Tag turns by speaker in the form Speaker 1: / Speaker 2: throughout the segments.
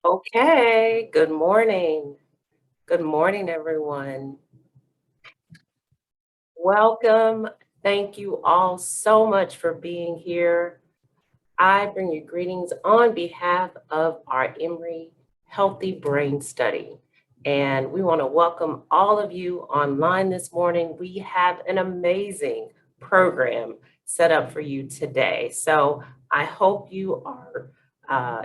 Speaker 1: Okay, good morning. Good morning, everyone. Welcome. Thank you all so much for being here. I bring you greetings on behalf of our Emory Healthy Brain Study. And we want to welcome all of you online this morning. We have an amazing program set up for you today. So I hope you are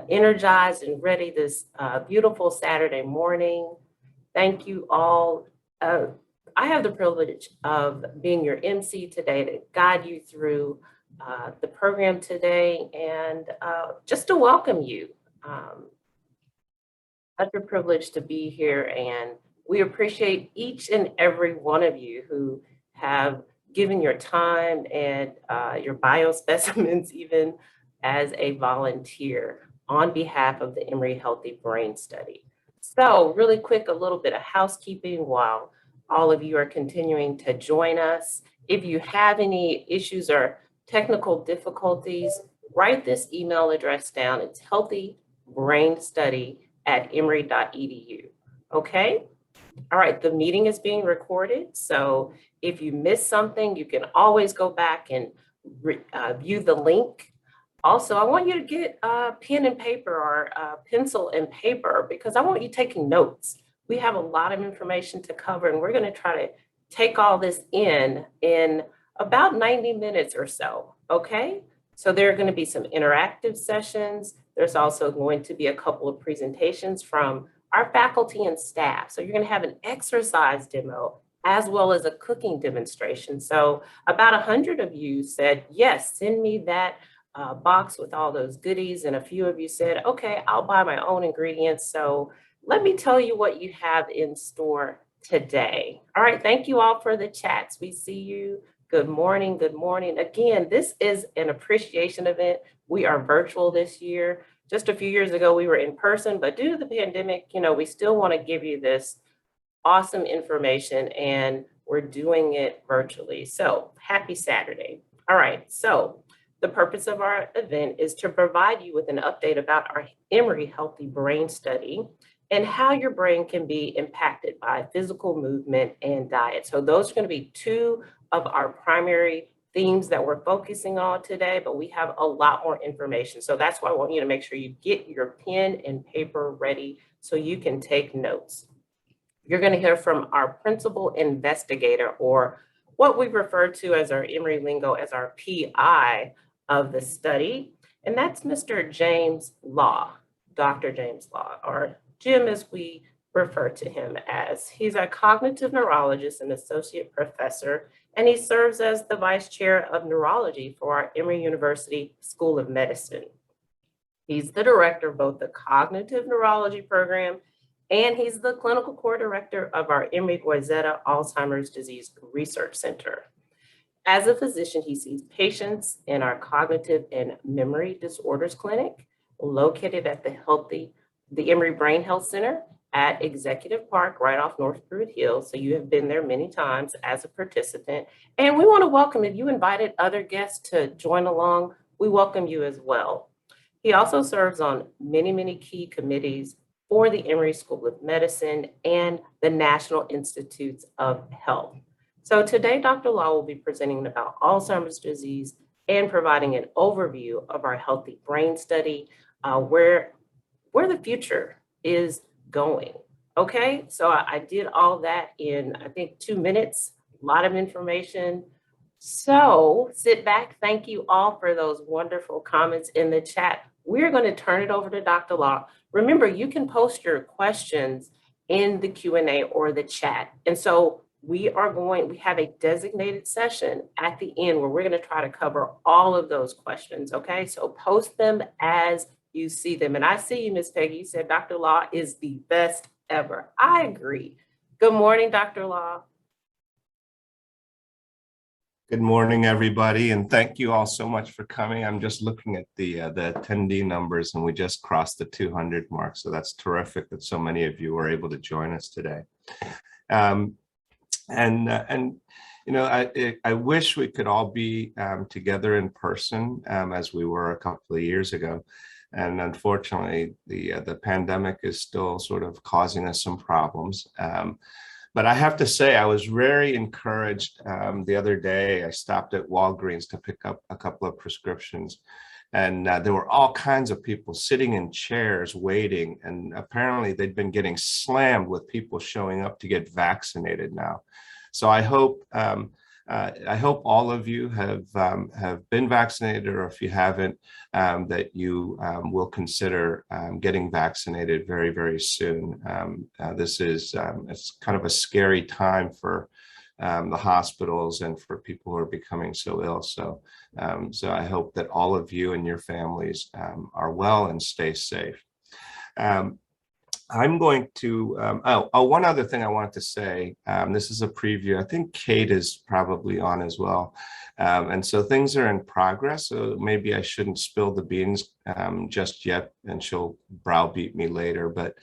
Speaker 1: energized and ready this beautiful Saturday morning. Thank you all. Uh, I have the privilege of being your MC today to guide you through the program today and just to welcome you. Um, Such a privilege to be here, and we appreciate each and every one of you who have given your time and your biospecimens even as a volunteer on behalf of the Emory Healthy Brain Study. So really quick, a little bit of housekeeping while all of you are continuing to join us. If you have any issues or technical difficulties, write this email address down. It's healthybrainstudy@emory.edu. Okay? All right, the meeting is being recorded. So if you miss something, you can always go back and view the link. Also, I want you to get pen and paper or pencil and paper because I want you taking notes. We have a lot of information to cover, and we're going to try to take all this in about 90 minutes or so. Okay? So there are going to be some interactive sessions. There's also going to be a couple of presentations from our faculty and staff. So you're going to have an exercise demo as well as a cooking demonstration. So about 100 of you said, yes, send me that box with all those goodies. And a few of you said, okay, I'll buy my own ingredients. So let me tell you what you have in store today. All right, thank you all for the chats. We see you. Good morning, good morning. Again, this is an appreciation event. We are virtual this year. Just a few years ago, we were in person, but due to the pandemic, we still want to give you this awesome information and we're doing it virtually. So happy Saturday. All right, so the purpose of our event is to provide you with an update about our Emory Healthy Brain Study and how your brain can be impacted by physical movement and diet. So those are going to be two of our primary themes that we're focusing on today, but we have a lot more information. So that's why I want you to make sure you get your pen and paper ready so you can take notes. You're going to hear from our principal investigator, or what we refer to as our Emory lingo as our PI of the study, and that's Mr. James Law, Dr. James Law, or Jim as we refer to him as. He's a cognitive neurologist and associate professor, and he serves as the vice chair of neurology for our Emory University School of Medicine. He's the director of both the cognitive neurology program and he's the clinical core director of our Emory Goizeta Alzheimer's Disease Research Center. As a physician, he sees patients in our cognitive and memory disorders clinic located at the Emory Brain Health Center at Executive Park, right off North Pruitt Hill. So you have been there many times as a participant. And we want to welcome, if you invited other guests to join along, we welcome you as well. He also serves on many, many key committees for the Emory School of Medicine and the National Institutes of Health. So today, Dr. Law will be presenting about Alzheimer's disease and providing an overview of our Healthy Brain Study, where the future is going. Okay, so I did all that in, I think, 2 minutes, a lot of information. So sit back. Thank you all for those wonderful comments in the chat. We're going to turn it over to Dr. Law. Remember, you can post your questions in the Q&A or the chat. And so we have a designated session at the end where we're going to try to cover all of those questions. Okay, so post them as you see them. And I see you, Ms. Peggy. You said Dr. Law is the best ever. I agree. Good morning, Dr. Law.
Speaker 2: Good morning, everybody, and thank you all so much for coming. I'm just looking at the attendee numbers, and we just crossed the 200 mark, so that's terrific that so many of you were able to join us today. I wish we could all be together in person as we were a couple of years ago. And unfortunately, the pandemic is still sort of causing us some problems. But I have to say, I was very encouraged the other day. I stopped at Walgreens to pick up a couple of prescriptions. And there were all kinds of people sitting in chairs waiting. And apparently they'd been getting slammed with people showing up to get vaccinated now. So I hope all of you have been vaccinated, or if you haven't, that you will consider getting vaccinated very, very soon. This is it's kind of a scary time for the hospitals and for people who are becoming so ill. So I hope that all of you and your families are well and stay safe. I'm going to, one other thing I wanted to say, this is a preview. I think Kate is probably on as well. And so things are in progress. So maybe I shouldn't spill the beans just yet, and she'll browbeat me later. But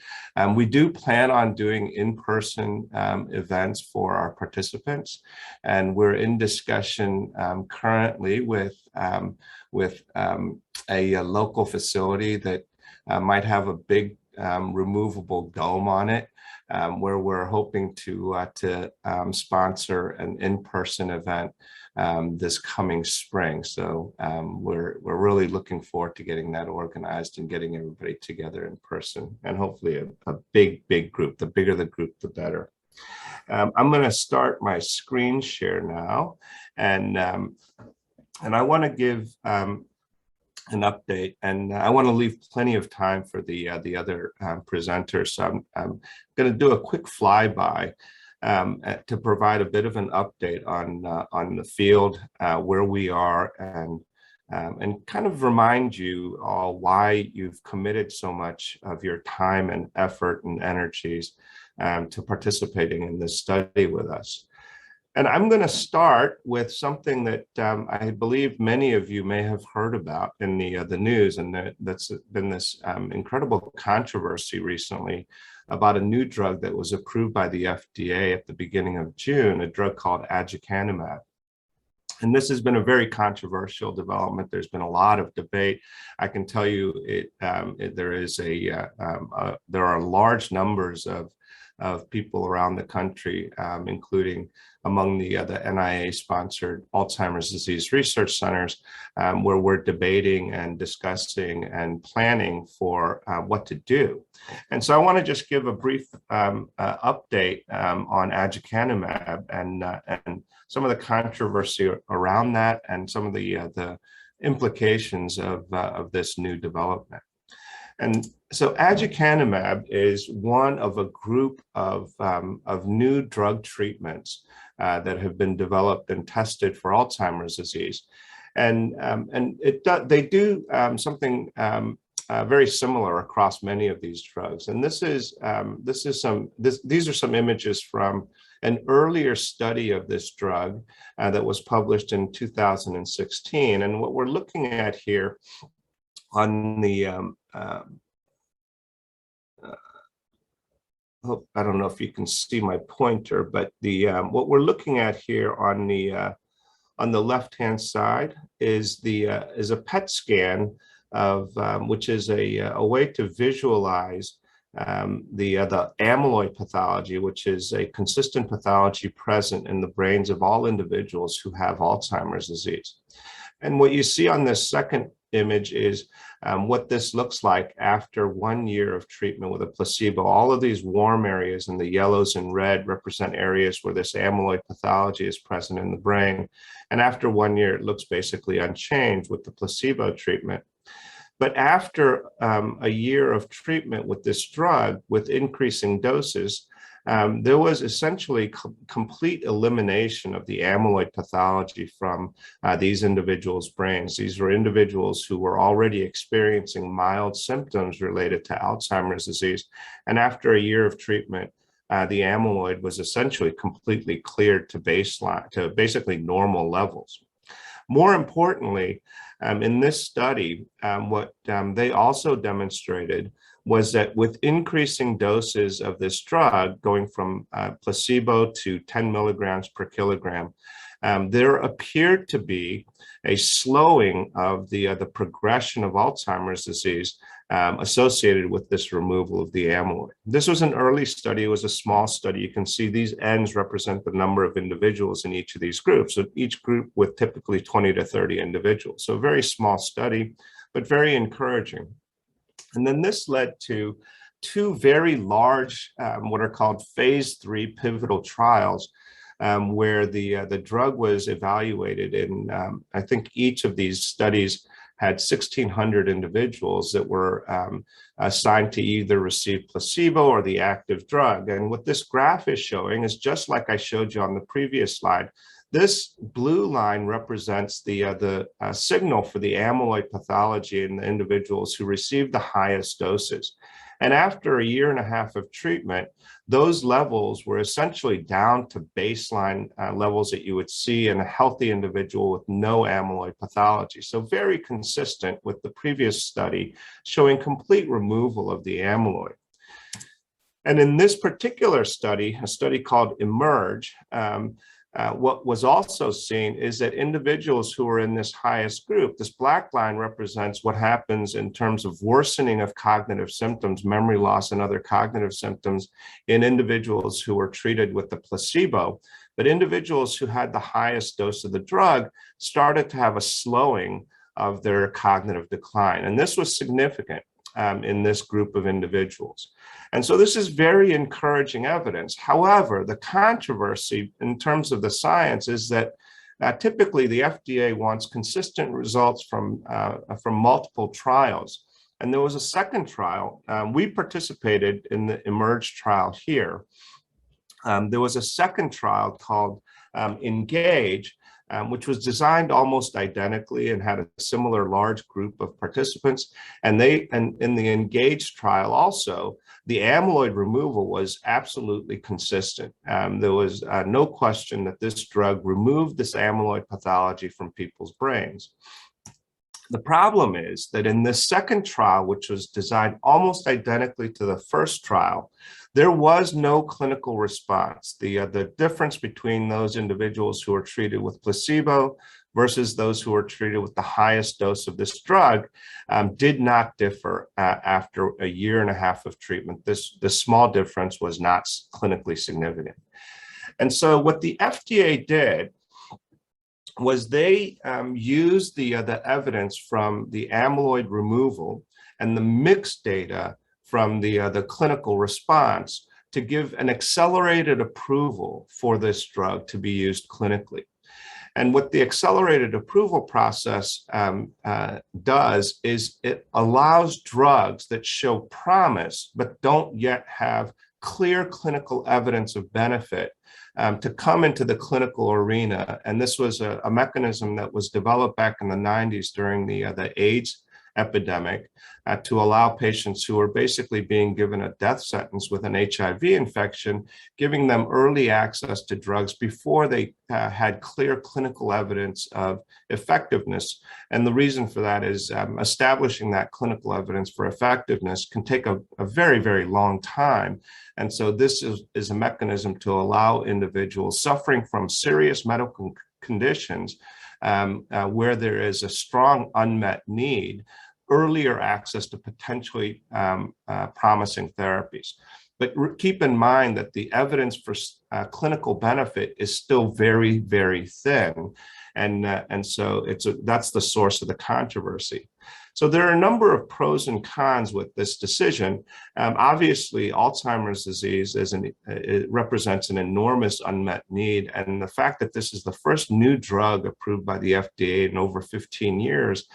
Speaker 2: we do plan on doing in-person events for our participants. And we're in discussion currently with a local facility that might have a big removable dome on it, where we're hoping to sponsor an in-person event this coming spring. So we're really looking forward to getting that organized and getting everybody together in person, and hopefully a big group. The bigger the group, the better. I'm going to start my screen share now, and I want to give an update, and I want to leave plenty of time for the other presenters. So I'm going to do a quick flyby to provide a bit of an update on the field, where we are, and kind of remind you all why you've committed so much of your time and effort and energies to participating in this study with us. And I'm going to start with something that I believe many of you may have heard about in the news, and that's been this incredible controversy recently about a new drug that was approved by the FDA at the beginning of June, a drug called aducanumab. And this has been a very controversial development. There's been a lot of debate. I can tell you there are large numbers of people around the country, including among the NIH-sponsored Alzheimer's disease research centers, where we're debating and discussing and planning for what to do. And so I want to just give a brief update on aducanumab and some of the controversy around that, and some of the implications of this new development. And so aducanumab is one of a group of new drug treatments that have been developed and tested for Alzheimer's disease. And they do something very similar across many of these drugs. And these are some images from an earlier study of this drug that was published in 2016. And what we're looking at here on the I don't know if you can see my pointer, but what we're looking at here on the left-hand side is a PET scan of which is a way to visualize the amyloid pathology, which is a consistent pathology present in the brains of all individuals who have Alzheimer's disease. And what you see on this second image is what this looks like after 1 year of treatment with a placebo. All of these warm areas in the yellows and red represent areas where this amyloid pathology is present in the brain. And after 1 year, it looks basically unchanged with the placebo treatment. But after a year of treatment with this drug, with increasing doses, there was essentially complete elimination of the amyloid pathology from these individuals' brains. These were individuals who were already experiencing mild symptoms related to Alzheimer's disease. And after a year of treatment, the amyloid was essentially completely cleared to baseline, to basically normal levels. More importantly, in this study, what they also demonstrated was that with increasing doses of this drug, going from placebo to 10 milligrams per kilogram, there appeared to be a slowing of the progression of Alzheimer's disease associated with this removal of the amyloid. This was an early study. It was a small study. You can see these N's represent the number of individuals in each of these groups. So each group with typically 20 to 30 individuals. So a very small study, but very encouraging. And then this led to two very large, what are called phase 3 pivotal trials, where the drug was evaluated in, I think each of these studies had 1,600 individuals that were assigned to either receive placebo or the active drug. And what this graph is showing is just like I showed you on the previous slide. This blue line represents the signal for the amyloid pathology in the individuals who received the highest doses. And after a year and a half of treatment, those levels were essentially down to baseline levels that you would see in a healthy individual with no amyloid pathology. So very consistent with the previous study showing complete removal of the amyloid. And in this particular study, a study called Emerge, what was also seen is that individuals who are in this highest group, this black line represents what happens in terms of worsening of cognitive symptoms, memory loss and other cognitive symptoms in individuals who were treated with the placebo. But individuals who had the highest dose of the drug started to have a slowing of their cognitive decline. And this was significant in this group of individuals. And so this is very encouraging evidence. However, the controversy in terms of the science is that typically the FDA wants consistent results from multiple trials. And there was a second trial. We participated in the Emerge trial here. There was a second trial called Engage, which was designed almost identically and had a similar large group of participants. And in the Engage trial also, the amyloid removal was absolutely consistent. There was no question that this drug removed this amyloid pathology from people's brains. The problem is that in this second trial, which was designed almost identically to the first trial, there was no clinical response. The difference between those individuals who were treated with placebo versus those who were treated with the highest dose of this drug did not differ after a year and a half of treatment. This small difference was not clinically significant. And so what the FDA did was they used the evidence from the amyloid removal and the mixed data from the clinical response to give an accelerated approval for this drug to be used clinically. And what the accelerated approval process does is it allows drugs that show promise but don't yet have clear clinical evidence of benefit to come into the clinical arena. And this was a mechanism that was developed back in the 90s during the AIDS epidemic to allow patients who were basically being given a death sentence with an HIV infection, giving them early access to drugs before they had clear clinical evidence of effectiveness. And the reason for that is establishing that clinical evidence for effectiveness can take a very, very long time. And so this is a mechanism to allow individuals suffering from serious medical conditions where there is a strong unmet need, earlier access to potentially promising therapies. But keep in mind that the evidence for clinical benefit is still very, very thin. And so that's the source of the controversy. So there are a number of pros and cons with this decision. Obviously, Alzheimer's disease it represents an enormous unmet need. And the fact that this is the first new drug approved by the FDA in over 15 years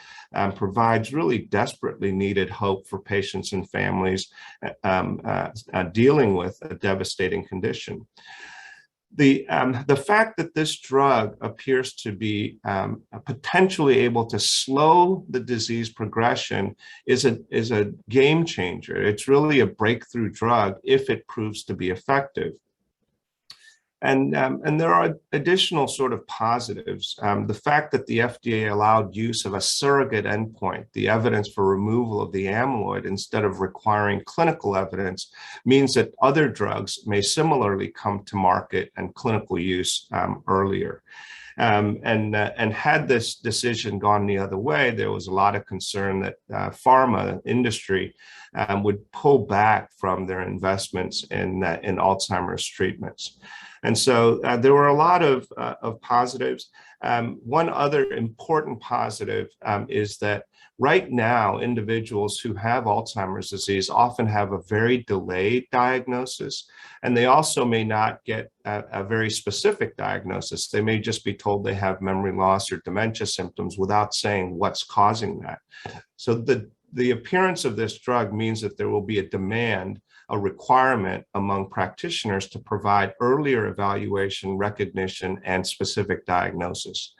Speaker 2: provides really desperately needed hope for patients and families dealing with a devastating condition. The fact that this drug appears to be potentially able to slow the disease progression is a game changer. It's really a breakthrough drug if it proves to be effective. And there are additional sort of positives. The fact that the FDA allowed use of a surrogate endpoint, the evidence for removal of the amyloid instead of requiring clinical evidence, means that other drugs may similarly come to market and clinical use earlier. And had this decision gone the other way, there was a lot of concern that pharma industry would pull back from their investments in Alzheimer's treatments. And so there were a lot of positives. One other important positive is that right now, individuals who have Alzheimer's disease often have a very delayed diagnosis, and they also may not get a very specific diagnosis. They may just be told they have memory loss or dementia symptoms without saying what's causing that. So the appearance of this drug means that there will be a demand, a requirement among practitioners to provide earlier evaluation, recognition, and specific diagnosis.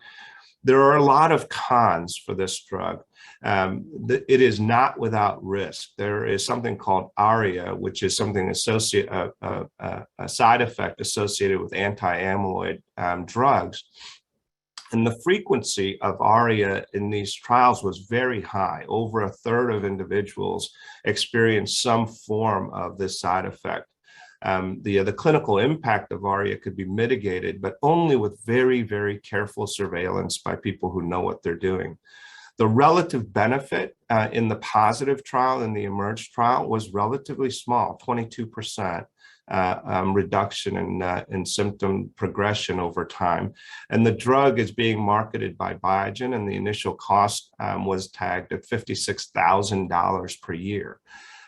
Speaker 2: There are a lot of cons for this drug. It is not without risk. There is something called ARIA, which is something a side effect associated with anti-amyloid drugs. And the frequency of ARIA in these trials was very high. Over a third of individuals experienced some form of this side effect. The clinical impact of ARIA could be mitigated, but only with very, very careful surveillance by people who know what they're doing. The relative benefit in the positive trial, in the EMERGE trial, was relatively small, 22%. Reduction in symptom progression over time. And the drug is being marketed by Biogen, and the initial cost was tagged at $56,000 per year.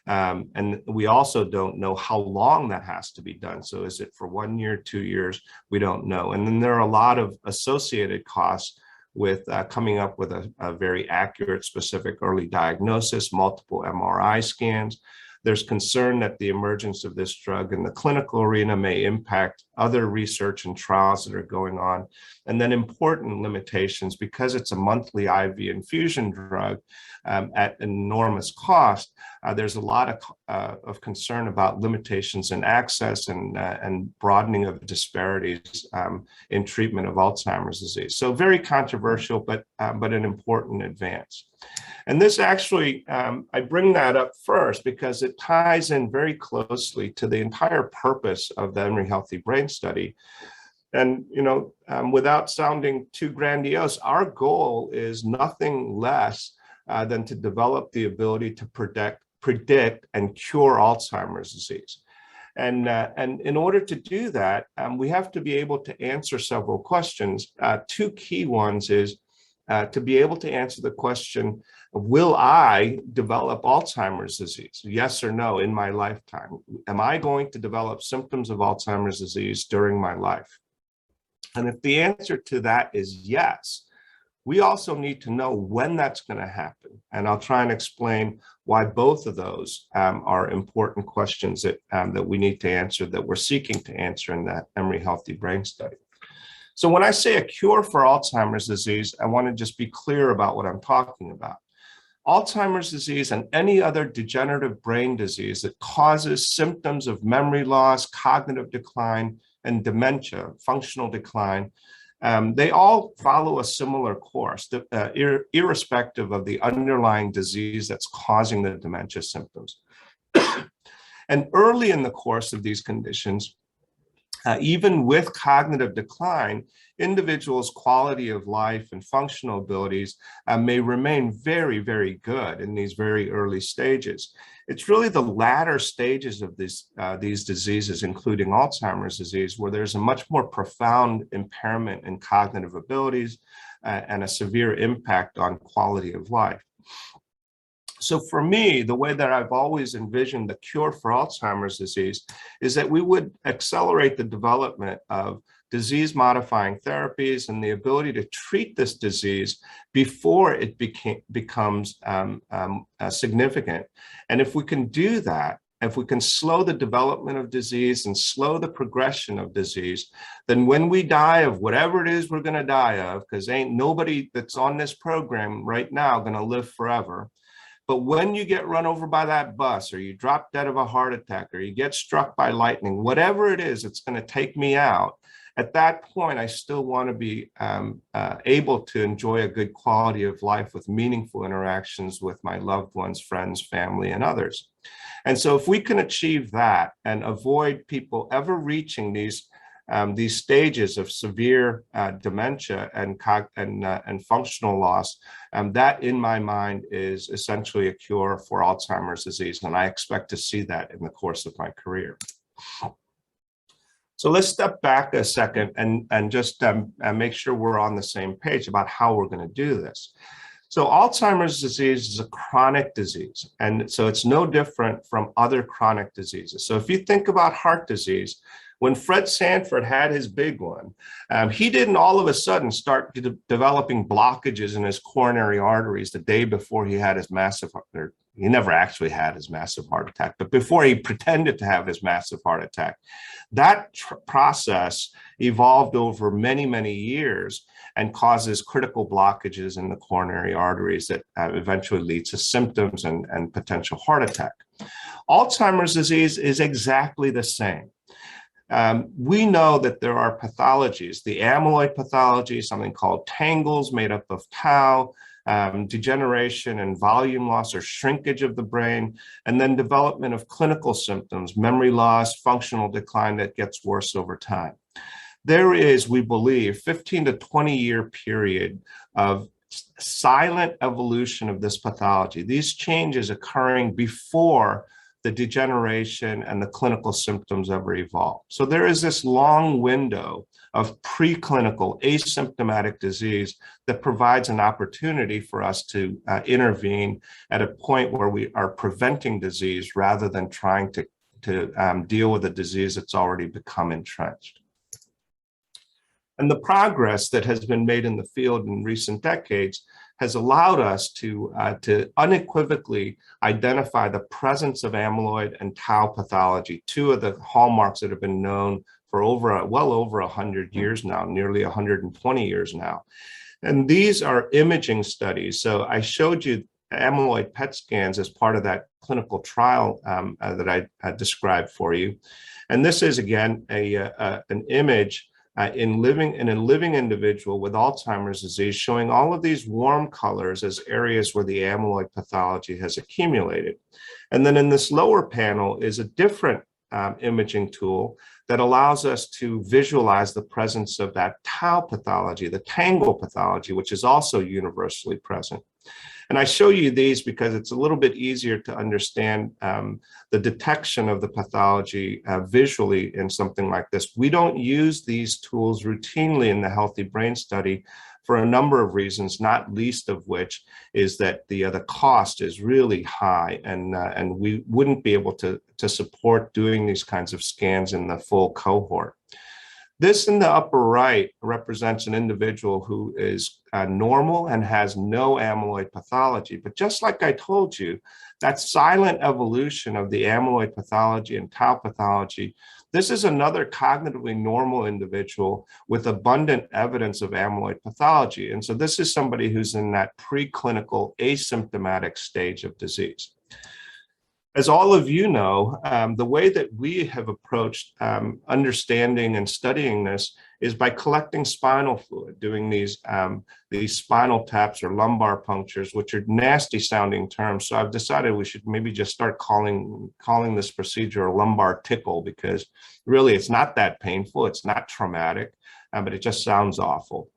Speaker 2: And we also don't know how long that has to be done. So is it for 1 year, 2 years? We don't know. And then there are a lot of associated costs with coming up with a very accurate, specific early diagnosis, multiple MRI scans. There's concern that the emergence of this drug in the clinical arena may impact other research and trials that are going on. And then important limitations, because it's a monthly IV infusion drug at an enormous cost, there's a lot of concern about limitations in access and broadening of disparities in treatment of Alzheimer's disease. So very controversial, but an important advance. And this actually, I bring that up first because it ties in very closely to the entire purpose of the Emory Healthy Brain Study. And, without sounding too grandiose, our goal is nothing less than to develop the ability to predict and cure Alzheimer's disease. And in order to do that, we have to be able to answer several questions. Two key ones is to be able to answer the question, will I develop Alzheimer's disease? Yes or no in my lifetime? Am I going to develop symptoms of Alzheimer's disease during my life? And if the answer to that is yes, we also need to know when that's going to happen. And I'll try and explain why both of those are important questions that we need to answer, that we're seeking to answer in that Emory Healthy Brain Study. So when I say a cure for Alzheimer's disease, I want to just be clear about what I'm talking about. Alzheimer's disease and any other degenerative brain disease that causes symptoms of memory loss, cognitive decline, and dementia, functional decline, they all follow a similar course, irrespective of the underlying disease that's causing the dementia symptoms. And early in the course of these conditions, even with cognitive decline, individuals' quality of life and functional abilities may remain very, very good in these very early stages. It's really the latter stages of these diseases, including Alzheimer's disease, where there's a much more profound impairment in cognitive abilities and a severe impact on quality of life. So for me, the way that I've always envisioned the cure for Alzheimer's disease is that we would accelerate the development of disease-modifying therapies and the ability to treat this disease before it becomes significant. And if we can do that, if we can slow the development of disease and slow the progression of disease, then when we die of whatever it is we're going to die of, because ain't nobody that's on this program right now going to live forever. But when you get run over by that bus, or you drop dead of a heart attack, or you get struck by lightning, whatever it is, it's going to take me out. at that point, I still want to be able to enjoy a good quality of life with meaningful interactions with my loved ones, friends, family, and others. And so if we can achieve that and avoid people ever reaching these stages of severe dementia and functional loss, that in my mind is essentially a cure for Alzheimer's disease. And I expect to see that in the course of my career. So let's step back a second and just make sure we're on the same page about how we're going to do this. So Alzheimer's disease is a chronic disease, and so it's no different from other chronic diseases. So if you think about heart disease, when Fred Sanford had his big one, he didn't all of a sudden start developing blockages in his coronary arteries the day before he had his massive heart. He never actually had his massive heart attack, but before he pretended to have his massive heart attack. That process evolved over many, many years and causes critical blockages in the coronary arteries that eventually lead to symptoms and potential heart attack. Alzheimer's disease is exactly the same. We know that there are pathologies, the amyloid pathology, something called tangles made up of tau, degeneration and volume loss or shrinkage of the brain, and then development of clinical symptoms, memory loss, functional decline that gets worse over time. There is, we believe, 15 to 20-year period of silent evolution of this pathology. These changes occurring before the degeneration and the clinical symptoms ever evolve. So there is this long window of preclinical asymptomatic disease that provides an opportunity for us to intervene at a point where we are preventing disease rather than trying to deal with a disease that's already become entrenched. And the progress that has been made in the field in recent decades has allowed us to unequivocally identify the presence of amyloid and tau pathology, two of the hallmarks that have been known for well over 100 years now, nearly 120 years now. And these are imaging studies. So I showed you amyloid PET scans as part of that clinical trial that I described for you. And this is, again, an image in a living individual with Alzheimer's disease, showing all of these warm colors as areas where the amyloid pathology has accumulated. And then in this lower panel is a different imaging tool that allows us to visualize the presence of that tau pathology, the tangle pathology, which is also universally present. And I show you these because it's a little bit easier to understand the detection of the pathology visually in something like this. We don't use these tools routinely in the Healthy Brain Study for a number of reasons, not least of which is that the cost is really high, and we wouldn't be able to support doing these kinds of scans in the full cohort. This in the upper right represents an individual who is normal and has no amyloid pathology. But just like I told you, that silent evolution of the amyloid pathology and tau pathology, this is another cognitively normal individual with abundant evidence of amyloid pathology. And so this is somebody who's in that preclinical asymptomatic stage of disease. As all of you know, the way that we have approached understanding and studying this is by collecting spinal fluid, doing these spinal taps or lumbar punctures, which are nasty sounding terms. So I've decided we should maybe just start calling this procedure a lumbar tickle, because really it's not that painful, it's not traumatic, but it just sounds awful.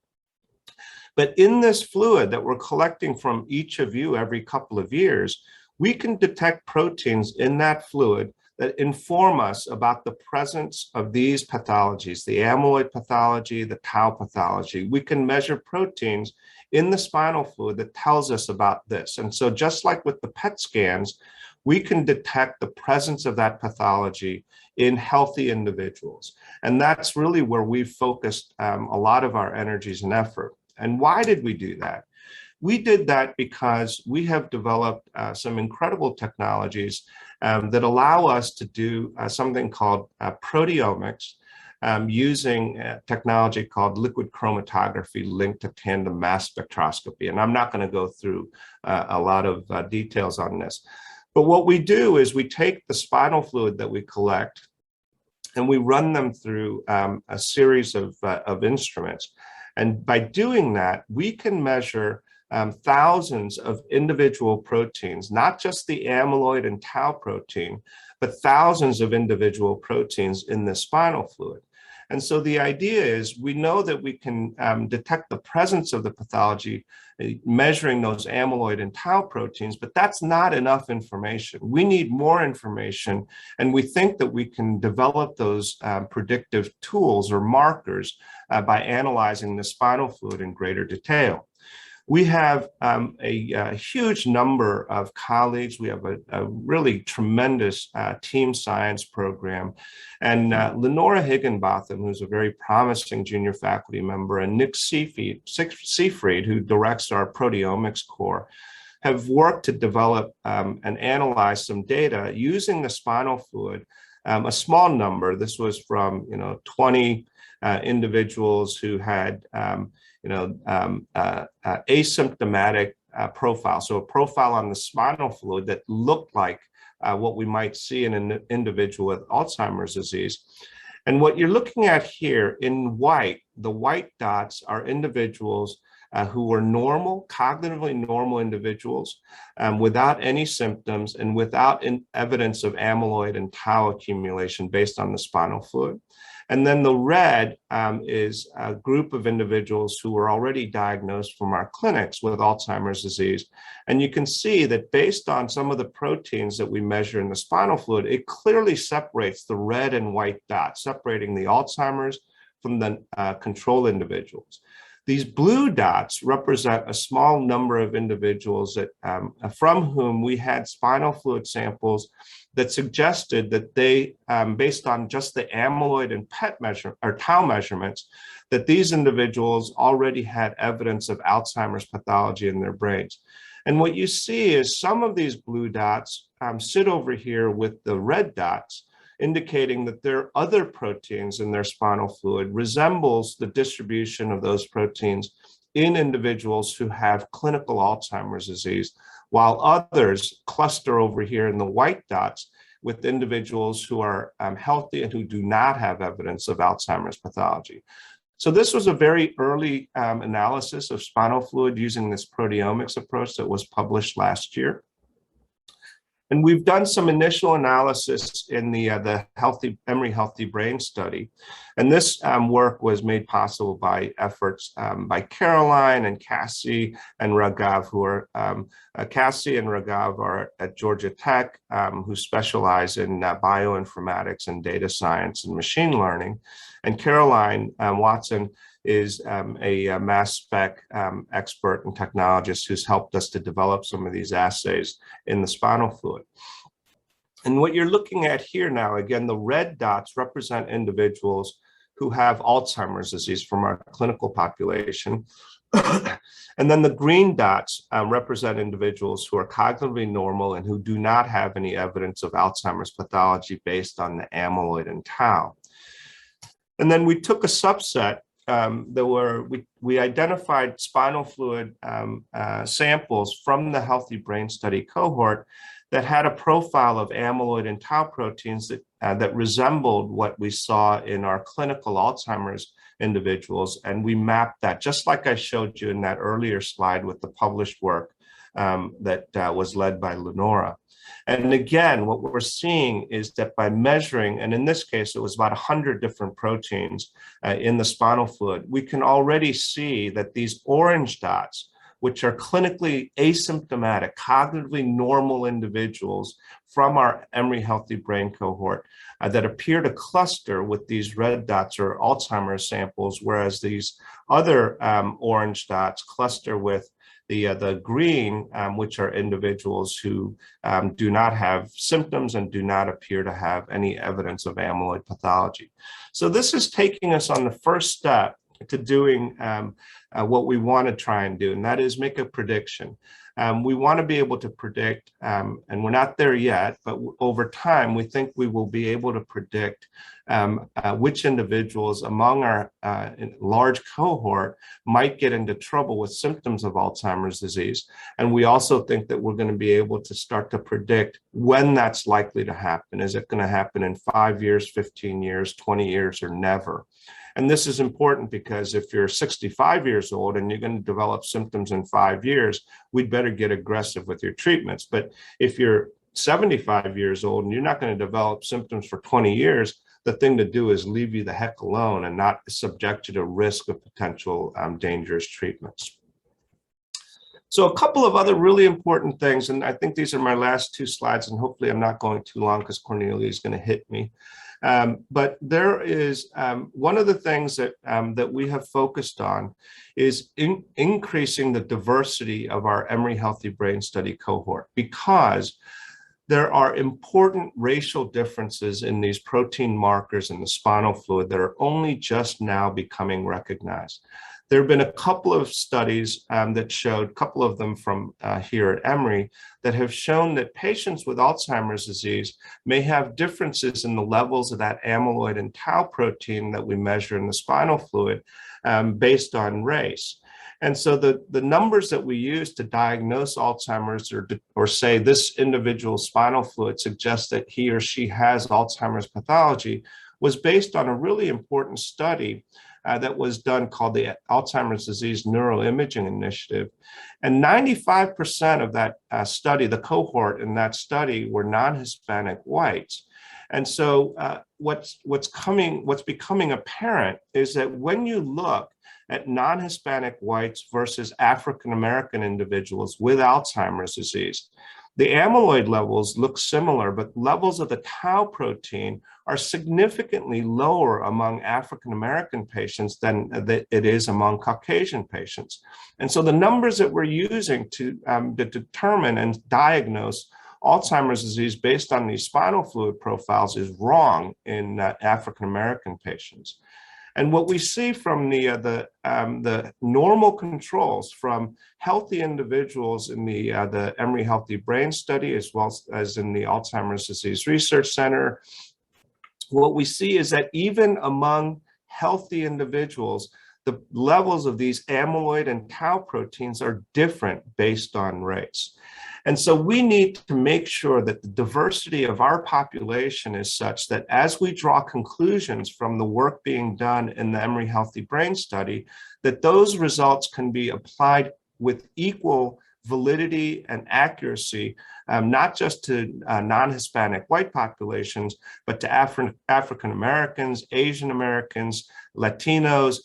Speaker 2: But in this fluid that we're collecting from each of you every couple of years, we can detect proteins in that fluid that inform us about the presence of these pathologies, the amyloid pathology, the tau pathology. We can measure proteins in the spinal fluid that tells us about this. And so just like with the PET scans, we can detect the presence of that pathology in healthy individuals. And that's really where we've focused a lot of our energies and effort. And why did we do that? We did that because we have developed some incredible technologies that allow us to do something called proteomics using technology called liquid chromatography linked to tandem mass spectroscopy. And I'm not going to go through a lot of details on this. But what we do is we take the spinal fluid that we collect, and we run them through a series of instruments. And by doing that, we can measure thousands of individual proteins, not just the amyloid and tau protein, but thousands of individual proteins in the spinal fluid. And so the idea is we know that we can detect the presence of the pathology measuring those amyloid and tau proteins, but that's not enough information. We need more information, and we think that we can develop those predictive tools or markers by analyzing the spinal fluid in greater detail. We have a huge number of colleagues. We have a really tremendous team science program. And Lenora Higginbotham, who's a very promising junior faculty member, and Nick Seafried, who directs our proteomics core, have worked to develop and analyze some data using the spinal fluid, a small number. This was from 20 individuals who had asymptomatic profile. So a profile on the spinal fluid that looked like what we might see in an individual with Alzheimer's disease. And what you're looking at here in white, the white dots are individuals who were normal, cognitively normal individuals without any symptoms and without evidence of amyloid and tau accumulation based on the spinal fluid. And then the red is a group of individuals who were already diagnosed from our clinics with Alzheimer's disease. And you can see that based on some of the proteins that we measure in the spinal fluid, it clearly separates the red and white dots, separating the Alzheimer's from the control individuals. These blue dots represent a small number of individuals that, from whom we had spinal fluid samples that suggested that they, based on just the amyloid and PET measure or tau measurements, that these individuals already had evidence of Alzheimer's pathology in their brains. And what you see is some of these blue dots sit over here with the red dots, indicating that there are other proteins in their spinal fluid resembles the distribution of those proteins in individuals who have clinical Alzheimer's disease, while others cluster over here in the white dots with individuals who are healthy and who do not have evidence of Alzheimer's pathology. So this was a very early analysis of spinal fluid using this proteomics approach that was published last year. And we've done some initial analysis in the Emory Healthy Brain Study. And this work was made possible by efforts by Caroline and Cassie and Raghav, who are, Cassie and Raghav are at Georgia Tech, who specialize in bioinformatics and data science and machine learning. And Caroline Watson is a mass spec expert and technologist who's helped us to develop some of these assays in the spinal fluid. And what you're looking at here now, again, the red dots represent individuals who have Alzheimer's disease from our clinical population. And then the green dots represent individuals who are cognitively normal and who do not have any evidence of Alzheimer's pathology based on the amyloid and tau. And then we took a subset. We identified spinal fluid samples from the Healthy Brain Study cohort that had a profile of amyloid and tau proteins that resembled what we saw in our clinical Alzheimer's individuals. And we mapped that, just like I showed you in that earlier slide with the published work that was led by Lenora. And again, what we're seeing is that by measuring, and in this case, it was about 100 different proteins in the spinal fluid, we can already see that these orange dots, which are clinically asymptomatic, cognitively normal individuals from our Emory Healthy Brain cohort that appear to cluster with these red dots or Alzheimer's samples, whereas these other orange dots cluster with the green, which are individuals who do not have symptoms and do not appear to have any evidence of amyloid pathology. So this is taking us on the first step doing what we want to try and do, and that is make a prediction. We want to be able to predict, and we're not there yet, but over time, we think we will be able to predict which individuals among our large cohort might get into trouble with symptoms of Alzheimer's disease. And we also think that we're going to be able to start to predict when that's likely to happen. Is it going to happen in 5 years, 15 years, 20 years, or never? And this is important because if you're 65 years old and you're going to develop symptoms in 5 years, we'd better get aggressive with your treatments. But if you're 75 years old and you're not going to develop symptoms for 20 years, the thing to do is leave you the heck alone and not subject you to risk of potential dangerous treatments. So a couple of other really important things, and I think these are my last 2 slides, and hopefully I'm not going too long because Cornelia is going to hit me. But there is one of the things that that we have focused on is increasing the diversity of our Emory Healthy Brain Study cohort, because there are important racial differences in these protein markers in the spinal fluid that are only just now becoming recognized. There have been a couple of studies that showed, a couple of them from here at Emory, that have shown that patients with Alzheimer's disease may have differences in the levels of that amyloid and tau protein that we measure in the spinal fluid based on race. And so the numbers that we use to diagnose Alzheimer's or say this individual's spinal fluid suggests that he or she has Alzheimer's pathology was based on a really important study that was done called the Alzheimer's Disease Neuroimaging Initiative. And 95% of that study, the cohort in that study, were non-Hispanic whites. And so what's becoming apparent is that when you look at non-Hispanic whites versus African-American individuals with Alzheimer's disease, the amyloid levels look similar, but levels of the tau protein are significantly lower among African-American patients than it is among Caucasian patients. And so the numbers that we're using to determine and diagnose Alzheimer's disease based on these spinal fluid profiles is wrong in African-American patients. And what we see from the normal controls from healthy individuals in the Emory Healthy Brain Study, as well as in the Alzheimer's Disease Research Center, what we see is that even among healthy individuals, the levels of these amyloid and tau proteins are different based on race. And so we need to make sure that the diversity of our population is such that as we draw conclusions from the work being done in the Emory Healthy Brain Study, that those results can be applied with equal validity and accuracy, not just to non-Hispanic white populations, but to African Americans, Asian Americans, Latinos,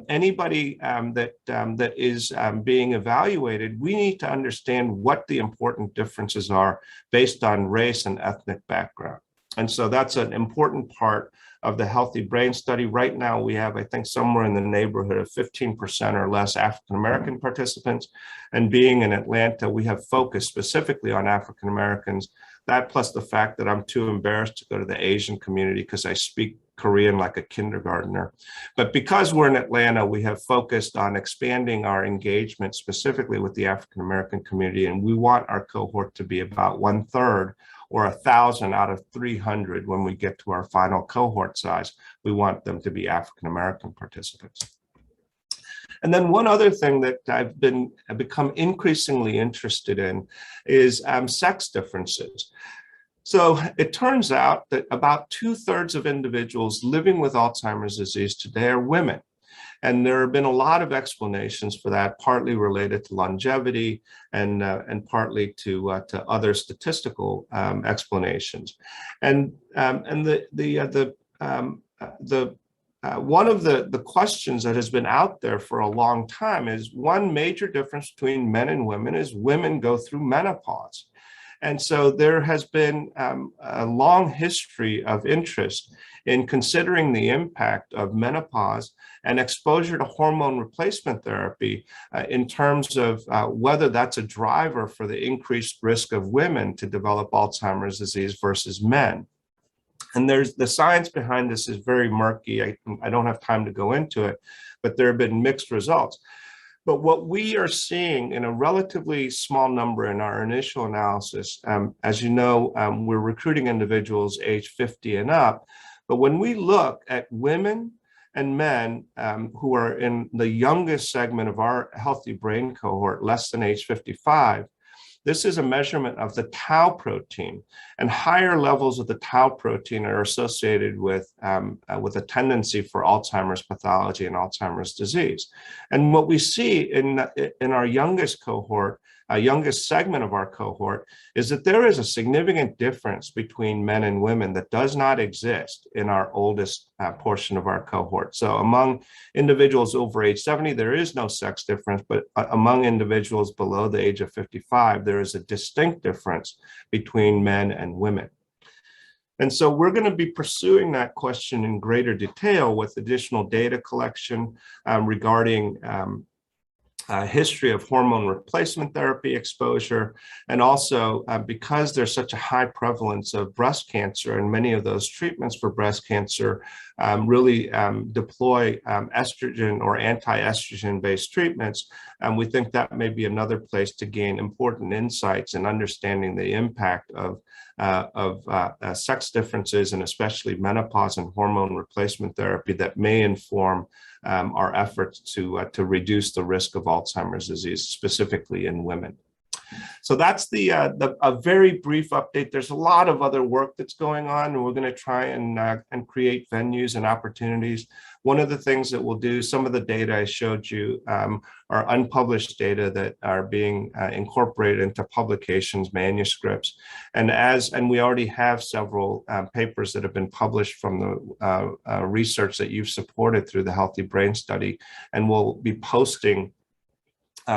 Speaker 2: anybody that is being evaluated. We need to understand what the important differences are based on race and ethnic background. And so that's an important part of the Healthy Brain Study. Right now, we have, I think, somewhere in the neighborhood of 15% or less African-American participants. And being in Atlanta, we have focused specifically on African-Americans. That plus the fact that I'm too embarrassed to go to the Asian community because I speak Korean like a kindergartner. But because we're in Atlanta, we have focused on expanding our engagement specifically with the African-American community. And we want our cohort to be about 1/3 or 1,000 out of 300 when we get to our final cohort size. We want them to be African-American participants. And then one other thing that I've become increasingly interested in is sex differences. So it turns out that about 2/3 of individuals living with Alzheimer's disease today are women. And there have been a lot of explanations for that, partly related to longevity and partly to other statistical explanations. And one of the questions that has been out there for a long time is one major difference between men and women is women go through menopause. And so there has been a long history of interest in considering the impact of menopause and exposure to hormone replacement therapy in terms of whether that's a driver for the increased risk of women to develop Alzheimer's disease versus men. And there's the science behind this is very murky. I don't have time to go into it, but there have been mixed results. But what we are seeing in a relatively small number in our initial analysis, as you know, we're recruiting individuals age 50 and up. But when we look at women and men who are in the youngest segment of our healthy brain cohort, less than age 55, this is a measurement of the tau protein, and higher levels of the tau protein are associated with a tendency for Alzheimer's pathology and Alzheimer's disease. And what we see in our youngest cohort, youngest segment of our cohort, is that there is a significant difference between men and women that does not exist in our oldest portion of our cohort. So among individuals over age 70, there is no sex difference, but among individuals below the age of 55, there is a distinct difference between men and women. And so we're going to be pursuing that question in greater detail with additional data collection regarding history of hormone replacement therapy exposure, and also because there's such a high prevalence of breast cancer, and many of those treatments for breast cancer really deploy estrogen or anti-estrogen based treatments, we think that may be another place to gain important insights in understanding the impact of sex differences, and especially menopause and hormone replacement therapy that may inform our efforts to reduce the risk of Alzheimer's disease, specifically in women. So that's a very brief update. There's a lot of other work that's going on, and we're going to try and create venues and opportunities. One of the things that we'll do, some of the data I showed you are unpublished data that are being incorporated into publications, manuscripts, and we already have several papers that have been published from the research that you've supported through the Healthy Brain Study, and we'll be posting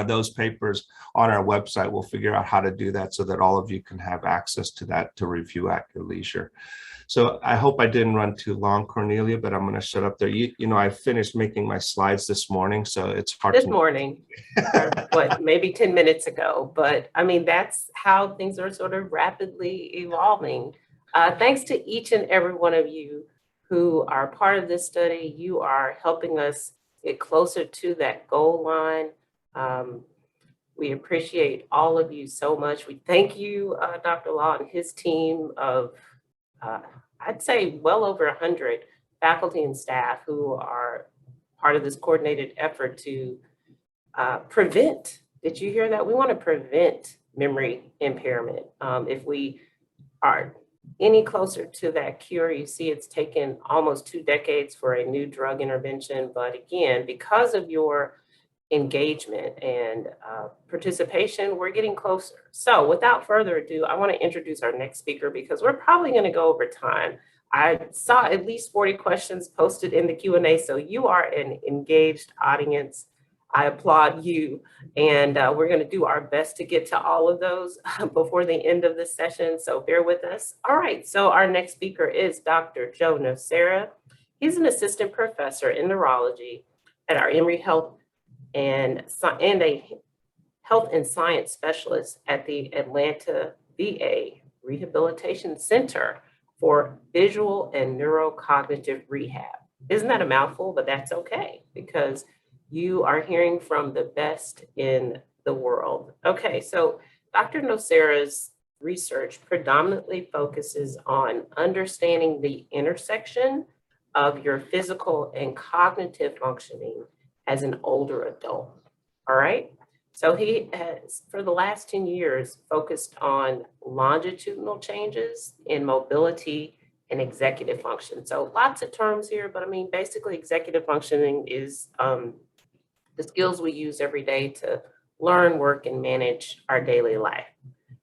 Speaker 2: those papers on our website. We'll figure out how to do that so that all of you can have access to that to review at your leisure. So I hope I didn't run too long, Cornelia, but I'm going to shut up there. You know, I finished making my slides this morning, so it's hard
Speaker 1: this morning, what, maybe 10 minutes ago. But I mean, that's how things are sort of rapidly evolving. Thanks to each and every one of you who are part of this study. You are helping us get closer to that goal line. We appreciate all of you so much. We thank you, Dr. Law and his team of, I'd say well over 100 faculty and staff who are part of this coordinated effort to prevent, did you hear that? We want to prevent memory impairment. If we are any closer to that cure, you see it's taken almost 2 decades for a new drug intervention. But again, because of your engagement and participation, we're getting closer. So without further ado, I want to introduce our next speaker because we're probably going to go over time. I saw at least 40 questions posted in the Q&A, so you are an engaged audience. I applaud you, and we're going to do our best to get to all of those before the end of the session, so bear with us. All right, so our next speaker is Dr. Joe Nocera. He's an assistant professor in neurology at our Emory Health and a health and science specialist at the Atlanta VA Rehabilitation Center for Visual and Neurocognitive Rehab. Isn't that a mouthful? But that's okay, because you are hearing from the best in the world. Okay, so Dr. Nocera's research predominantly focuses on understanding the intersection of your physical and cognitive functioning as an older adult, all right? So he has, for the last 10 years, focused on longitudinal changes in mobility and executive function. So lots of terms here, but I mean, basically executive functioning is the skills we use every day to learn, work, and manage our daily life.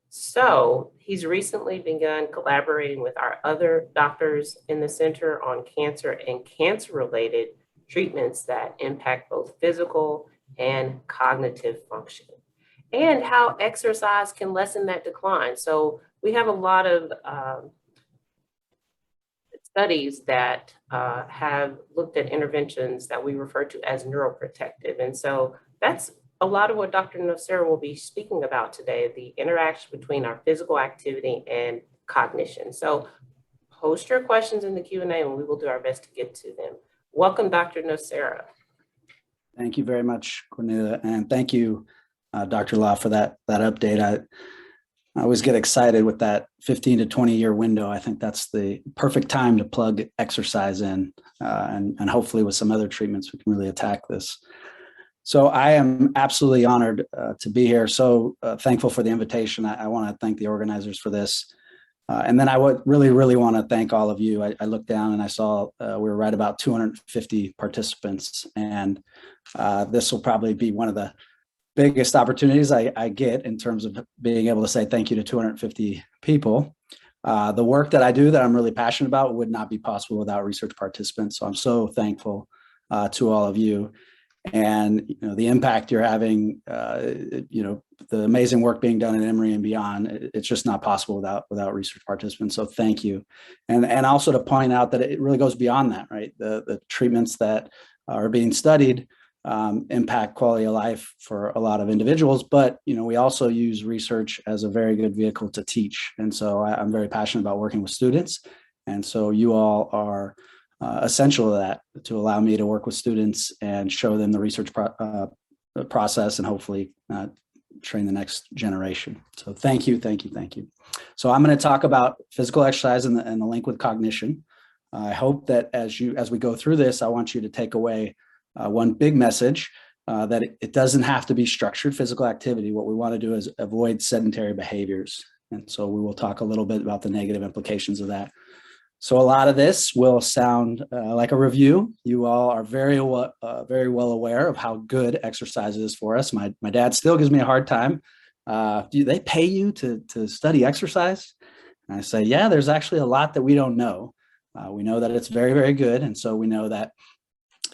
Speaker 1: So he's recently begun collaborating with our other doctors in the center on cancer and cancer-related treatments that impact both physical and cognitive function, and how exercise can lessen that decline. So we have a lot of studies that have looked at interventions that we refer to as neuroprotective. And so that's a lot of what Dr. Nocera will be speaking about today, the interaction between our physical activity and cognition. So post your questions in the Q&A and we will do our best to get to them. Welcome, Dr. Nocera.
Speaker 3: Thank you very much, Cornelia, and thank you, Dr. Law, for that update. I always get excited with that 15 to 20 year window. I think that's the perfect time to plug exercise in, and hopefully with some other treatments, we can really attack this. So I am absolutely honored to be here. So thankful for the invitation. I want to thank the organizers for this. And then I would really want to thank all of you. I looked down and I saw we were right about 250 participants. And this will probably be one of the biggest opportunities I get in terms of being able to say thank you to 250 people. The work that I do that I'm really passionate about would not be possible without research participants. So I'm so thankful to all of you. And the impact you're having, the amazing work being done at Emory and beyond, it's just not possible without research participants. So thank you. And also to point out that it really goes beyond that, right? The treatments that are being studied impact quality of life for a lot of individuals, but we also use research as a very good vehicle to teach. And so I'm very passionate about working with students. And so you all are essential to that, to allow me to work with students and show them the research process and hopefully train the next generation. So thank you. So I'm going to talk about physical exercise and the link with cognition. I hope that as we go through this, I want you to take away one big message, that it doesn't have to be structured physical activity. What we want to do is avoid sedentary behaviors. And so we will talk a little bit about the negative implications of that. So a lot of this will sound like a review. You all are very well aware of how good exercise is for us. My dad still gives me a hard time. Do they pay you to study exercise? And I say, yeah, there's actually a lot that we don't know. We know that it's very, very good. And so we know that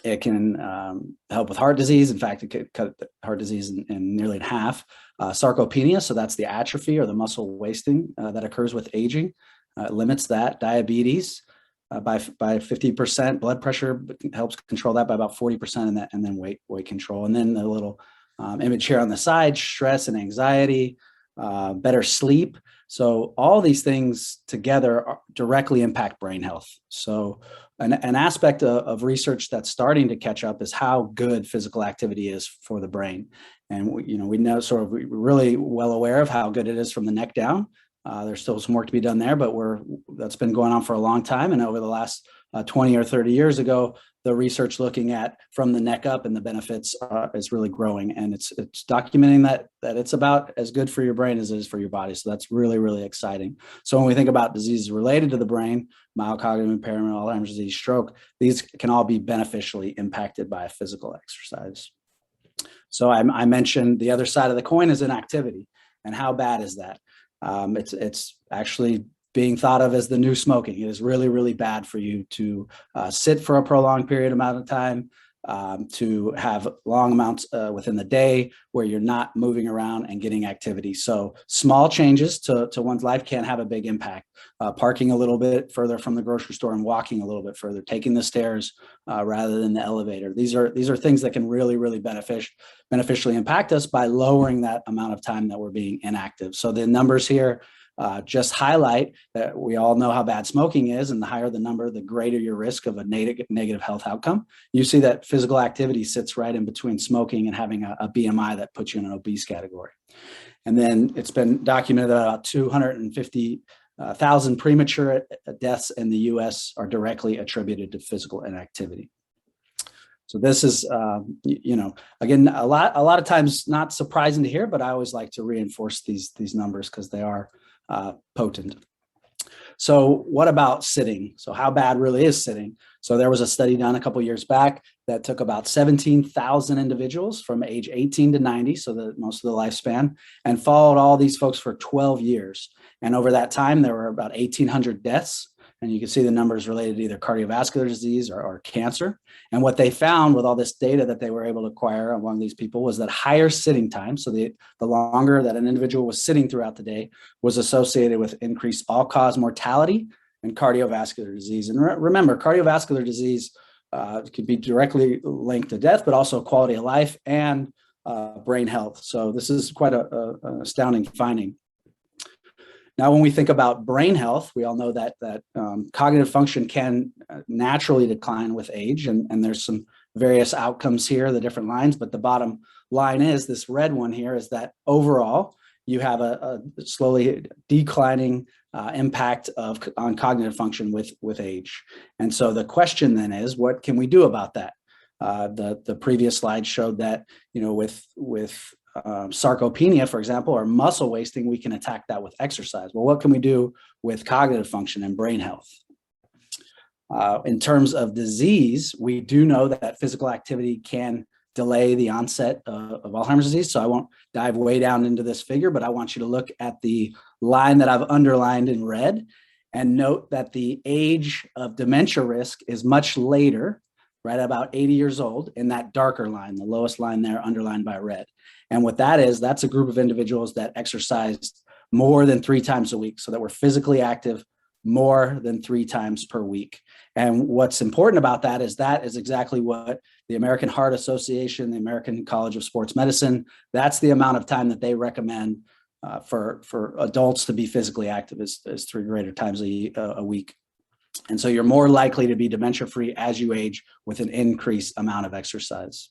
Speaker 3: it can help with heart disease. In fact, it could cut heart disease in nearly in half. Sarcopenia, so that's the atrophy or the muscle wasting that occurs with aging. It limits that. Diabetes by 50%. Blood pressure helps control that by about 40%, and then weight control. And then the little image here on the side: stress and anxiety, better sleep. So all these things together directly impact brain health. So an aspect of research that's starting to catch up is how good physical activity is for the brain. And we know we're really well aware of how good it is from the neck down. There's still some work to be done there, but that's been going on for a long time. And over the last 20 or 30 years ago, the research looking at from the neck up and the benefits is really growing. And it's documenting that it's about as good for your brain as it is for your body. So that's really, really exciting. So when we think about diseases related to the brain, mild cognitive impairment, Alzheimer's disease, stroke, these can all be beneficially impacted by physical exercise. So I mentioned the other side of the coin is inactivity. And how bad is that? It's actually being thought of as the new smoking. It is really, really bad for you to sit for a prolonged period amount of time, to have long amounts within the day where you're not moving around and getting activity. So small changes to one's life can have a big impact. Parking a little bit further from the grocery store and walking a little bit further, taking the stairs rather than the elevator. These are things that can really, really beneficially impact us by lowering that amount of time that we're being inactive. So the numbers here just highlight that we all know how bad smoking is, and the higher the number, the greater your risk of a negative health outcome. You see that physical activity sits right in between smoking and having a BMI that puts you in an obese category. And then it's been documented that about 250,000 premature deaths in the US are directly attributed to physical inactivity. So this is, again, a lot of times not surprising to hear, but I always like to reinforce these numbers because they are potent. So what about sitting? So how bad really is sitting? So there was a study done a couple of years back that took about 17,000 individuals from age 18 to 90, so most of the lifespan, and followed all these folks for 12 years. And over that time, there were about 1,800 deaths. And you can see the numbers related to either cardiovascular disease or cancer. And what they found with all this data that they were able to acquire among these people was that higher sitting time, so the longer that an individual was sitting throughout the day, was associated with increased all-cause mortality and cardiovascular disease. And remember, cardiovascular disease could be directly linked to death, but also quality of life and brain health. So this is quite an astounding finding. Now, when we think about brain health, we all know that cognitive function can naturally decline with age, and there's some various outcomes here, the different lines, but the bottom line is this red one here is that overall, you have a slowly declining impact on cognitive function with age. And so the question then is, what can we do about that? The previous slide showed that, with sarcopenia, for example, or muscle wasting, we can attack that with exercise. Well, what can we do with cognitive function and brain health? In terms of disease, we do know that physical activity can delay the onset of Alzheimer's disease. So I won't dive way down into this figure, but I want you to look at the line that I've underlined in red and note that the age of dementia risk is much later, right about 80 years old, in that darker line, the lowest line there underlined by red. And what that is, that's a group of individuals that exercised more than 3 times a week, so that we're physically active more than 3 times per week. And what's important about that is exactly what the American Heart Association, the American College of Sports Medicine, that's the amount of time that they recommend for adults to be physically active is 3 greater times a week. And so you're more likely to be dementia-free as you age with an increased amount of exercise.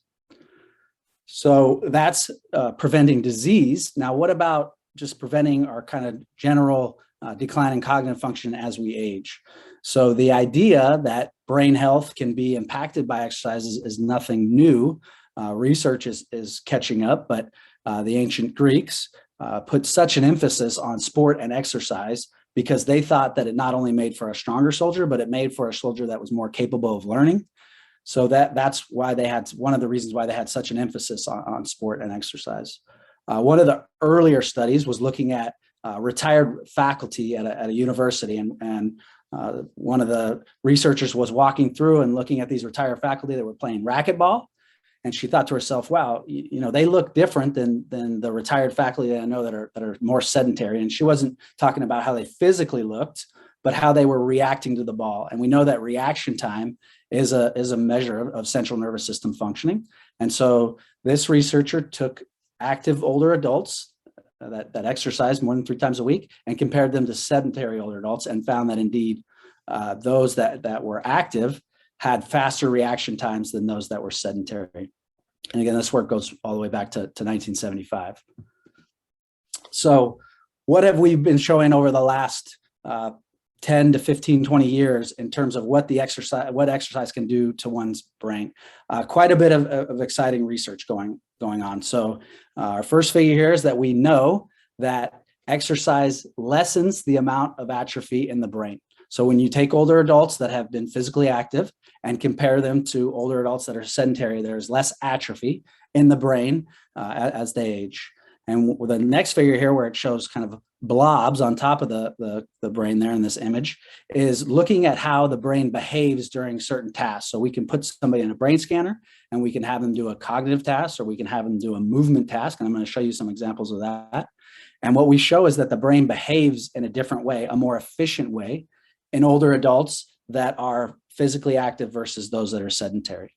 Speaker 3: So that's preventing disease. Now, what about just preventing our kind of general decline in cognitive function as we age? So the idea that brain health can be impacted by exercise is nothing new. Research is catching up, but the ancient Greeks put such an emphasis on sport and exercise because they thought that it not only made for a stronger soldier, but it made for a soldier that was more capable of learning. So that's why they had, one of the reasons why they had such an emphasis on sport and exercise. One of the earlier studies was looking at retired faculty at a university, and one of the researchers was walking through and looking at these retired faculty that were playing racquetball, and she thought to herself, "Wow, they look different than the retired faculty that I know that are more sedentary." And she wasn't talking about how they physically looked, but how they were reacting to the ball. And we know that reaction time is a measure of central nervous system functioning. And so this researcher took active older adults that exercised more than 3 times a week and compared them to sedentary older adults, and found that indeed those that were active had faster reaction times than those that were sedentary. And again, this work goes all the way back to 1975. So what have we been showing over the last 10 to 15, 20 years in terms of what exercise can do to one's brain? Quite a bit of exciting research going on. So our first figure here is that we know that exercise lessens the amount of atrophy in the brain. So when you take older adults that have been physically active and compare them to older adults that are sedentary, there's less atrophy in the brain as they age. And the next figure here, where it shows kind of blobs on top of the brain there in this image, is looking at how the brain behaves during certain tasks. So we can put somebody in a brain scanner and we can have them do a cognitive task, or we can have them do a movement task. And I'm going to show you some examples of that. And what we show is that the brain behaves in a different way, a more efficient way, in older adults that are physically active versus those that are sedentary.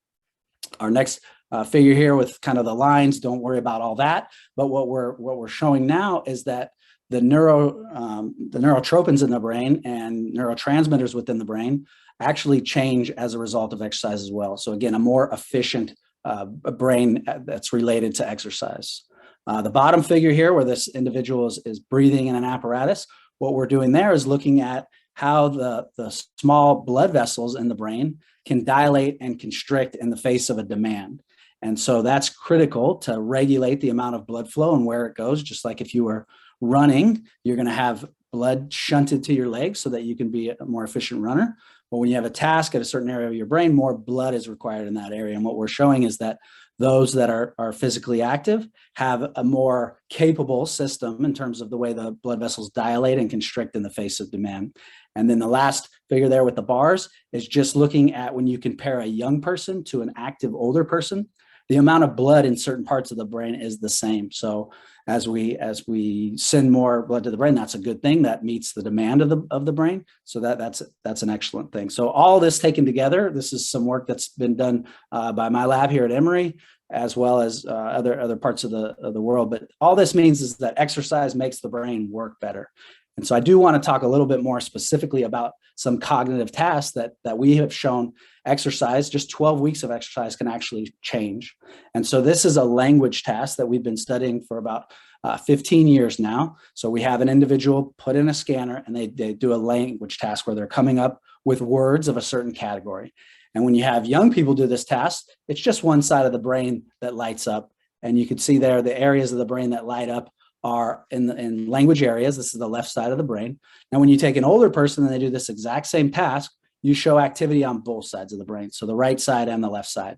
Speaker 3: Our next figure here with kind of the lines, don't worry about all that. But what we're showing now is that the neurotropins in the brain and neurotransmitters within the brain actually change as a result of exercise as well. So again, a more efficient brain that's related to exercise. The bottom figure here, where this individual is breathing in an apparatus, what we're doing there is looking at how the small blood vessels in the brain can dilate and constrict in the face of a demand. And so that's critical to regulate the amount of blood flow and where it goes. Just like if you were running, you're going to have blood shunted to your legs so that you can be a more efficient runner. But when you have a task at a certain area of your brain, more blood is required in that area. And what we're showing is that those that are physically active have a more capable system in terms of the way the blood vessels dilate and constrict in the face of demand. And then the last figure there with the bars is just looking at when you compare a young person to an active older person, the amount of blood in certain parts of the brain is the same. So as we send more blood to the brain, that's a good thing. That meets the demand of the brain. So that's an excellent thing. So all this taken together, this is some work that's been done by my lab here at Emory, as well as other parts of the world. But all this means is that exercise makes the brain work better. And so I do want to talk a little bit more specifically about some cognitive tasks that we have shown exercise, just 12 weeks of exercise can actually change. And so this is a language task that we've been studying for about 15 years now. So we have an individual put in a scanner and they do a language task where they're coming up with words of a certain category. And when you have young people do this task, it's just one side of the brain that lights up. And you can see there the areas of the brain that light up are in language areas. This is the left side of the brain. Now, when you take an older person and they do this exact same task, you show activity on both sides of the brain, so the right side and the left side.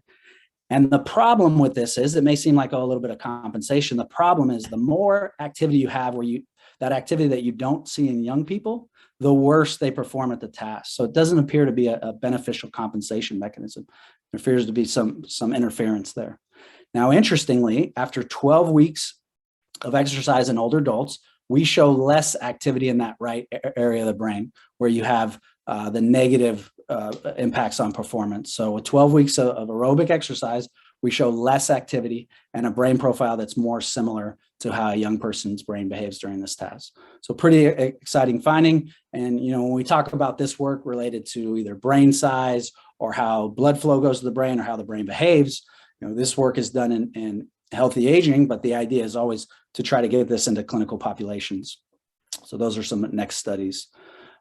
Speaker 3: And the problem with this is, it may seem like a little bit of compensation. The problem is the more activity you have that activity that you don't see in young people, the worse they perform at the task. So it doesn't appear to be a beneficial compensation mechanism. There appears to be some interference there. Now, interestingly, after 12 weeks of exercise in older adults, we show less activity in that right area of the brain where you have the negative impacts on performance. So with 12 weeks of aerobic exercise, we show less activity and a brain profile that's more similar to how a young person's brain behaves during this task. So pretty exciting finding. And when we talk about this work related to either brain size or how blood flow goes to the brain or how the brain behaves, this work is done in healthy aging, but the idea is always to try to get this into clinical populations. So those are some next studies.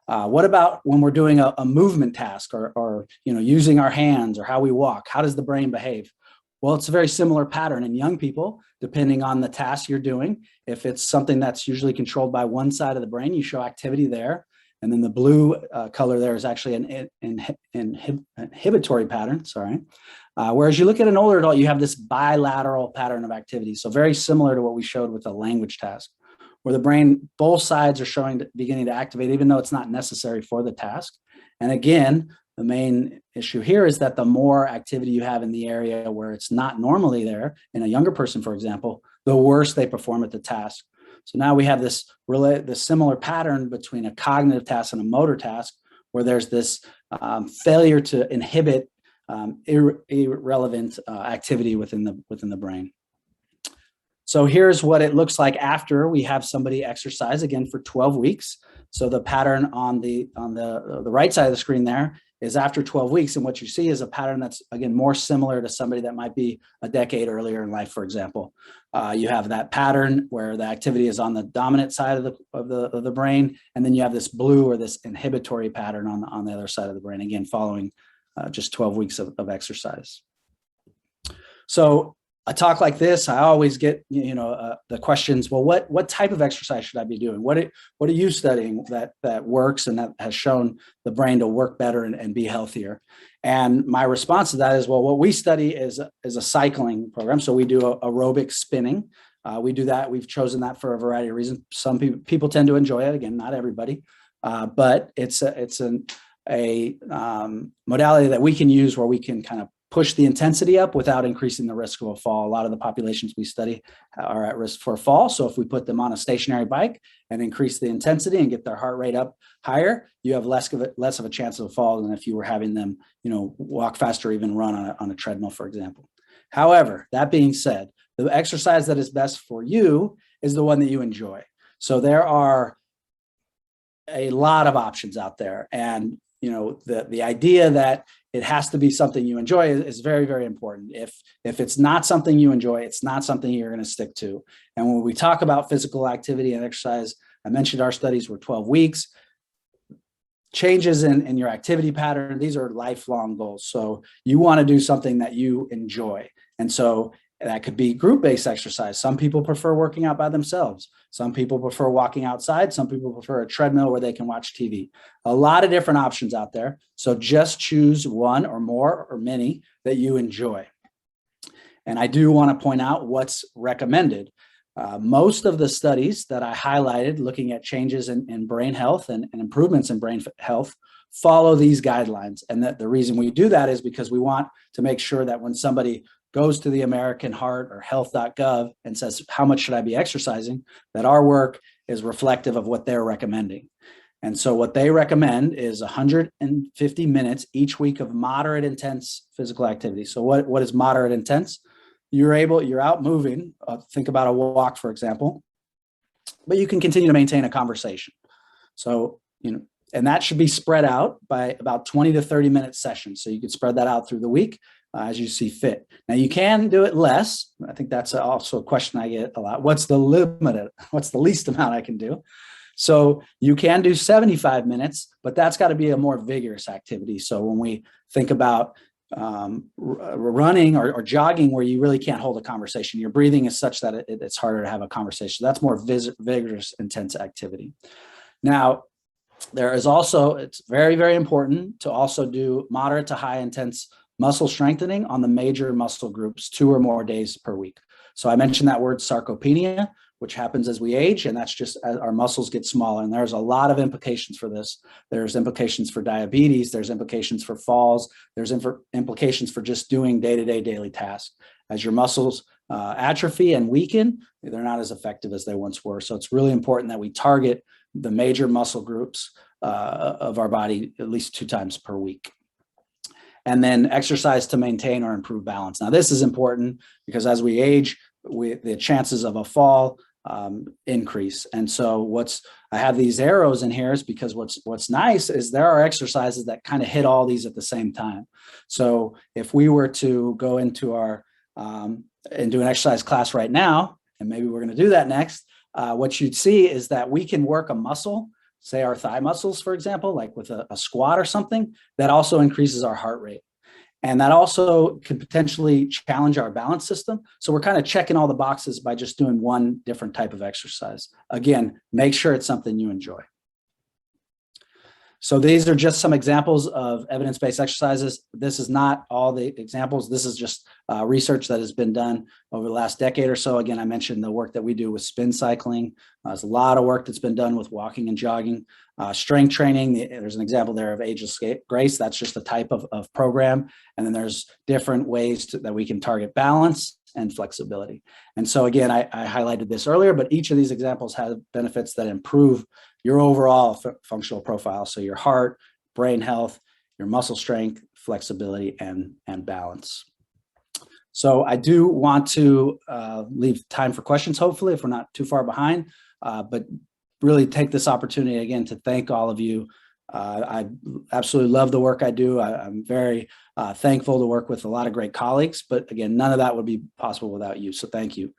Speaker 3: What about when we're doing a movement task or using our hands or how we walk? How does the brain behave? Well, it's a very similar pattern in young people, depending on the task you're doing. If it's something that's usually controlled by one side of the brain, you show activity there. And then the blue color there is actually an inhibitory pattern, whereas you look at an older adult, you have this bilateral pattern of activity. So very similar to what we showed with the language task, where the brain, both sides are beginning to activate, even though it's not necessary for the task. And again, the main issue here is that the more activity you have in the area where it's not normally there, in a younger person, for example, the worse they perform at the task. So now we have this similar pattern between a cognitive task and a motor task, where there's this failure to inhibit irrelevant activity within the brain. So here's what it looks like after we have somebody exercise again for 12 weeks. So the pattern on the right side of the screen there is after 12 weeks. And what you see is a pattern that's, again, more similar to somebody that might be a decade earlier in life, for example. You have that pattern where the activity is on the dominant side of the brain. And then you have this blue or this inhibitory pattern on the other side of the brain, again, following just 12 weeks of exercise. So a talk like this, I always get the questions, well, what type of exercise should I be doing? What are you studying that works and that has shown the brain to work better and be healthier? And my response to that is, well, what we study is a cycling program. So we do aerobic spinning. We do that. We've chosen that for a variety of reasons. Some people tend to enjoy it. Again, not everybody, but it's a modality that we can use where we can kind of push the intensity up without increasing the risk of a fall. A lot of the populations we study are at risk for a fall. So if we put them on a stationary bike and increase the intensity and get their heart rate up higher, you have less of a chance of a fall than if you were having them, walk faster or even run on a treadmill, for example. However, that being said, the exercise that is best for you is the one that you enjoy. So there are a lot of options out there. And the idea that it has to be something you enjoy is very, very important. If it's not something you enjoy, it's not something you're going to stick to. And when we talk about physical activity and exercise, I mentioned our studies were 12 weeks. Changes in your activity pattern, these are lifelong goals. So you want to do something that you enjoy. And so that could be group-based exercise. Some people prefer working out by themselves. Some people prefer walking outside. Some people prefer a treadmill where they can watch TV. A lot of different options out there. So just choose one or more or many that you enjoy. And I do want to point out what's recommended. Most of the studies that I highlighted looking at changes in brain health and improvements in brain health follow these guidelines. And that the reason we do that is because we want to make sure that when somebody goes to the American Heart or health.gov and says, how much should I be exercising, that our work is reflective of what they're recommending. And so what they recommend is 150 minutes each week of moderate intense physical activity. So what is moderate intense? You're out moving, think about a walk, for example, but you can continue to maintain a conversation. So, and that should be spread out by about 20 to 30 minute sessions. So you could spread that out through the week as you see fit. Now you can do it less. I think that's also a question I get a lot. What's the limit? What's the least amount I can do? So you can do 75 minutes, but that's got to be a more vigorous activity. So when we think about running or jogging, where you really can't hold a conversation, your breathing is such that it's harder to have a conversation. That's more vigorous, intense activity. Now, there is also, it's very, very important to also do moderate to high intense muscle strengthening on the major muscle groups 2 or more days per week. So I mentioned that word sarcopenia, which happens as we age, and that's just as our muscles get smaller. And there's a lot of implications for this. There's implications for diabetes, there's implications for falls, there's implications for just doing day-to-day daily tasks. As your muscles atrophy and weaken, they're not as effective as they once were. So it's really important that we target the major muscle groups of our body at least 2 times per week. And then exercise to maintain or improve balance. Now, this is important because as we age, the chances of a fall increase. And so I have these arrows in here is because what's nice is there are exercises that kind of hit all these at the same time. So if we were to go into our and do an exercise class right now, and maybe we're going to do that next, what you'd see is that we can work a muscle, say our thigh muscles, for example, like with a squat or something, that also increases our heart rate. And that also can potentially challenge our balance system. So we're kind of checking all the boxes by just doing one different type of exercise. Again, make sure it's something you enjoy. So these are just some examples of evidence-based exercises. This is not all the examples. This is just research that has been done over the last decade or so. Again, I mentioned the work that we do with spin cycling. There's a lot of work that's been done with walking and jogging. Strength training, there's an example there of Ageless Grace. That's just a type of program. And then there's different ways that we can target balance and flexibility. And so again, I highlighted this earlier, but each of these examples have benefits that improve your overall functional profile. So your heart, brain health, your muscle strength, flexibility, and balance. So I do want to leave time for questions, hopefully, if we're not too far behind, but really take this opportunity again to thank all of you. I absolutely love the work I do. I'm very thankful to work with a lot of great colleagues, but again, none of that would be possible without you. So thank you.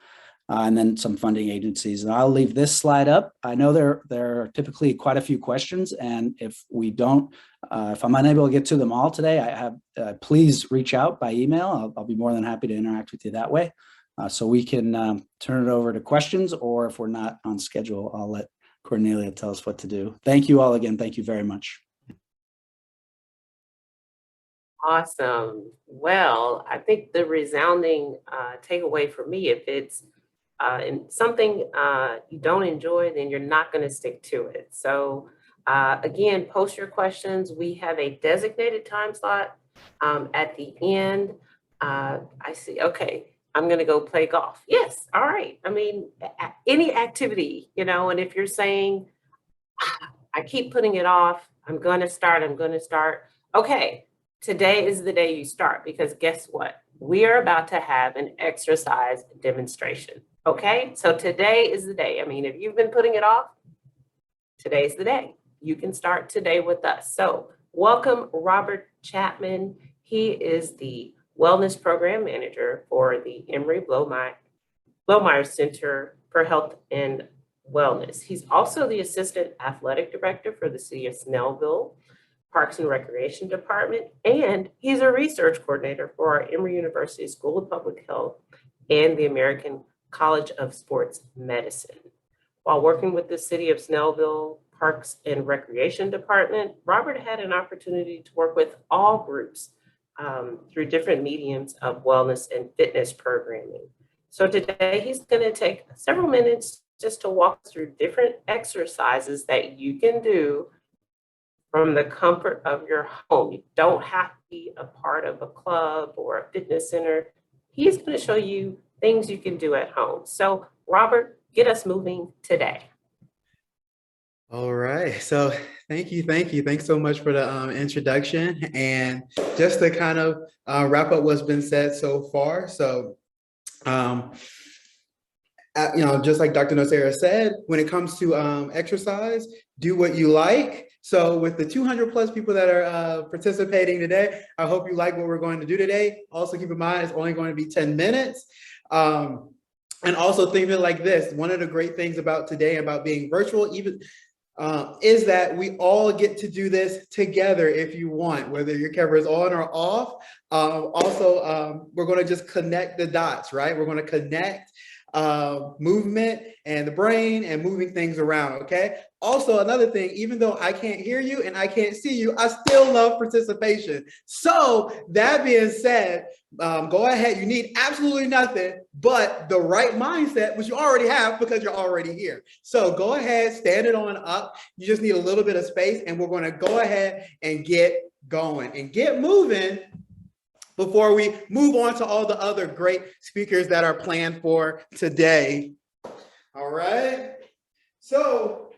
Speaker 3: And then some funding agencies. And I'll leave this slide up. I know there are typically quite a few questions, and if we don't, if I'm unable to get to them all today, please reach out by email. I'll be more than happy to interact with you that way. So we can turn it over to questions, or if we're not on schedule, I'll let Cornelia tell us what to do. Thank you all again. Thank you very much.
Speaker 1: Awesome. Well, I think the resounding takeaway for me, if it's something you don't enjoy, then you're not going to stick to it. So again, post your questions. We have a designated time slot at the end. I see. Okay. I'm going to go play golf. Yes. All right. I mean, any activity, and if you're saying, I keep putting it off, I'm going to start. Okay. Today is the day you start, because guess what? We are about to have an exercise demonstration. Okay. So today is the day. I mean, if you've been putting it off, today's the day. You can start today with us. So welcome, Robert Chapman. He is the Wellness Program Manager for the Emory Blomeyer Center for Health and Wellness. He's also the Assistant Athletic Director for the City of Snellville Parks and Recreation Department, and he's a research coordinator for our Emory University School of Public Health and the American College of Sports Medicine. While working with the City of Snellville Parks and Recreation Department, Robert had an opportunity to work with all groups through different mediums of wellness and fitness programming. So today he's going to take several minutes just to walk through different exercises that you can do from the comfort of your home. You don't have to be a part of a club or a fitness center. He's going to show you things you can do at home. So Robert, get us moving today.
Speaker 4: All right. So thank you. Thanks so much for the introduction. And just to kind of wrap up what's been said so far. So Just like Dr. Nocera said, when it comes to exercise, do what you like. So with the 200 plus people that are participating today, I hope you like what we're going to do today. Also keep in mind, it's only going to be 10 minutes. And also think of it like this. One of the great things about today, about being virtual, even is that we all get to do this together if you want, whether your camera is on or off. We're going to just connect the dots, right? We're going to connect movement and the brain and moving things around, okay? Also, another thing, even though I can't hear you and I can't see you, I still love participation. So that being said, go ahead. You need absolutely nothing but the right mindset, which you already have because you're already here. So go ahead, stand it on up. You just need a little bit of space, and we're going to go ahead and get going and get moving before we move on to all the other great speakers that are planned for today. All right. So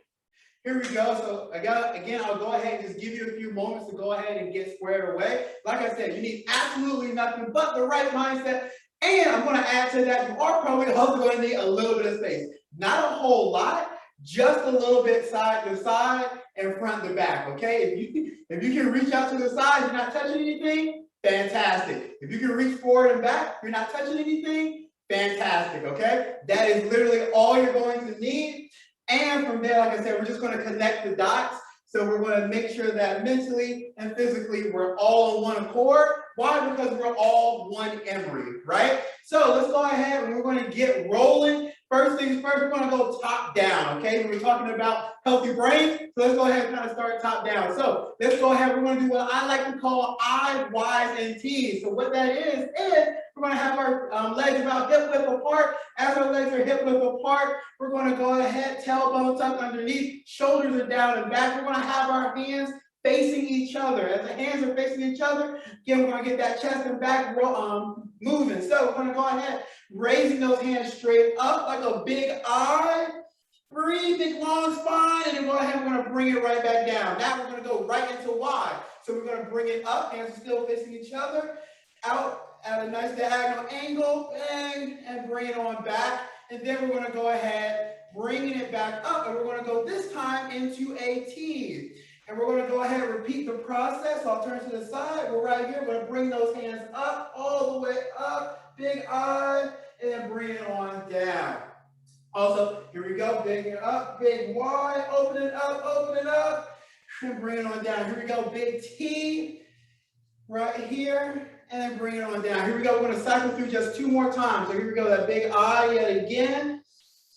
Speaker 4: here we go. So I'll go ahead and just give you a few moments to go ahead and get squared away. Like I said, you need absolutely nothing but the right mindset. And I'm going to add to that, you are probably also going to need a little bit of space. Not a whole lot, just a little bit side to side and front to back, okay? If you can reach out to the side, you're not touching anything, fantastic. If you can reach forward and back, you're not touching anything, fantastic, okay? That is literally all you're going to need. And from there, like I said, we're just going to connect the dots. So we're going to make sure that mentally and physically we're all on one accord. Why? Because we're all one Emory, right? So let's go ahead and we're going to get rolling. First things first, we're going to go top down, okay? We're talking about healthy brain. So let's go ahead and kind of start top down. So let's go ahead. We're going to do what I like to call I, Y's, and T's. So what that is we're going to have our legs about hip width apart. As our legs are hip width apart, we're going to go ahead, tailbone tucked underneath, shoulders are down and back. We're going to have our hands facing each other. As the hands are facing each other, again, we're going to get that chest and back moving. So we're going to go ahead, raising those hands straight up like a big I. Breathe, big long spine, and then go ahead, we're going to bring it right back down. Now we're going to go right into Y. So we're going to bring it up, hands are still facing each other, out at a nice diagonal angle, bang, and bring it on back. And then we're going to go ahead, bringing it back up, and we're going to go this time into a T. And we're going to go ahead and repeat the process. So I'll turn to the side. We're right here. We're going to bring those hands up, all the way up, big I, and then bring it on down. Also, here we go, big it up, big Y, open it up, and bring it on down. Here we go, big T, right here, and then bring it on down. Here we go, we're gonna cycle through just 2 more times. So here we go, that big I yet again.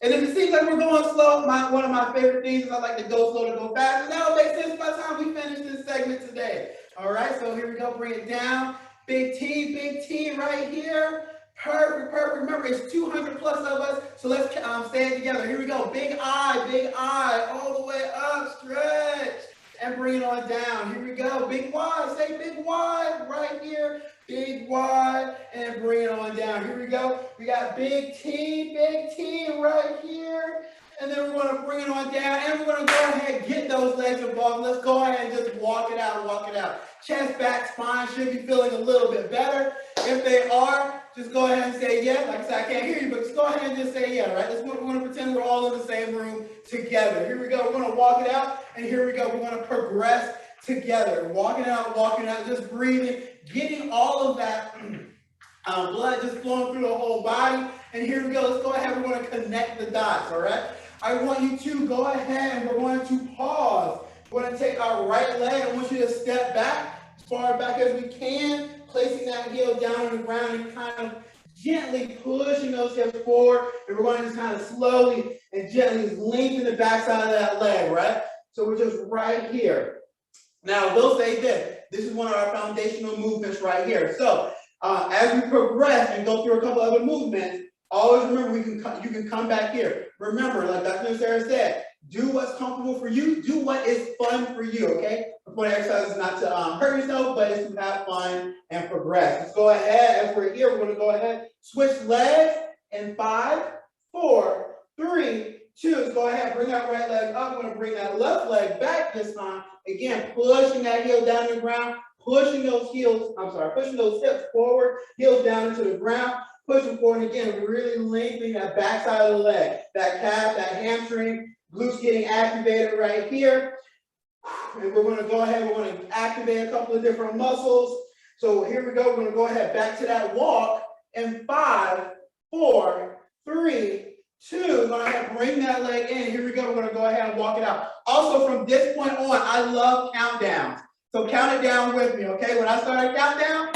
Speaker 4: And if it seems like we're going slow, one of my favorite things is I like to go slow to go fast. And that'll make sense by the time we finish this segment today. All right, so here we go, bring it down. Big T right here. Perfect, perfect. Remember, it's 200 plus of us, so let's say it together. Here we go. Big I, all the way up, stretch, and bring it on down. Here we go. Big Y, say big Y right here. Big Y, and bring it on down. Here we go. We got big T right here. And then we're going to bring it on down, and we're going to go ahead and get those legs involved. Let's go ahead and just walk it out. Chest, back, spine should be feeling a little bit better. If they are, just go ahead and say yes. Like I said, I can't hear you, but just go ahead and just say yeah, right? We're going to pretend we're all in the same room together. Here we go. We're going to walk it out, and here we go. We're going to progress together. Walking out, just breathing, getting all of that blood just flowing through the whole body. And here we go. Let's go ahead. We're going to connect the dots, all right? I want you to go ahead and we're going to pause. We're going to take our right leg. I want you to step back as far back as we can, placing that heel down on the ground and kind of gently pushing those hips forward. And we're going to just kind of slowly and gently lengthen the backside of that leg, right? So we're just right here. Now, we'll say this. This is one of our foundational movements right here. So as we progress and go through a couple other movements, always remember you can come back here. Remember, like Dr. Nocera said, do what's comfortable for you. Do what is fun for you, okay? The point of exercise is not to hurt yourself, but it's to have fun and progress. Let's go ahead. As we're here, we're going to go ahead, switch legs in 5, 4, 3, 2. Let's go ahead, bring that right leg up. We're going to bring that left leg back this time. Again, pushing that heel down to the ground, pushing those hips forward, heels down into the ground, pushing forward. And again, we're really lengthening that backside of the leg, that calf, that hamstring, glutes getting activated right here. And we're going to go ahead, we're going to activate a couple of different muscles. So here we go, we're going to go ahead back to that walk in 5, 4, 3, 2. We're going to bring that leg in. Here we go, we're going to go ahead and walk it out. Also from this point on, I love countdowns. So count it down with me, okay? When I start a countdown,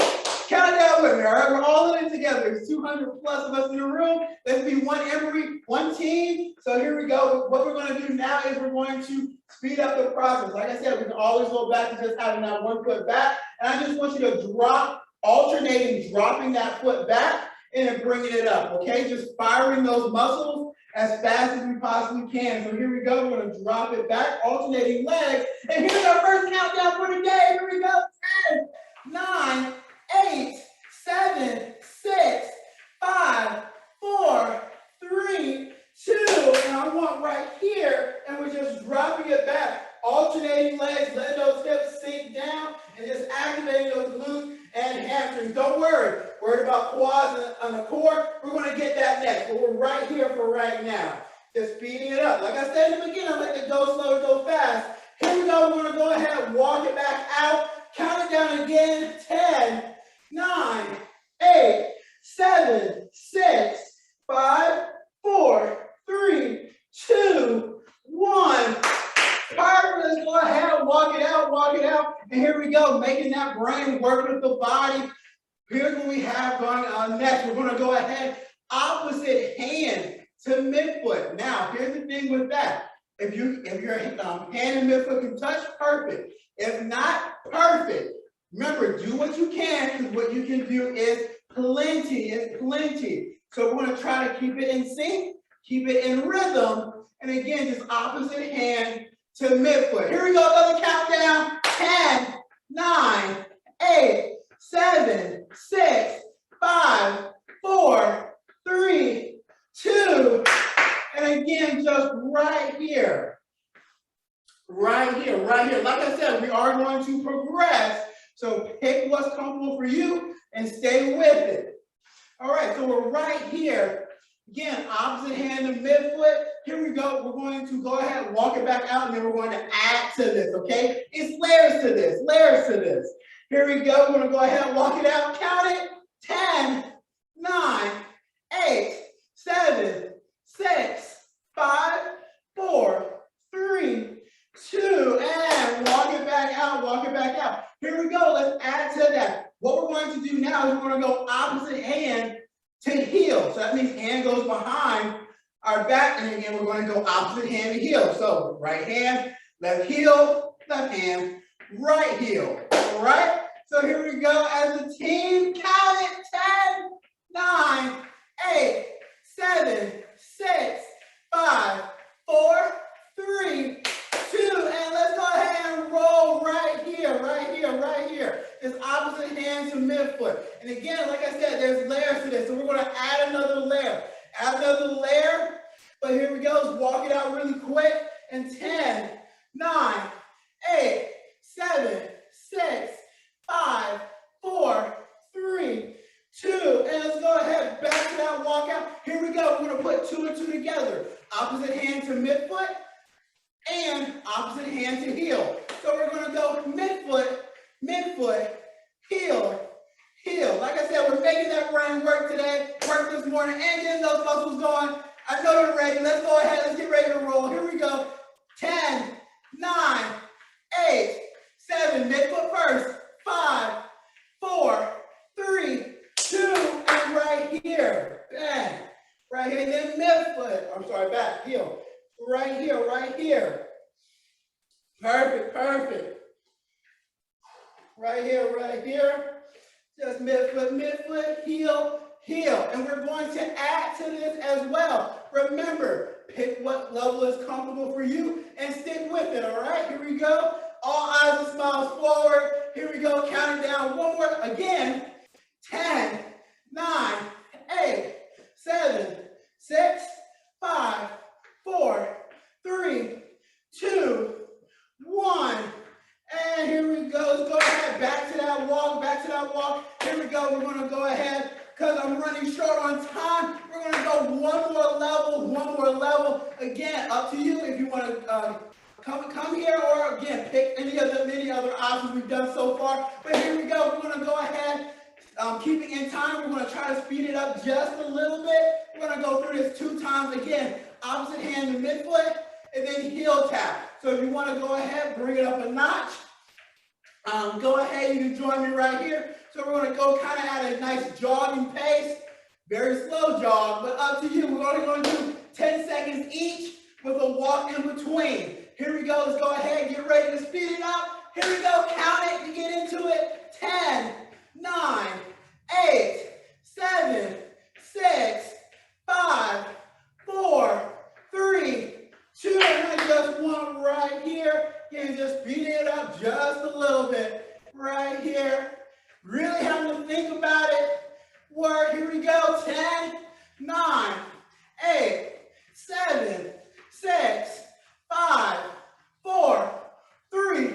Speaker 4: count it down with me, all right? We're all in it together. There's 200 plus of us in the room. Let's be one Emory, one team. So here we go. What we're going to do now is we're going to speed up the process. Like I said, we can always go back to just having that one foot back. And I just want you to drop, alternating, dropping that foot back and then bringing it up, okay? Just firing those muscles as fast as we possibly can. So here we go. We're going to drop it back, alternating legs. And here's our first countdown for the day. Here we go. 10, 9, 8, 7, 6, 5, 4, 3, 2. And I want right here, and we're just dropping it back, alternating legs, letting those hips sink down, and just activating those glutes and hamstrings. Don't worry. Worried about quads and the core. We're going to get that next, but we're right here for right now. Just speeding it up. Like I said in the beginning, let it go slow, go fast. Here we go. We're going to go ahead and walk it back out. Count it down again. 10, 9, 8, 7, 6, 5, 4, 3, 2, 1. Perfect. Let's go ahead and walk it out, walk it out. And here we go, making that brain work with the body. Here's what we have going on next. We're going to go ahead, opposite hand to midfoot. Now, here's the thing with that. If your hand and midfoot can touch, perfect. If not, perfect. Remember, do what you can, because what you can do is plenty. So we're going to try to keep it in sync, keep it in rhythm, and again, just opposite hand to midfoot. Here we go, another countdown. 10, 9, 8, 7, 6, 5, 4, 3, 2. And again, just right here. Right here. Like I said, we are going to progress. So pick what's comfortable for you and stay with it. All right, so we're right here. Again, opposite hand to midfoot. Here we go. We're going to go ahead and walk it back out, and then we're going to add to this, okay? It's layers to this, layers to this. Here we go. We're going to go ahead and walk it out. Count it. 10, 9, 8, 7, 6, 5, 4, 3, 2, and walk it back out, walk it back out. Here we go. Let's add to that. What we're going to do now is we're going to go opposite hand to heel. So that means hand goes behind our back, and again, we're going to go opposite hand to heel. So right hand, left heel, left hand, right heel. All right? So here we go as a team. Count it. 10, 9, 8, 7, 6, 5, 4, 3, 2, and let's go ahead and roll right here. It's opposite hand to midfoot. And again, like I said, there's layers to this. So we're going to add another layer. But here we go. Let's walk it out really quick. And 10, 9, 8, 7, 6, 5, 4, 3, 2. And let's go ahead. Back to that walk out. Here we go. We're going to put 2 and 2 together. Opposite hand to midfoot and opposite hand to heel. So we're going to go midfoot, heel. Like I said, we're making that brain work this morning, and getting those muscles going. I know you're ready. Let's go ahead. Let's get ready to roll. Here we go. 10, 9, 8, 7. Midfoot first. 5, 4, 3, 2, and right here. Bang. Right here. Then midfoot. I'm sorry, back, heel. Right here. Perfect. Right here. Just midfoot, heel. And we're going to add to this as well. Remember, pick what level is comfortable for you and stick with it, all right? Here we go. All eyes and smiles forward. Here we go, counting down one more. Again, 10, 9, 8, 7, 6, 5, 4, 3, 2, 1. And here we go. Let's go ahead back to that one more level. Again, up to you if you want to come here, or again, pick any of the many other options we've done so far. But here we go. We're going to go ahead, keeping in time. We're going to try to speed it up just a little bit. We're going to go through this 2 times. Again, opposite hand to midfoot, and then heel tap. So if you want to go ahead, bring it up a notch. Go ahead, you can join me right here. So we're going to go kind of at a nice jogging pace. Very slow jog, but up to you. We're only going to do 10 seconds each with a walk in between. Here we go. Let's go ahead. Get ready to speed it up. Here we go. Count it. You get into it. 10, 9, 8, 7, 6, 5, 4, 3, 2, and just one right here. Again, just speeding it up just a little bit. Right here. Really having to think about it. Work. Here we go. 10, 9, 8, 7, 6, 5, 4, 3,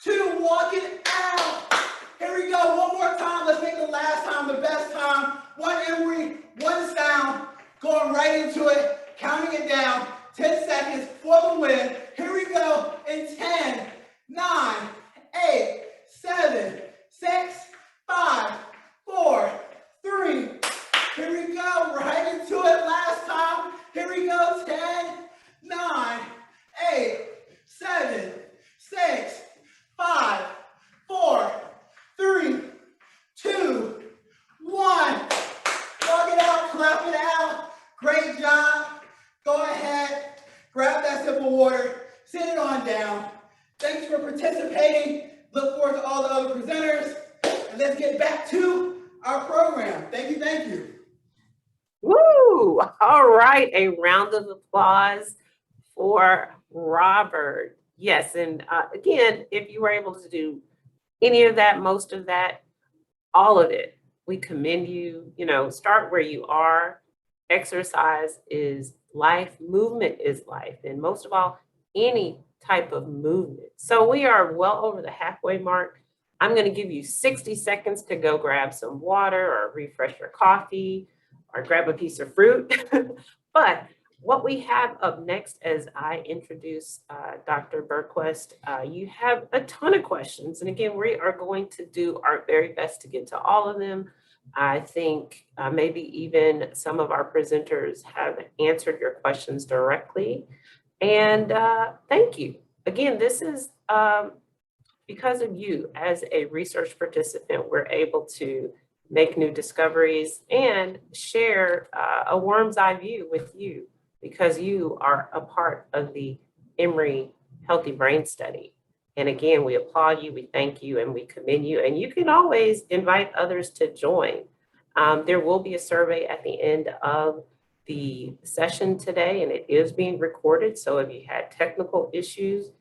Speaker 4: 2. Walk it out. Here we go. One more time. Let's make the last time the best time. 1 Emory, 1 sound. Going right into it. Counting it down. 10 seconds for the win. Here we go. In 10, 9, 8, 7, 6, 5, 4, 3. Here we go. Right into it. Last time. Here we go. 10, 9, 8, 7, 6, 5, 4, 3, 2, 1. Walk it out. Clap it out. Great job. Go ahead. Grab that sip of water. Sit it on down. Thanks for participating. Look forward to all the other presenters. And let's get back to our program. Thank you. Thank you.
Speaker 1: Woo! All right, a round of applause for Robert. Yes, and again, if you were able to do any of that, most of that, all of it, we commend you. You know, start where you are. Exercise is life, movement is life, and most of all, any type of movement. So we are well over the halfway mark. I'm going to give you 60 seconds to go grab some water or refresh your coffee or grab a piece of fruit. But what we have up next as I introduce Dr. Bergquist, you have a ton of questions. And again, we are going to do our very best to get to all of them. I think maybe even some of our presenters have answered your questions directly. And thank you. Again, this is because of you as a research participant, we're able to make new discoveries and share a worm's eye view with you because you are a part of the Emory Healthy Brain Study. And again, we applaud you, we thank you, and we commend you. And you can always invite others to join. There will be a survey at the end of the session today, and it is being recorded. So if you had technical issues,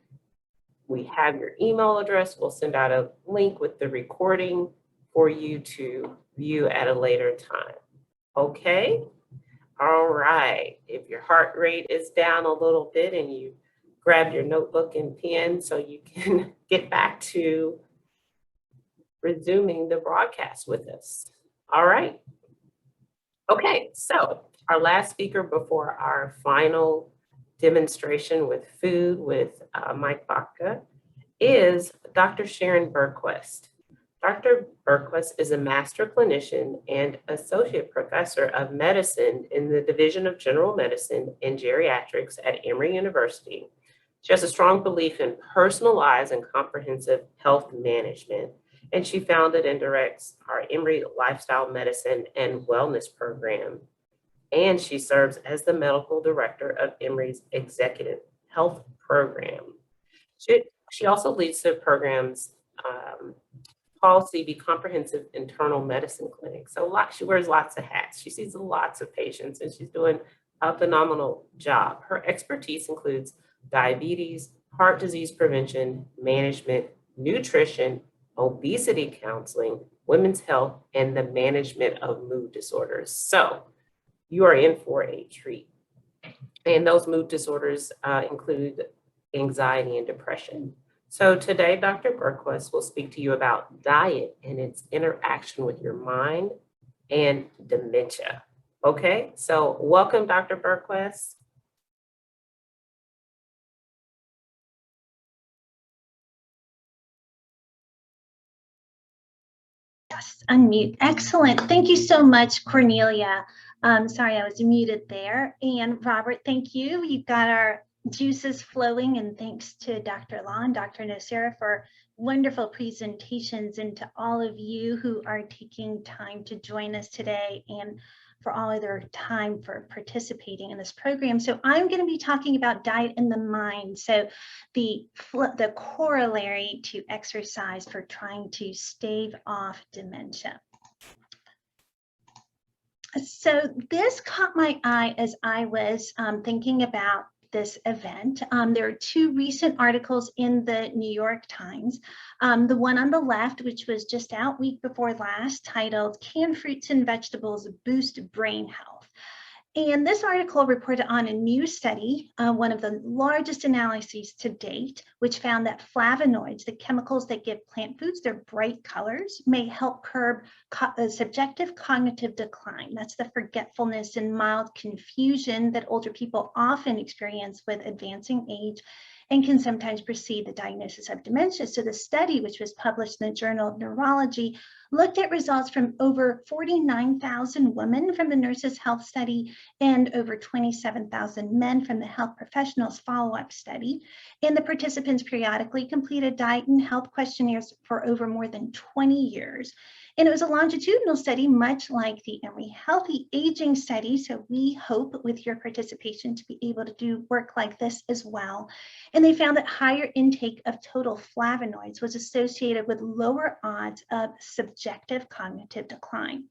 Speaker 1: we have your email address. We'll send out a link with the recording for you to view at a later time. Okay? All right. If your heart rate is down a little bit and you grab your notebook and pen so you can get back to resuming the broadcast with us. All right. Okay, so our last speaker before our final demonstration with food with Mike Baca is Dr. Sharon Bergquist. Dr. Bergquist is a master clinician and associate professor of medicine in the Division of General Medicine and Geriatrics at Emory University. She has a strong belief in personalized and comprehensive health management, and she founded and directs our Emory Lifestyle Medicine and Wellness Program. And she serves as the medical director of Emory's Executive Health Program. She also leads the program's Paul CB Comprehensive Internal Medicine Clinic. So she wears lots of hats. She sees lots of patients and she's doing a phenomenal job. Her expertise includes diabetes, heart disease prevention, management, nutrition, obesity counseling, women's health, and the management of mood disorders. So you are in for a treat. And those mood disorders include anxiety and depression. So today, Dr. Bergquist will speak to you about diet and its interaction with your mind and dementia. Okay, so welcome, Dr. Bergquist.
Speaker 5: Yes, unmute. Excellent. Thank you so much, Cornelia. Sorry, I was muted there. And Robert, thank you. You've got our juices flowing, and thanks to Dr. Law and Dr. Nocera for wonderful presentations, and to all of you who are taking time to join us today, and for all of their time for participating in this program. So I'm going to be talking about diet in the mind. So the corollary to exercise for trying to stave off dementia. So this caught my eye as I was thinking about this event. There are two recent articles in the New York Times. The one on the left, which was just out week before last, titled "Canned Fruits and Vegetables Boost Brain Health." And this article reported on a new study, one of the largest analyses to date, which found that flavonoids, the chemicals that give plant foods their bright colors, may help curb subjective cognitive decline. That's the forgetfulness and mild confusion that older people often experience with advancing age, and can sometimes precede the diagnosis of dementia. So the study, which was published in the Journal of Neurology, looked at results from over 49,000 women from the Nurses' Health Study and over 27,000 men from the Health Professionals Follow-Up Study. And the participants periodically completed diet and health questionnaires for over more than 20 years. And it was a longitudinal study, much like the Emory Healthy Aging Study. So we hope with your participation to be able to do work like this as well. And they found that higher intake of total flavonoids was associated with lower odds of subjective cognitive decline.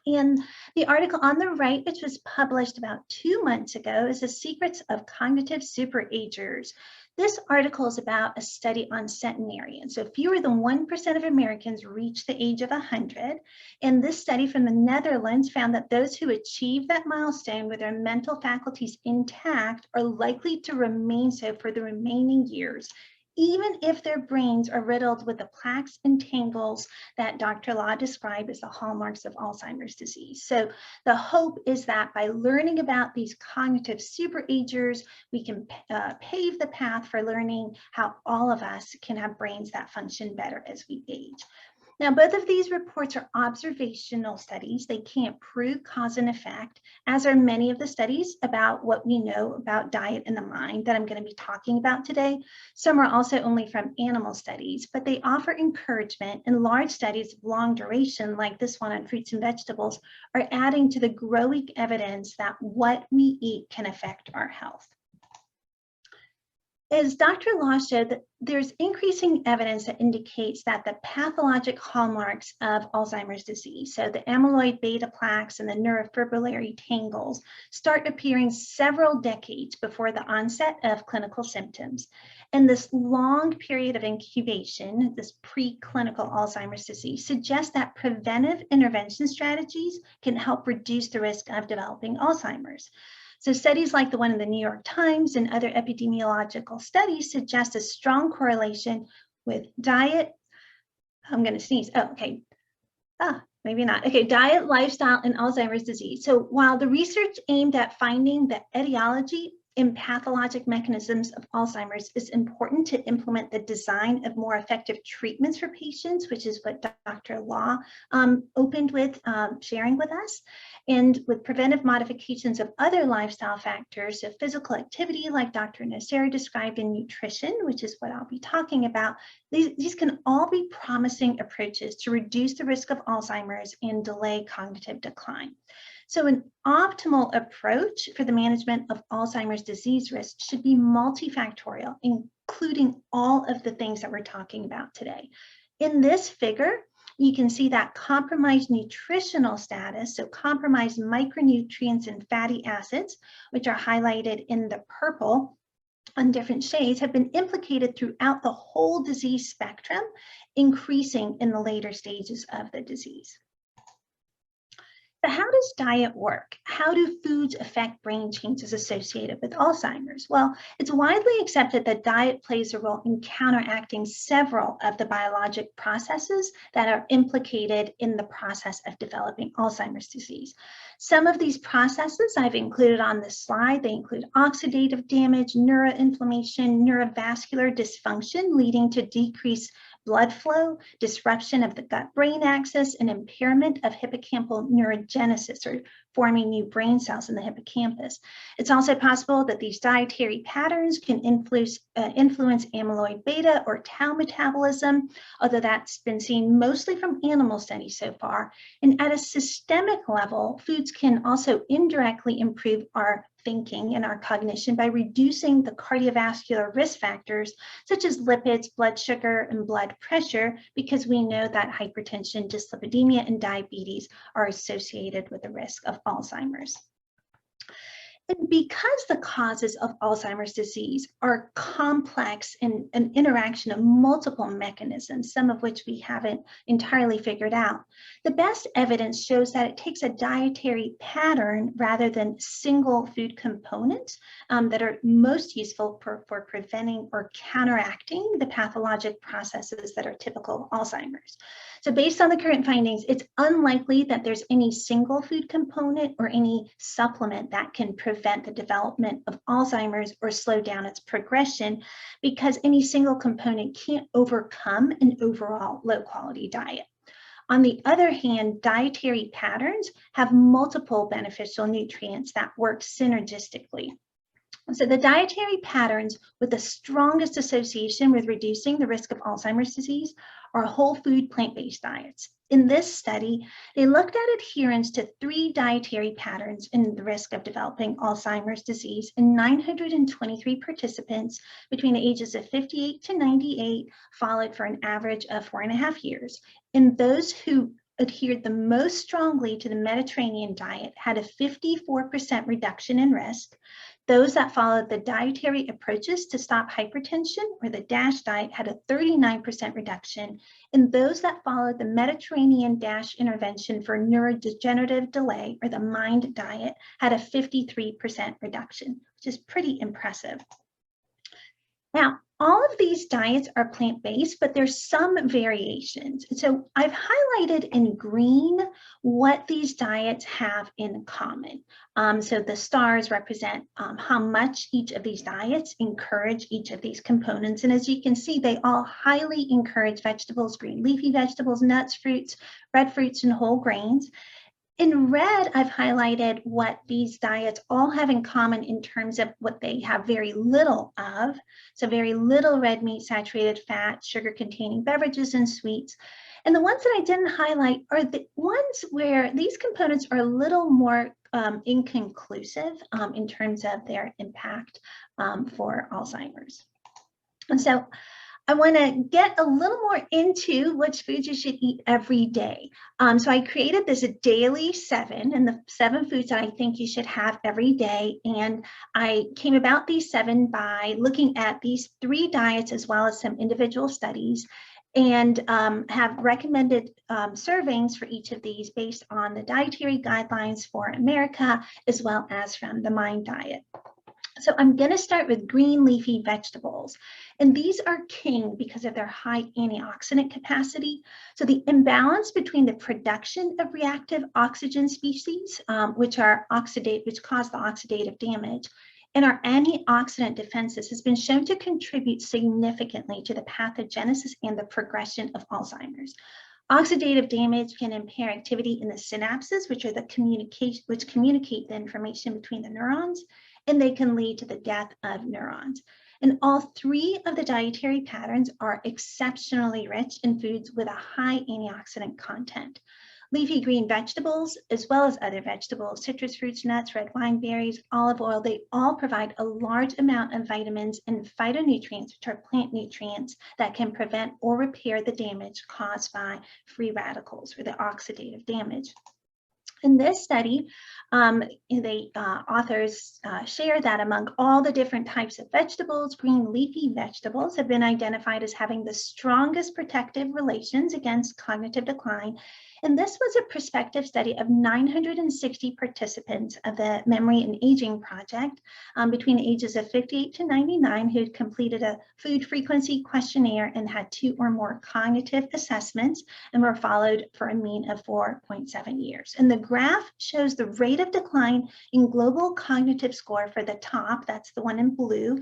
Speaker 5: And the article on the right, which was published about 2 months ago, is The Secrets of Cognitive Superagers. This article is about a study on centenarians. So fewer than 1% of Americans reach the age of 100. And this study from the Netherlands found that those who achieve that milestone with their mental faculties intact are likely to remain so for the remaining years, even if their brains are riddled with the plaques and tangles that Dr. Law described as the hallmarks of Alzheimer's disease. So the hope is that by learning about these cognitive superagers, we can pave the path for learning how all of us can have brains that function better as we age. Now, both of these reports are observational studies. They can't prove cause and effect, as are many of the studies about what we know about diet in the mind that I'm going to be talking about today. Some are also only from animal studies, but they offer encouragement, and large studies of long duration, like this one on fruits and vegetables, are adding to the growing evidence that what we eat can affect our health. As Dr. Law showed, that there's increasing evidence that indicates that the pathologic hallmarks of Alzheimer's disease, so the amyloid beta plaques and the neurofibrillary tangles, start appearing several decades before the onset of clinical symptoms. And this long period of incubation, this preclinical Alzheimer's disease, suggests that preventive intervention strategies can help reduce the risk of developing Alzheimer's. So studies like the one in the New York Times and other epidemiological studies suggest a strong correlation with diet. I'm going to sneeze. Oh, okay. Maybe not. Okay, diet, lifestyle, and Alzheimer's disease. So while the research aimed at finding the etiology and pathologic mechanisms of Alzheimer's is important to implement the design of more effective treatments for patients, which is what Dr. Law opened with sharing with us. And with preventive modifications of other lifestyle factors, so physical activity, like Dr. Nocera described, in nutrition, which is what I'll be talking about, these can all be promising approaches to reduce the risk of Alzheimer's and delay cognitive decline. So an optimal approach for the management of Alzheimer's disease risk should be multifactorial, including all of the things that we're talking about today. In this figure, you can see that compromised nutritional status, so compromised micronutrients and fatty acids, which are highlighted in the purple on different shades, have been implicated throughout the whole disease spectrum, increasing in the later stages of the disease. But how does diet work? How do foods affect brain changes associated with Alzheimer's? Well, it's widely accepted that diet plays a role in counteracting several of the biologic processes that are implicated in the process of developing Alzheimer's disease. Some of these processes I've included on this slide. They include oxidative damage, neuroinflammation, neurovascular dysfunction leading to decreased blood flow, disruption of the gut-brain axis, and impairment of hippocampal neurogenesis, or forming new brain cells in the hippocampus. It's also possible that these dietary patterns can influence amyloid beta or tau metabolism, although that's been seen mostly from animal studies so far. And at a systemic level, foods can also indirectly improve our thinking and our cognition by reducing the cardiovascular risk factors such as lipids, blood sugar, and blood pressure, because we know that hypertension, dyslipidemia, and diabetes are associated with the risk of Alzheimer's. And because the causes of Alzheimer's disease are complex and an interaction of multiple mechanisms, some of which we haven't entirely figured out, the best evidence shows that it takes a dietary pattern rather than single food components that are most useful for preventing or counteracting the pathologic processes that are typical of Alzheimer's. So based on the current findings, it's unlikely that there's any single food component or any supplement that can prevent the development of Alzheimer's or slow down its progression, because any single component can't overcome an overall low quality diet. On the other hand, dietary patterns have multiple beneficial nutrients that work synergistically. So the dietary patterns with the strongest association with reducing the risk of Alzheimer's disease are whole food plant-based diets. In this study, they looked at adherence to 3 dietary patterns in the risk of developing Alzheimer's disease in 923 participants between the ages of 58 to 98, followed for an average of 4.5 years. And those who adhered the most strongly to the Mediterranean diet had a 54% reduction in risk. Those that followed the dietary approaches to stop hypertension, or the DASH diet, had a 39% reduction. And those that followed the Mediterranean DASH intervention for neurodegenerative delay, or the MIND diet, had a 53% reduction, which is pretty impressive. Now, all of these diets are plant-based, but there's some variations. So I've highlighted in green what these diets have in common. So the stars represent how much each of these diets encourage each of these components. And as you can see, they all highly encourage vegetables, green leafy vegetables, nuts, fruits, red fruits, and whole grains. In red, I've highlighted what these diets all have in common in terms of what they have very little of. So very little red meat, saturated fat, sugar-containing beverages, and sweets. And the ones that I didn't highlight are the ones where these components are a little more inconclusive in terms of their impact for Alzheimer's. And so I want to get a little more into which foods you should eat every day. So I created this daily 7, and the 7 foods that I think you should have every day. And I came about these 7 by looking at these 3 diets as well as some individual studies, and have recommended servings for each of these based on the dietary guidelines for America, as well as from the MIND diet. So I'm going to start with green leafy vegetables. And these are king because of their high antioxidant capacity. So the imbalance between the production of reactive oxygen species, which cause the oxidative damage, and our antioxidant defenses has been shown to contribute significantly to the pathogenesis and the progression of Alzheimer's. Oxidative damage can impair activity in the synapses, which communicate the information between the neurons, and they can lead to the death of neurons. And all 3 of the dietary patterns are exceptionally rich in foods with a high antioxidant content. Leafy green vegetables, as well as other vegetables, citrus fruits, nuts, red wine berries, olive oil, they all provide a large amount of vitamins and phytonutrients, which are plant nutrients that can prevent or repair the damage caused by free radicals, or the oxidative damage. In this study, the authors share that among all the different types of vegetables, green leafy vegetables have been identified as having the strongest protective relations against cognitive decline, And this was a prospective study of 960 participants of the Memory and Aging Project between the ages of 58 to 99 who had completed a food frequency questionnaire and had 2 or more cognitive assessments and were followed for a mean of 4.7 years. And the graph shows the rate of decline in global cognitive score for the top, that's the one in blue,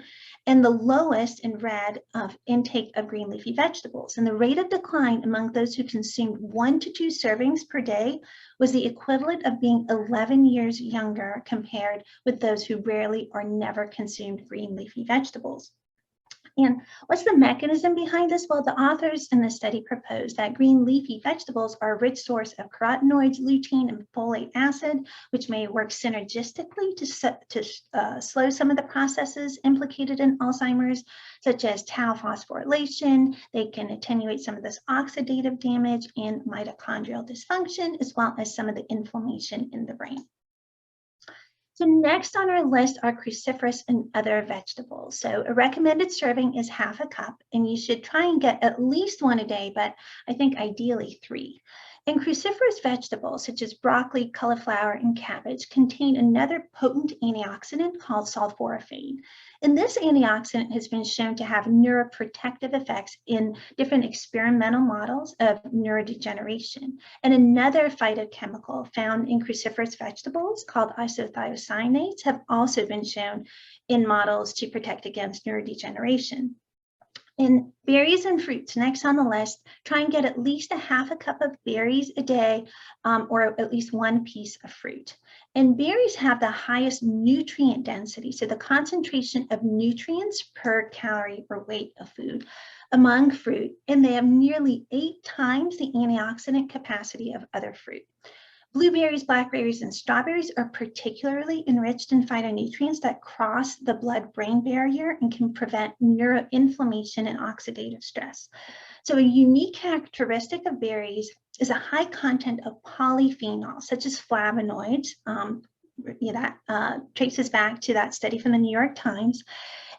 Speaker 5: and the lowest in red of intake of green leafy vegetables. And the rate of decline among those who consumed 1 to 2 servings per day was the equivalent of being 11 years younger compared with those who rarely or never consumed green leafy vegetables. And what's the mechanism behind this? Well, the authors in the study proposed that green leafy vegetables are a rich source of carotenoids, lutein, and folate acid, which may work synergistically to slow some of the processes implicated in Alzheimer's, such as tau phosphorylation. They can attenuate some of this oxidative damage and mitochondrial dysfunction, as well as some of the inflammation in the brain. So next on our list are cruciferous and other vegetables. So a recommended serving is half a cup, and you should try and get at least 1 a day, but I think ideally 3. And cruciferous vegetables such as broccoli, cauliflower, and cabbage contain another potent antioxidant called sulforaphane. And this antioxidant has been shown to have neuroprotective effects in different experimental models of neurodegeneration. And another phytochemical found in cruciferous vegetables called isothiocyanates have also been shown in models to protect against neurodegeneration. In berries and fruits, next on the list, try and get at least a half a cup of berries a day or at least 1 piece of fruit. And berries have the highest nutrient density, so the concentration of nutrients per calorie or weight of food among fruit, and they have nearly 8 times the antioxidant capacity of other fruit. Blueberries, blackberries, and strawberries are particularly enriched in phytonutrients that cross the blood-brain barrier and can prevent neuroinflammation and oxidative stress. So a unique characteristic of berries is a high content of polyphenols, such as flavonoids. That traces back to that study from the New York Times.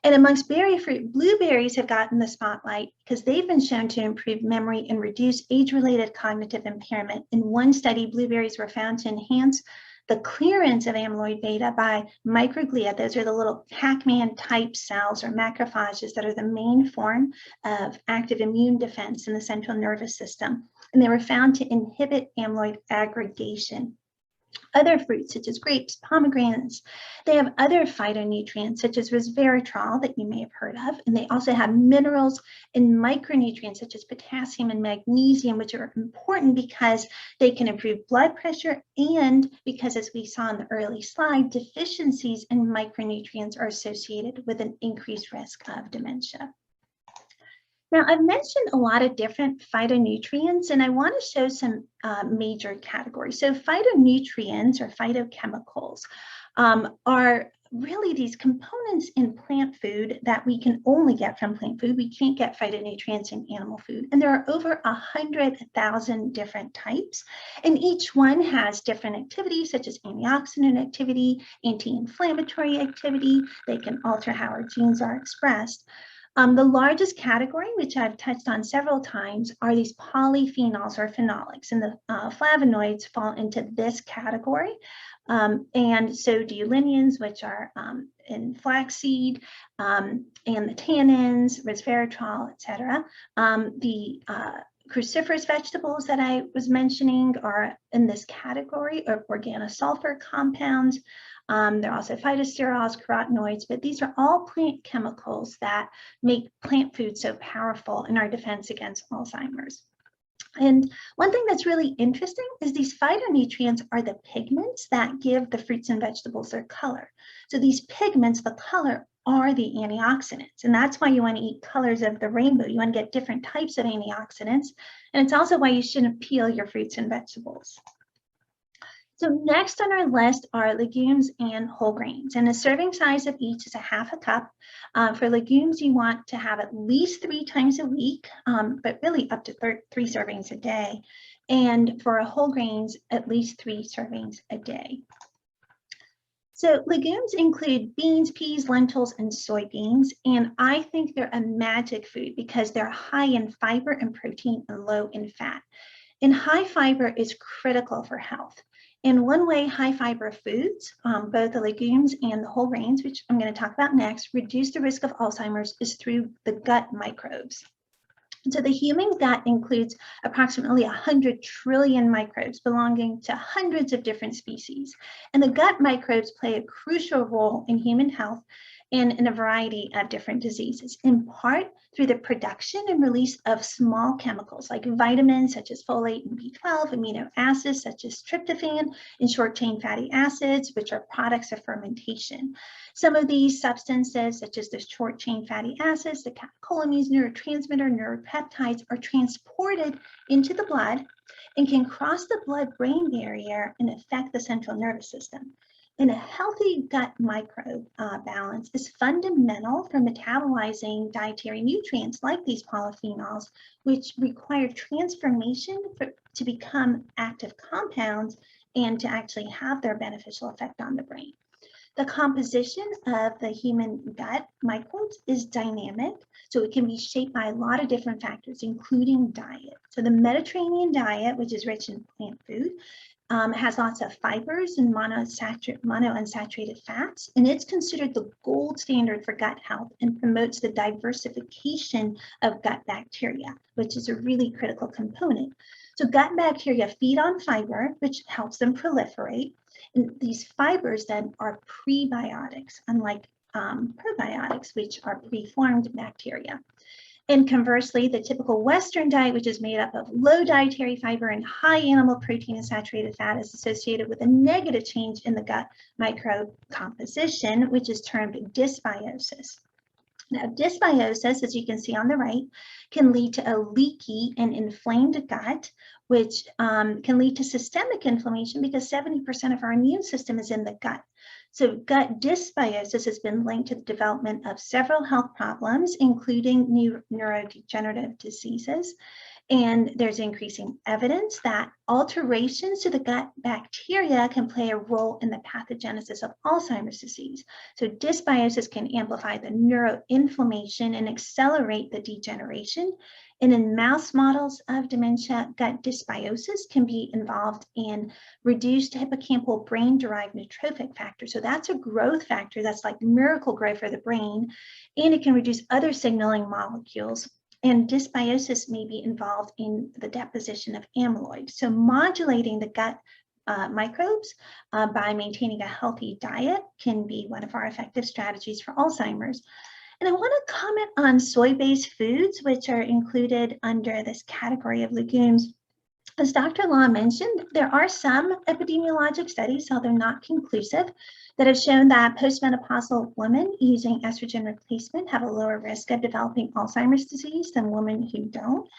Speaker 5: And amongst berry fruit, blueberries have gotten the spotlight because they've been shown to improve memory and reduce age-related cognitive impairment. In one study, blueberries were found to enhance the clearance of amyloid beta by microglia. Those are the little Pac-Man type cells or macrophages that are the main form of active immune defense in the central nervous system. And they were found to inhibit amyloid aggregation. Other fruits, such as grapes, pomegranates, they have other phytonutrients, such as resveratrol that you may have heard of, and they also have minerals and micronutrients, such as potassium and magnesium, which are important because they can improve blood pressure and because, as we saw in the early slide, deficiencies in micronutrients are associated with an increased risk of dementia. Now, I've mentioned a lot of different phytonutrients, and I want to show some major categories. So phytonutrients or phytochemicals are really these components in plant food that we can only get from plant food. We can't get phytonutrients in animal food. And there are over 100,000 different types. And each one has different activities, such as antioxidant activity, anti-inflammatory activity. They can alter how our genes are expressed. The largest category, which I've touched on several times, are these polyphenols or phenolics, and the flavonoids fall into this category. And so do lignans, which are in flaxseed, and the tannins, resveratrol, etc. The cruciferous vegetables that I was mentioning are in this category of organosulfur compounds. There are also phytosterols, carotenoids, but these are all plant chemicals that make plant food so powerful in our defense against Alzheimer's. And one thing that's really interesting is these phytonutrients are the pigments that give the fruits and vegetables their color. So these pigments, the color, are the antioxidants. And that's why you want to eat colors of the rainbow. You want to get different types of antioxidants. And it's also why you shouldn't peel your fruits and vegetables. So next on our list are legumes and whole grains, and the serving size of each is a half a cup. For legumes, you want to have at least 3 times a week, but really up to 3 servings a day. And for whole grains, at least 3 servings a day. So legumes include beans, peas, lentils, and soybeans, and I think they're a magic food because they're high in fiber and protein and low in fat. And high fiber is critical for health. In one way, high fiber foods, both the legumes and the whole grains, which I'm going to talk about next, reduce the risk of Alzheimer's is through the gut microbes. So the human gut includes approximately 100 trillion microbes belonging to hundreds of different species. And the gut microbes play a crucial role in human health and in a variety of different diseases, in part through the production and release of small chemicals like vitamins such as folate and B12, amino acids such as tryptophan, and short-chain fatty acids, which are products of fermentation. Some of these substances, such as the short-chain fatty acids, the catecholamines, neurotransmitter, neuropeptides, are transported into the blood and can cross the blood-brain barrier and affect the central nervous system. And a healthy gut microbe balance is fundamental for metabolizing dietary nutrients like these polyphenols, which require transformation to become active compounds and to actually have their beneficial effect on the brain. The composition of the human gut microbes is dynamic, so it can be shaped by a lot of different factors, including diet. So the Mediterranean diet, which is rich in plant food, has lots of fibers and monounsaturated fats, and it's considered the gold standard for gut health and promotes the diversification of gut bacteria, which is a really critical component. So gut bacteria feed on fiber, which helps them proliferate. And these fibers then are prebiotics, unlike probiotics, which are preformed bacteria. And conversely, the typical Western diet, which is made up of low dietary fiber and high animal protein and saturated fat, is associated with a negative change in the gut microbe composition, which is termed dysbiosis. Now, dysbiosis, as you can see on the right, can lead to a leaky and inflamed gut, which can lead to systemic inflammation because 70% of our immune system is in the gut. So gut dysbiosis has been linked to the development of several health problems, including neurodegenerative diseases. And there's increasing evidence that alterations to the gut bacteria can play a role in the pathogenesis of Alzheimer's disease. So dysbiosis can amplify the neuroinflammation and accelerate the degeneration. And in mouse models of dementia, gut dysbiosis can be involved in reduced hippocampal brain-derived neurotrophic factor. So that's a growth factor that's like miracle grow for the brain, and it can reduce other signaling molecules. And dysbiosis may be involved in the deposition of amyloid. So modulating the gut microbes by maintaining a healthy diet can be one of our effective strategies for Alzheimer's. And I want to comment on soy-based foods, which are included under this category of legumes. As Dr. Law mentioned, there are some epidemiologic studies, although not conclusive, that have shown that postmenopausal women using estrogen replacement have a lower risk of developing Alzheimer's disease than women who don't.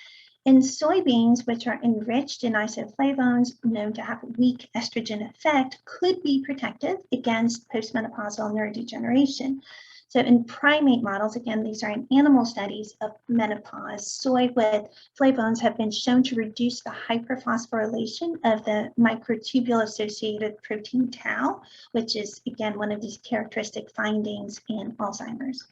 Speaker 5: And soybeans, which are enriched in isoflavones known to have weak estrogen effect, could be protective against postmenopausal neurodegeneration. So in primate models, again, these are in animal studies of menopause, soy with flavones have been shown to reduce the hyperphosphorylation of the microtubule-associated protein tau, which is, again, one of these characteristic findings in Alzheimer's.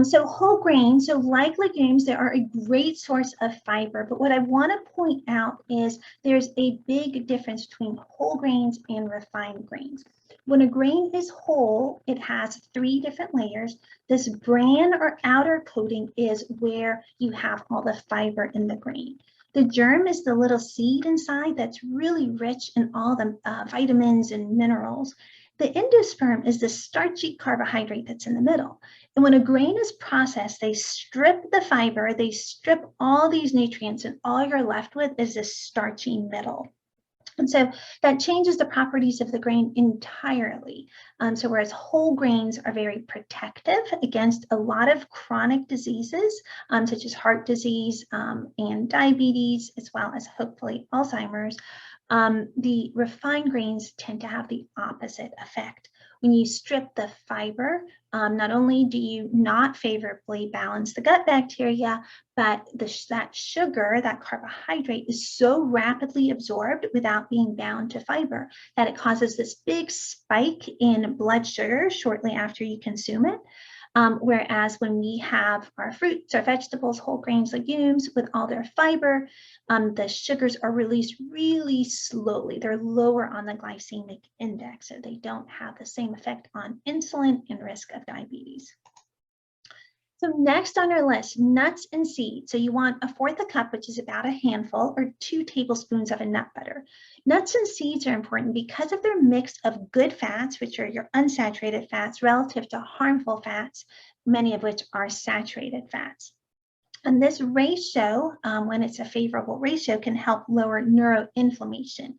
Speaker 5: So whole grains, so like legumes, they are a great source of fiber, but what I want to point out is there's a big difference between whole grains and refined grains. When a grain is whole, it has 3 different layers. This bran or outer coating is where you have all the fiber in the grain. The germ is the little seed inside that's really rich in all the vitamins and minerals. The endosperm is the starchy carbohydrate that's in the middle. And when a grain is processed, they strip the fiber, they strip all these nutrients, and all you're left with is this starchy middle. And so that changes the properties of the grain entirely. So whereas whole grains are very protective against a lot of chronic diseases, such as heart disease and diabetes, as well as hopefully Alzheimer's, the refined grains tend to have the opposite effect. When you strip the fiber, not only do you not favorably balance the gut bacteria, but that sugar, that carbohydrate, is so rapidly absorbed without being bound to fiber that it causes this big spike in blood sugar shortly after you consume it. Whereas when we have our fruits, our vegetables, whole grains, legumes with all their fiber, the sugars are released really slowly. They're lower on the glycemic index, so they don't have the same effect on insulin and risk of diabetes. So next on our list, nuts and seeds. So you want 1/4 cup, which is about a handful, or 2 tablespoons of a nut butter. Nuts and seeds are important because of their mix of good fats, which are your unsaturated fats, relative to harmful fats, many of which are saturated fats. And this ratio, when it's a favorable ratio, can help lower neuroinflammation.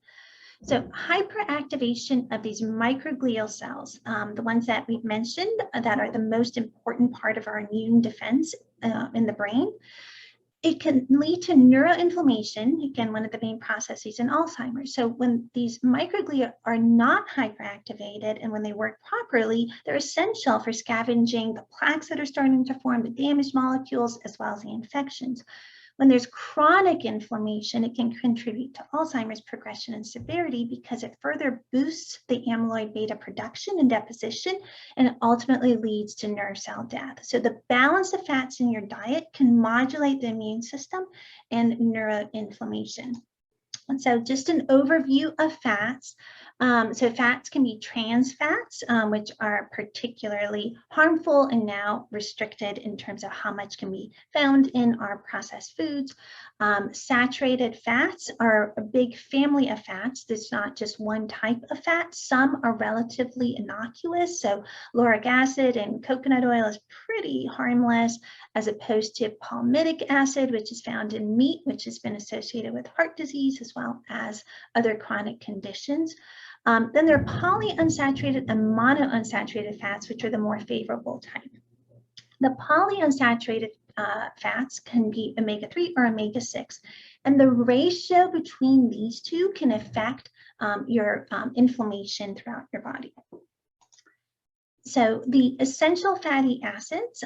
Speaker 5: So hyperactivation of these microglial cells, the ones that we've mentioned that are the most important part of our immune defense in the brain, it can lead to neuroinflammation, again, one of the main processes in Alzheimer's. So when these microglia are not hyperactivated and when they work properly, they're essential for scavenging the plaques that are starting to form, the damaged molecules, as well as the infections. When there's chronic inflammation, it can contribute to Alzheimer's progression and severity because it further boosts the amyloid beta production and deposition, and it ultimately leads to nerve cell death. So the balance of fats in your diet can modulate the immune system and neuroinflammation. And so just an overview of fats. So fats can be trans fats, which are particularly harmful and now restricted in terms of how much can be found in our processed foods. Saturated fats are a big family of fats. There's not just one type of fat. Some are relatively innocuous. So lauric acid and coconut oil is pretty harmless, as opposed to palmitic acid, which is found in meat, which has been associated with heart disease as well as other chronic conditions. Then there are polyunsaturated and monounsaturated fats, which are the more favorable type. The polyunsaturated fats can be omega-3 or omega-6, and the ratio between these two can affect your inflammation throughout your body. So the essential fatty acids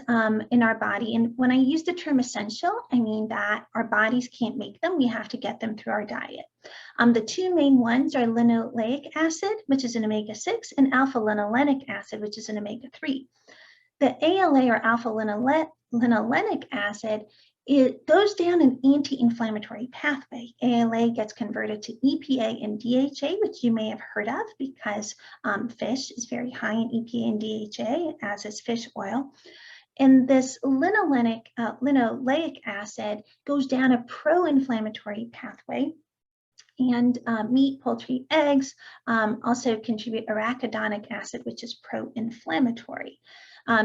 Speaker 5: in our body, and when I use the term essential, I mean that our bodies can't make them. We have to get them through our diet. The two main ones are linoleic acid, which is an omega-6, and alpha-linolenic acid, which is an omega-3. The ALA, or alpha-linolenic acid, it goes down an anti-inflammatory pathway. ALA gets converted to EPA and DHA, which you may have heard of because fish is very high in EPA and DHA, as is fish oil. And this linoleic acid goes down a pro-inflammatory pathway. And meat, poultry, eggs also contribute arachidonic acid, which is pro-inflammatory.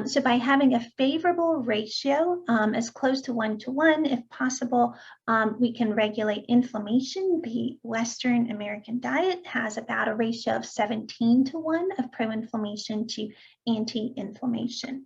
Speaker 5: So by having a favorable ratio, as close to 1-to-1, if possible, we can regulate inflammation. The Western American diet has about a ratio of 17-to-1 of pro-inflammation to anti-inflammation.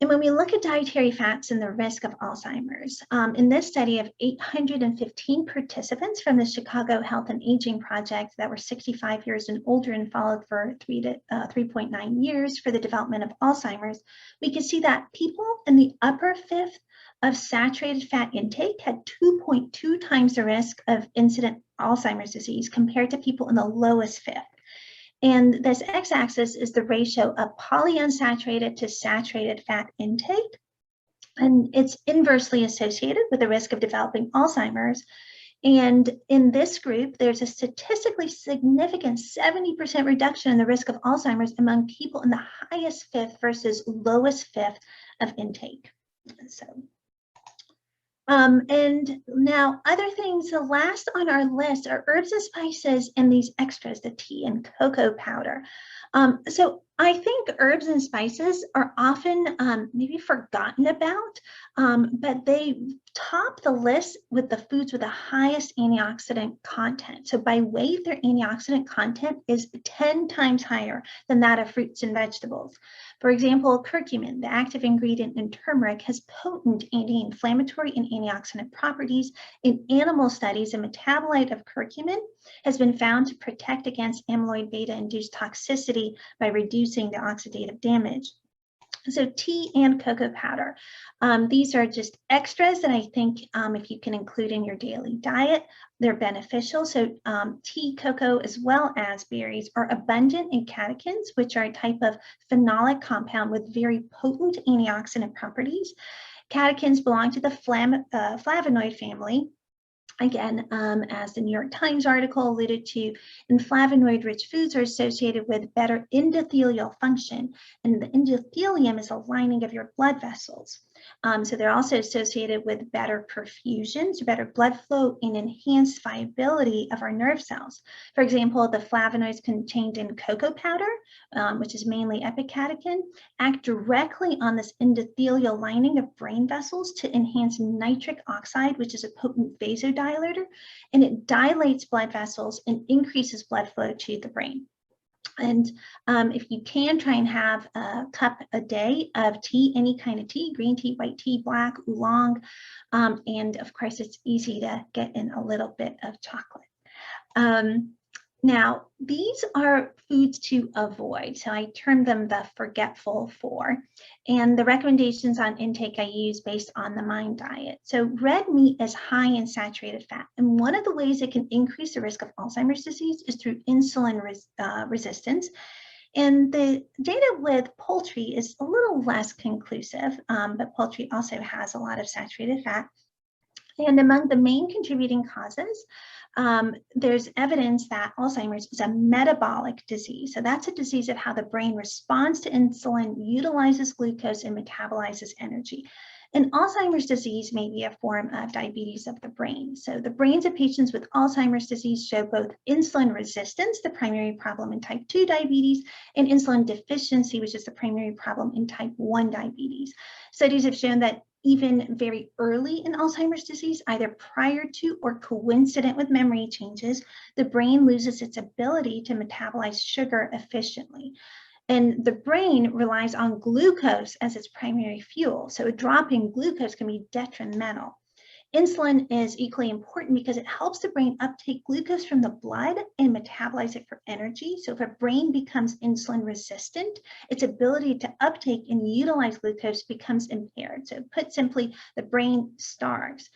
Speaker 5: And when we look at dietary fats and the risk of Alzheimer's, in this study of 815 participants from the Chicago Health and Aging Project that were 65 years and older and followed for 3.9 years for the development of Alzheimer's, we can see that people in the upper fifth of saturated fat intake had 2.2 times the risk of incident Alzheimer's disease compared to people in the lowest fifth. And this x-axis is the ratio of polyunsaturated to saturated fat intake. And it's inversely associated with the risk of developing Alzheimer's. And in this group, there's a statistically significant 70% reduction in the risk of Alzheimer's among people in the highest fifth versus lowest fifth of intake. And now other things, the last on our list are herbs and spices and these extras, the tea and cocoa powder. So I think herbs and spices are often maybe forgotten about, but they top the list with the foods with the highest antioxidant content. So by weight, their antioxidant content is 10 times higher than that of fruits and vegetables. For example, curcumin, the active ingredient in turmeric, has potent anti-inflammatory and antioxidant properties. In animal studies, a metabolite of curcumin has been found to protect against amyloid beta-induced toxicity by reducing the oxidative damage. So tea and cocoa powder. These are just extras that I think if you can include in your daily diet, They're beneficial. So tea, cocoa, as well as berries are abundant in catechins, which are a type of phenolic compound with very potent antioxidant properties. Catechins belong to the flavonoid family. Again, as the New York Times article alluded to, and flavonoid-rich foods are associated with better endothelial function. And the endothelium is a lining of your blood vessels. So they're also associated with better perfusion, so better blood flow and enhanced viability of our nerve cells. For example, the flavonoids contained in cocoa powder, which is mainly epicatechin, act directly on this endothelial lining of brain vessels to enhance nitric oxide, which is a potent vasodilator, and it dilates blood vessels and increases blood flow to the brain. And if you can, try and have a cup a day of tea, any kind of tea, green tea, white tea, black, oolong. And of course, it's easy to get in a little bit of chocolate. Now, these are foods to avoid. So I term them the forgetful four. And the recommendations on intake I use based on the MIND diet. So red meat is high in saturated fat. And one of the ways it can increase the risk of Alzheimer's disease is through insulin resistance. And the data with poultry is a little less conclusive, but poultry also has a lot of saturated fat. And among the main contributing causes, there's evidence that Alzheimer's is a metabolic disease. So that's a disease of how the brain responds to insulin, utilizes glucose, and metabolizes energy. And Alzheimer's disease may be a form of diabetes of the brain. So the brains of patients with Alzheimer's disease show both insulin resistance, the primary problem in type 2 diabetes, and insulin deficiency, which is the primary problem in type 1 diabetes. Studies have shown that even very early in Alzheimer's disease, either prior to or coincident with memory changes, the brain loses its ability to metabolize sugar efficiently. And the brain relies on glucose as its primary fuel. So a drop in glucose can be detrimental. Insulin is equally important because it helps the brain uptake glucose from the blood and metabolize it for energy. So if a brain becomes insulin resistant, its ability to uptake and utilize glucose becomes impaired. So put simply, the brain starves.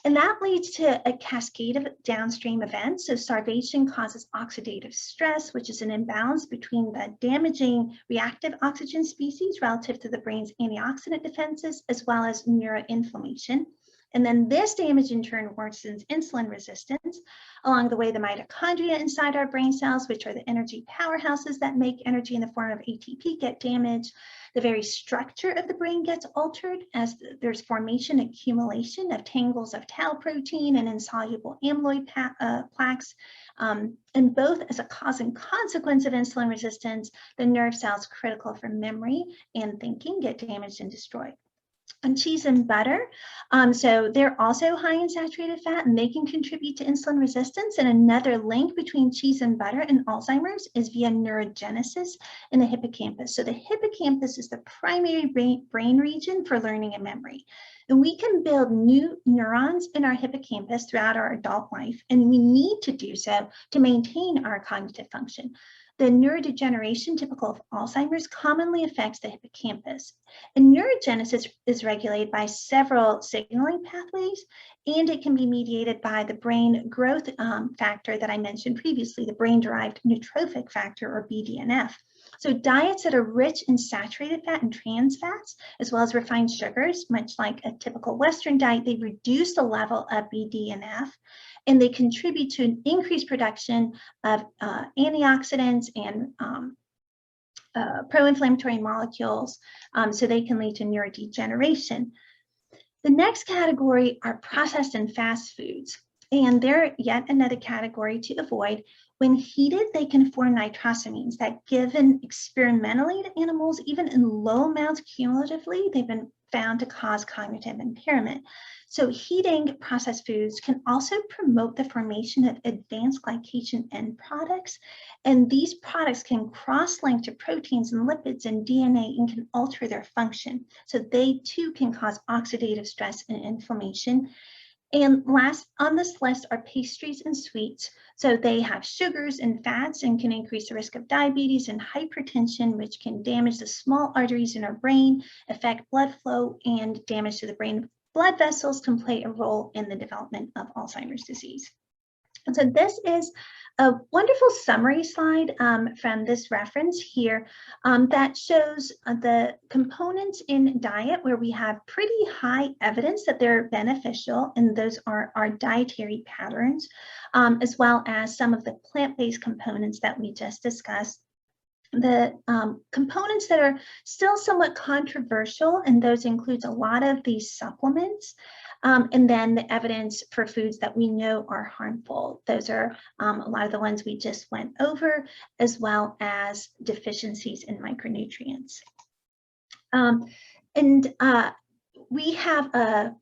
Speaker 5: And that leads to a cascade of downstream events. So starvation causes oxidative stress, which is an imbalance between the damaging reactive oxygen species relative to the brain's antioxidant defenses, as well as neuroinflammation. And then this damage in turn worsens insulin resistance. Along the way, the mitochondria inside our brain cells, which are the energy powerhouses that make energy in the form of ATP, get damaged. The very structure of the brain gets altered as there's formation, accumulation of tangles of tau protein and insoluble amyloid plaques. And both as a cause and consequence of insulin resistance, the nerve cells critical for memory and thinking get damaged and destroyed. And cheese and butter, so they're also high in saturated fat and they can contribute to insulin resistance. And another link between cheese and butter and Alzheimer's is via neurogenesis in the hippocampus. So the hippocampus is the primary brain region for learning and memory. And we can build new neurons in our hippocampus throughout our adult life, and we need to do so to maintain our cognitive function. The neurodegeneration typical of Alzheimer's commonly affects the hippocampus. And neurogenesis is regulated by several signaling pathways, and it can be mediated by the brain growth factor that I mentioned previously, the brain-derived neurotrophic factor, or BDNF. So diets that are rich in saturated fat and trans fats, as well as refined sugars, much like a typical Western diet, they reduce the level of BDNF, and they contribute to an increased production of antioxidants and pro-inflammatory molecules, so they can lead to neurodegeneration. The next category are processed and fast foods, and they're yet another category to avoid. When heated, they can form nitrosamines that, given experimentally to animals, even in low amounts cumulatively, they've been found to cause cognitive impairment. So heating processed foods can also promote the formation of advanced glycation end products. And these products can cross-link to proteins and lipids and DNA and can alter their function. So they too can cause oxidative stress and inflammation. And last on this list are pastries and sweets. So they have sugars and fats and can increase the risk of diabetes and hypertension, which can damage the small arteries in our brain, affect blood flow, and damage to the brain blood vessels can play a role in the development of Alzheimer's disease. So this is a wonderful summary slide from this reference here that shows the components in diet where we have pretty high evidence that they're beneficial, and those are our dietary patterns, as well as some of the plant-based components that we just discussed. The components that are still somewhat controversial, and those includes a lot of these supplements, and then the evidence for foods that we know are harmful. Those are a lot of the ones we just went over, as well as deficiencies in micronutrients. We have a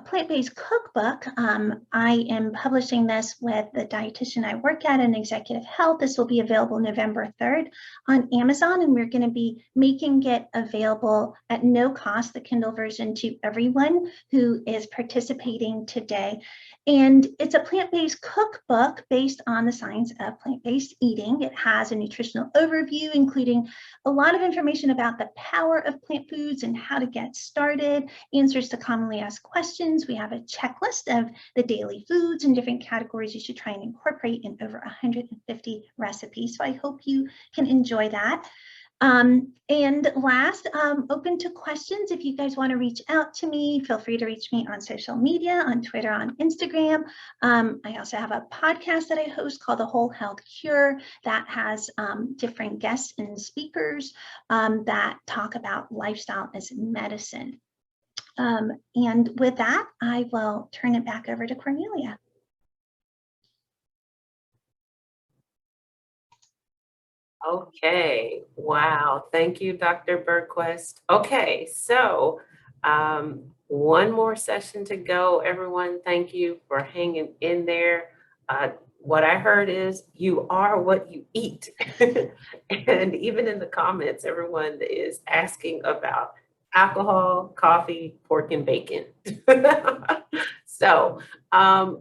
Speaker 5: plant-based cookbook. I am publishing this with the dietitian I work at in executive health. This will be available November 3rd on Amazon, and we're going to be making it available at no cost, the Kindle version, to everyone who is participating today. And it's a plant-based cookbook based on the science of plant-based eating. It has a nutritional overview, including a lot of information about the power of plant foods and how to get started, answers to commonly asked questions. We have a checklist of the daily foods and different categories you should try and incorporate in over 150 recipes. So I hope you can enjoy that. And last, open to questions. If you guys want to reach out to me, feel free to reach me on social media, on Twitter, on Instagram. I also have a podcast that I host called The Whole Health Cure that has different guests and speakers that talk about lifestyle as medicine. And with that, I will turn it back over to Cornelia.
Speaker 1: Okay, wow. Thank you, Dr. Bergquist. Okay, so one more session to go, everyone. Thank you for hanging in there. What I heard is you are what you eat. And even in the comments, everyone is asking about alcohol, coffee, pork, and bacon. So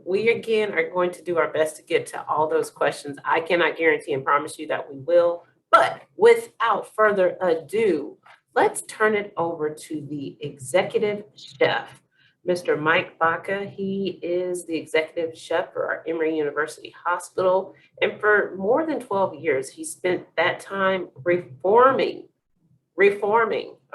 Speaker 1: we again are going to do our best to get to all those questions. I cannot guarantee and promise you that we will, but without further ado, let's turn it over to the executive chef, Mr. Mike Baca. He is the executive chef for our Emory University Hospital. And for more than 12 years, he spent that time reforming,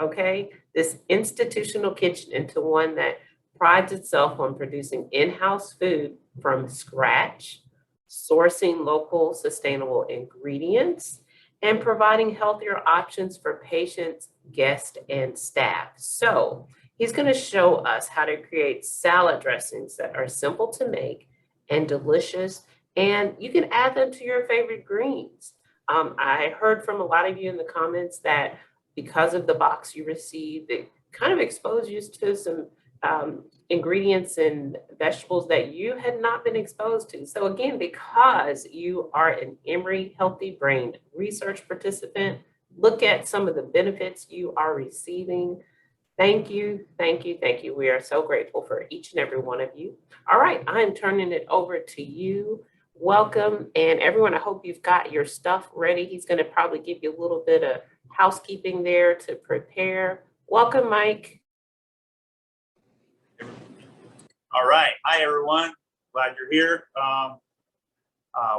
Speaker 1: okay, this institutional kitchen into one that prides itself on producing in-house food from scratch, sourcing local sustainable ingredients, and providing healthier options for patients, guests, and staff. So he's going to show us how to create salad dressings that are simple to make and delicious, and you can add them to your favorite greens. I heard from a lot of you in the comments that because of the box you received, it kind of exposed you to some ingredients and vegetables that you had not been exposed to. So again, because you are an Emory Healthy Brain research participant, look at some of the benefits you are receiving. Thank you, thank you, thank you. We are so grateful for each and every one of you. All right, I'm turning it over to you. Welcome, and everyone, I hope you've got your stuff ready. He's going to probably give you a little bit of housekeeping there to prepare. Welcome, Mike.
Speaker 6: All right. Hi, everyone. Glad you're here.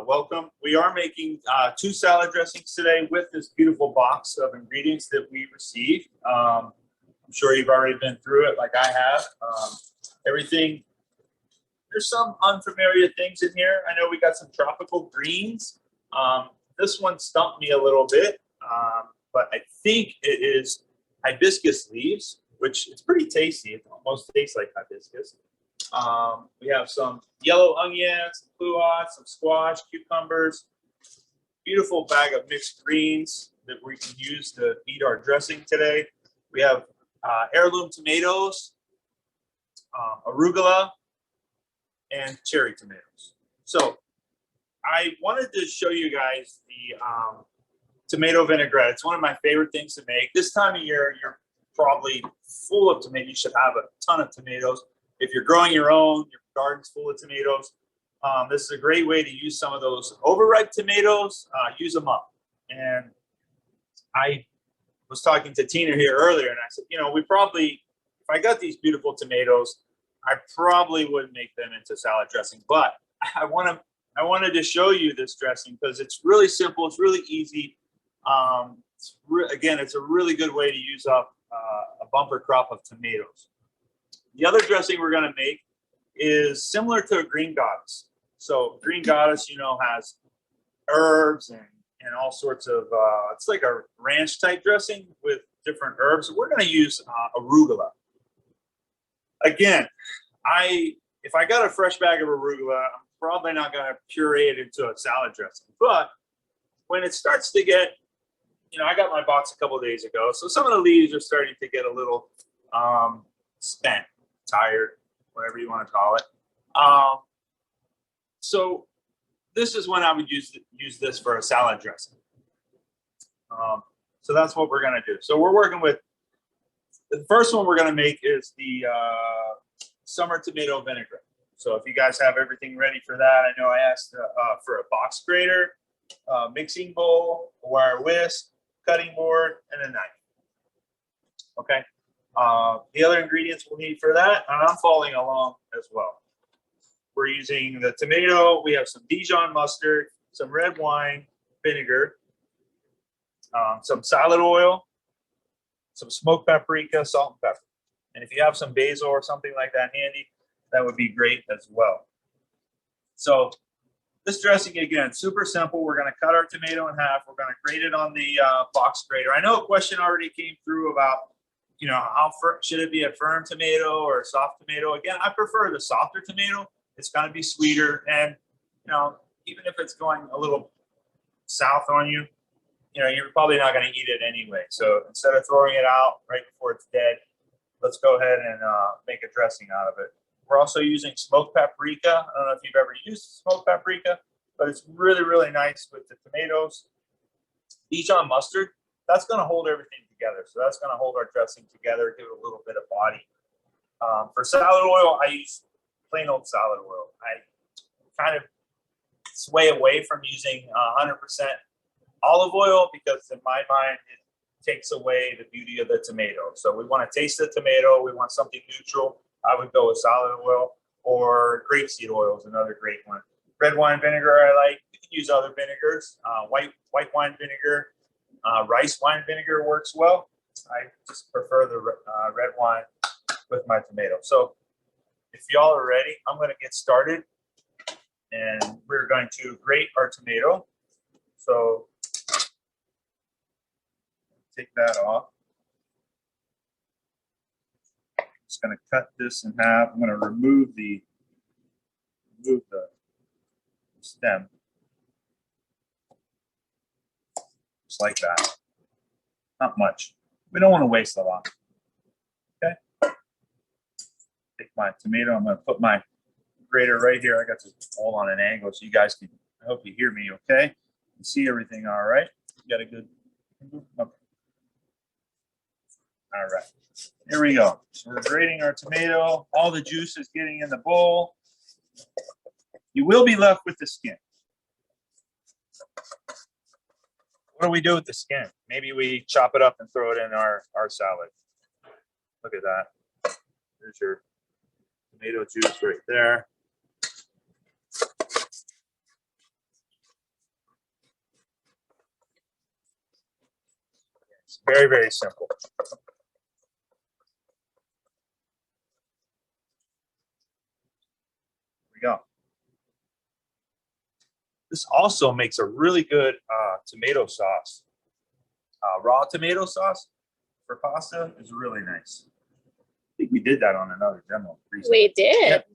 Speaker 6: Welcome. We are making 2 salad dressings today with this beautiful box of ingredients that we received. I'm sure you've already been through it like I have. Everything, there's some unfamiliar things in here. I know we got some tropical greens. This one stumped me a little bit, but I think it is hibiscus leaves, which it's pretty tasty. It almost tastes like hibiscus. We have some yellow onions, pluots, some squash, cucumbers, beautiful bag of mixed greens that we can use to eat our dressing today. We have heirloom tomatoes, arugula, and cherry tomatoes. So I wanted to show you guys the tomato vinaigrette. It's one of my favorite things to make. This time of year, you're probably full of tomatoes. You should have a ton of tomatoes. If you're growing your own, your garden's full of tomatoes, this is a great way to use some of those overripe tomatoes, use them up. And I was talking to Tina here earlier, and I said, you know, we probably, if I got these beautiful tomatoes, I probably wouldn't make them into salad dressing, but I want to I wanted to show you this dressing because it's really simple. It's really easy. Again, it's a really good way to use up a bumper crop of tomatoes. The other dressing we're going to make is similar to a green goddess. So green goddess, you know, has herbs and all sorts of, it's like a ranch type dressing with different herbs. We're going to use arugula. Again, if I got a fresh bag of arugula, I'm probably not going to puree it into a salad dressing. But when it starts to get, you know, I got my box a couple of days ago, so some of the leaves are starting to get a little spent, tired, whatever you want to call it. So this is when I would use this for a salad dressing. So that's what we're going to do. So we're working with, the first one we're going to make is the summer tomato vinegar. So if you guys have everything ready for that, I know I asked for a box grater, mixing bowl, a wire whisk, cutting board, and a knife. Okay. The other ingredients we'll need for that, and I'm following along as well. We're using the tomato. We have some Dijon mustard, some red wine vinegar, some salad oil, some smoked paprika, salt and pepper. And if you have some basil or something like that handy, that would be great as well. So this dressing, again, super simple. We're going to cut our tomato in half. We're going to grate it on the box grater. I know a question already came through about, you know, how should it be a firm tomato or a soft tomato? Again, I prefer the softer tomato. It's going to be sweeter. And, you know, even if it's going a little south on you, you know, you're probably not going to eat it anyway. So instead of throwing it out right before it's dead, let's go ahead and make a dressing out of it. We're also using smoked paprika. I don't know if you've ever used smoked paprika, but it's really, really nice with the tomatoes. Dijon mustard, that's going to hold everything together. So that's going to hold our dressing together, give it a little bit of body. For salad oil, I use plain old salad oil. I kind of sway away from using 100% olive oil because in my mind, it takes away the beauty of the tomato. So we want to taste the tomato. We want something neutral. I would go with salad oil, or grapeseed oil is another great one. Red wine vinegar I like. You can use other vinegars. White wine vinegar, rice wine vinegar works well. I just prefer the red wine with my tomato. So if y'all are ready, I'm going to get started. And we're going to grate our tomato. So take that off. Just going to cut this in half. I'm going to remove the stem, just like that. Not much. We don't want to waste a lot. Okay. Take my tomato. I'm going to put my grater right here. I got this all on an angle, so you guys can. I hope you hear me. Okay. You see everything all right. You got a good. Okay. All right, here we go. So we're grating our tomato. All the juice is getting in the bowl. You will be left with the skin. What do we do with the skin? Maybe we chop it up and throw it in our salad. Look at that. There's your tomato juice right there. It's very, very simple. Go. This also makes a really good tomato sauce. Raw tomato sauce for pasta is really nice. I think we did that on another demo recently.
Speaker 7: We did.
Speaker 6: Yep.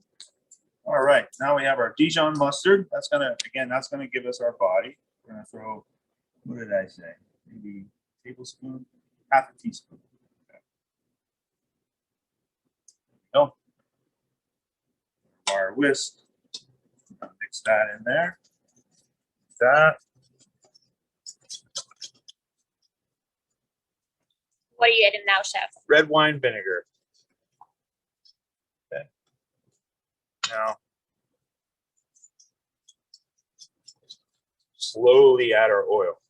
Speaker 6: All right, now we have our Dijon mustard. That's gonna give us our body. We're gonna throw, what did I say? Maybe a tablespoon, half a teaspoon. Okay. There we go. Wire whisk. Mix that in there. That.
Speaker 7: What are you adding now, chef?
Speaker 6: Red wine vinegar. Okay. Now, slowly add our oil.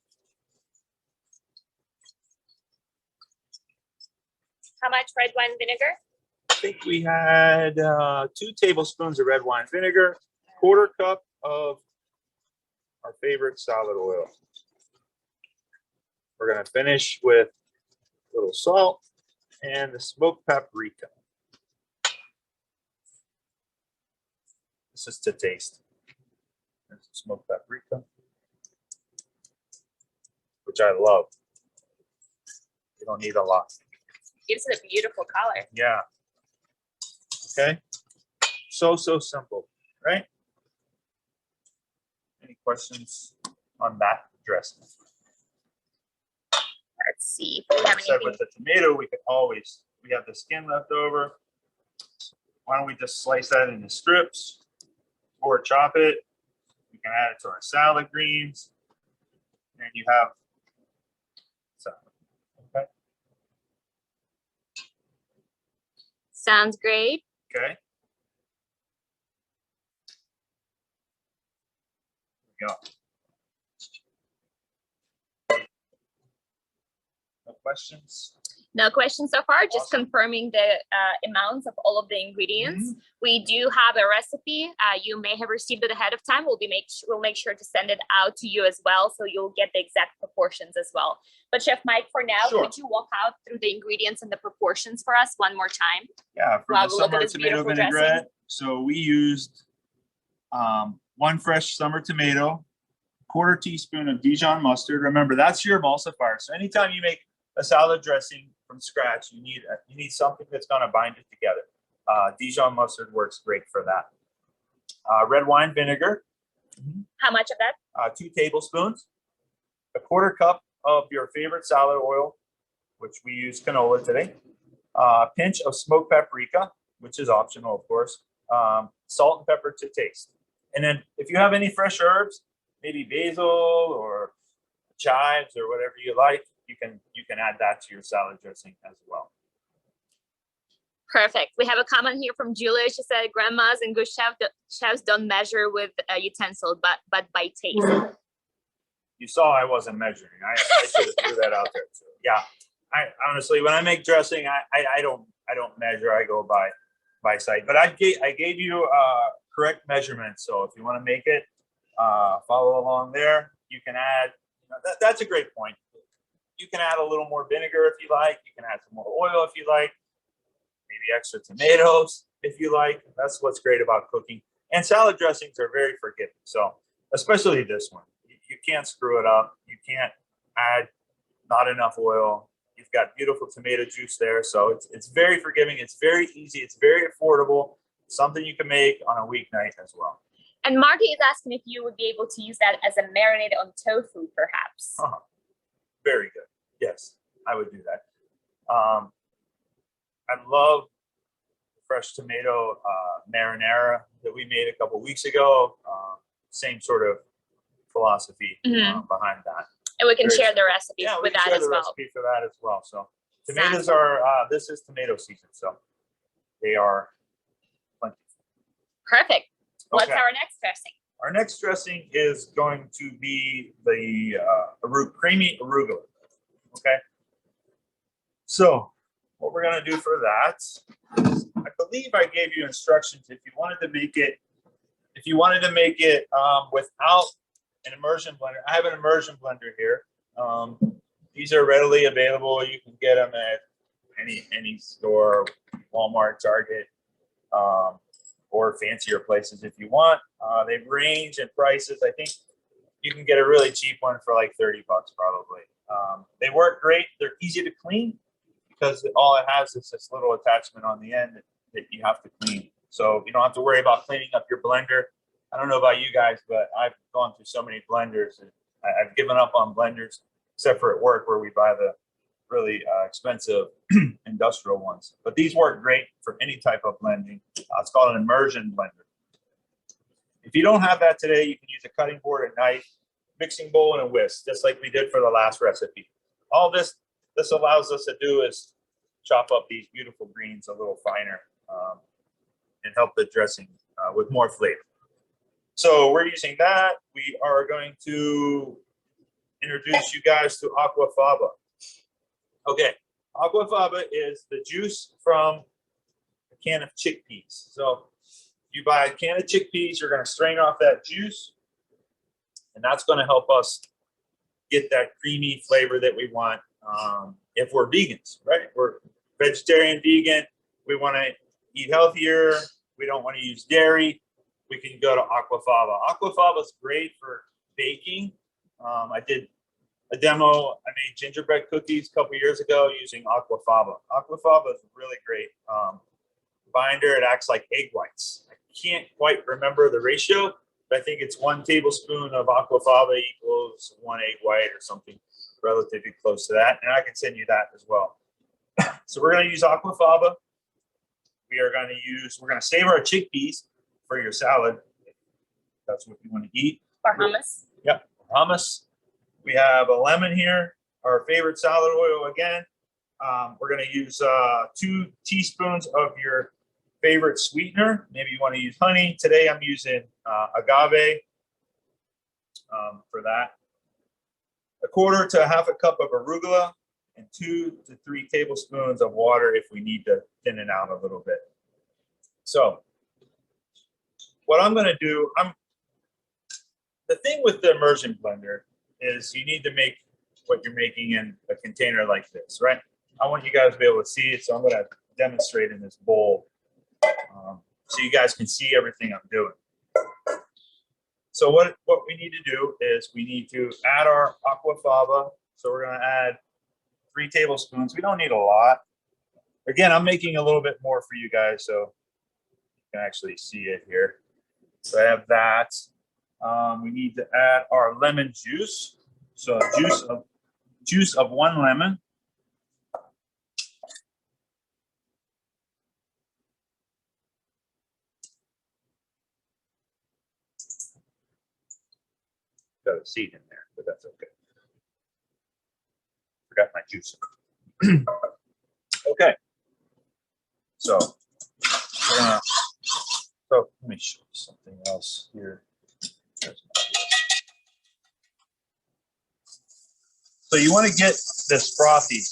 Speaker 7: How much red wine vinegar?
Speaker 6: I think we had 2 tablespoons of red wine vinegar, 1/4 cup of our favorite salad oil. We're going to finish with a little salt and the smoked paprika. This is to taste. There's some smoked paprika, which I love. You don't need a lot.
Speaker 7: Gives it a beautiful color.
Speaker 6: Yeah. Okay. So simple, right? Any questions on that dressing?
Speaker 7: Let's see if we have
Speaker 6: Said
Speaker 7: anything.
Speaker 6: with the tomato, we have the skin left over. Why don't we just slice that into strips or chop it? We can add it to our salad greens. And you have salad. Okay.
Speaker 7: Sounds great.
Speaker 6: Okay. There we go. No questions?
Speaker 7: No questions so far, just
Speaker 6: Awesome.
Speaker 7: confirming the amounts of all of the ingredients. We do have a recipe. You may have received it ahead of time. We'll make sure to send it out to you as well, so you'll get the exact proportions as well. But Chef Mike, for now,
Speaker 6: Sure.
Speaker 7: could you walk out through the ingredients and the proportions for us one more time?
Speaker 6: Yeah, for
Speaker 7: While
Speaker 6: the
Speaker 7: we look at
Speaker 6: summer
Speaker 7: this
Speaker 6: tomato
Speaker 7: beautiful dressing.
Speaker 6: vinaigrette, so we used 1 fresh summer tomato, 1/4 teaspoon of Dijon mustard. Remember, that's your emulsifier. So anytime you make a salad dressing from scratch, you need something that's going to bind it together. Dijon mustard works great for that. Red wine vinegar,
Speaker 7: How much of that?
Speaker 6: 2 tablespoons, 1/4 cup of your favorite salad oil, which we use canola today, a pinch of smoked paprika, which is optional, of course, salt and pepper to taste. And then if you have any fresh herbs, maybe basil or chives or whatever you like, you can add that to your salad dressing as well.
Speaker 7: Perfect. We have a comment here from Julia. She said, grandmas and good chefs don't measure with a utensil, but by taste.
Speaker 6: You saw I wasn't measuring. I should have threw that out there too. Yeah, I honestly, when I make dressing, I don't measure. I go by sight. But I gave you correct measurements. So if you want to make it, follow along there. You can add. That's a great point. You can add a little more vinegar if you like. You can add some more oil if you like. Maybe extra tomatoes if you like. That's what's great about cooking. And salad dressings are very forgiving. So especially this one, you can't screw it up. You can't add not enough oil. You've got beautiful tomato juice there. So it's very forgiving. It's very easy. It's very affordable. Something you can make on a weeknight as well.
Speaker 7: And Marty is asking if you would be able to use that as a marinade on tofu, perhaps.
Speaker 6: Very good. Yes, I would do that. I love the fresh tomato marinara that we made a couple weeks ago. Same sort of philosophy behind that.
Speaker 7: And we can
Speaker 6: Very
Speaker 7: share the
Speaker 6: simple.
Speaker 7: recipe
Speaker 6: Yeah, we
Speaker 7: with
Speaker 6: can
Speaker 7: that
Speaker 6: share
Speaker 7: as
Speaker 6: the
Speaker 7: well.
Speaker 6: recipe for that as well. So tomatoes are, this is tomato season, so they are plenty.
Speaker 7: Perfect. What's
Speaker 6: Okay.
Speaker 7: our next dressing?
Speaker 6: Our next dressing is going to be the creamy arugula. Okay. So what we're going to do for that is, I believe I gave you instructions if you wanted to make it, without an immersion blender. I have an immersion blender here. These are readily available. You can get them at any store, Walmart, Target, or fancier places if you want. They range in prices. I think you can get a really cheap one for like $30 probably. They work great. They're easy to clean because all it has is this little attachment on the end that you have to clean. So you don't have to worry about cleaning up your blender. I don't know about you guys, but I've gone through so many blenders and I've given up on blenders, except for at work where we buy the really expensive industrial ones. But these work great for any type of blending. It's called an immersion blender. If you don't have that today, you can use a cutting board, a knife, mixing bowl, and a whisk, just like we did for the last recipe. All this allows us to do is chop up these beautiful greens a little finer and help the dressing with more flavor. So we're using that. We are going to introduce you guys to aquafaba. Okay, aquafaba is the juice from a can of chickpeas. So you buy a can of chickpeas, you're going to strain off that juice. And that's going to help us get that creamy flavor that we want if we're vegans, right? We're vegetarian, vegan. We want to eat healthier. We don't want to use dairy. We can go to aquafaba. Aquafaba is great for baking. I did a demo. I made gingerbread cookies a couple years ago using aquafaba. Aquafaba is a really great binder. It acts like egg whites. I can't quite remember the ratio, but I think it's 1 tablespoon of aquafaba equals 1 egg white or something relatively close to that. And I can send you that as well. So we're going to use aquafaba. We're going to save our chickpeas for your salad. If that's what you want to eat.
Speaker 7: Or hummus.
Speaker 6: Yep, hummus. We have a lemon here, our favorite salad oil again. We're going to use 2 teaspoons of your favorite sweetener. Maybe you want to use honey. Today I'm using agave for that. 1/4 to 1/2 cup of arugula and 2 to 3 tablespoons of water if we need to thin it out a little bit. So what I'm going to do, the thing with the immersion blender is you need to make what you're making in a container like this, right? I want you guys to be able to see it, so I'm going to demonstrate in this bowl so you guys can see everything I'm doing. So what we need to do is we need to add our aquafaba. So we're going to add 3 tablespoons. We don't need a lot. Again, I'm making a little bit more for you guys, so you can actually see it here. So I have that. We need to add our lemon juice. So juice of 1 lemon. Got a seed in there, but that's okay. Forgot my juice. Okay. So let me show you something else here. So you want to get this frothy.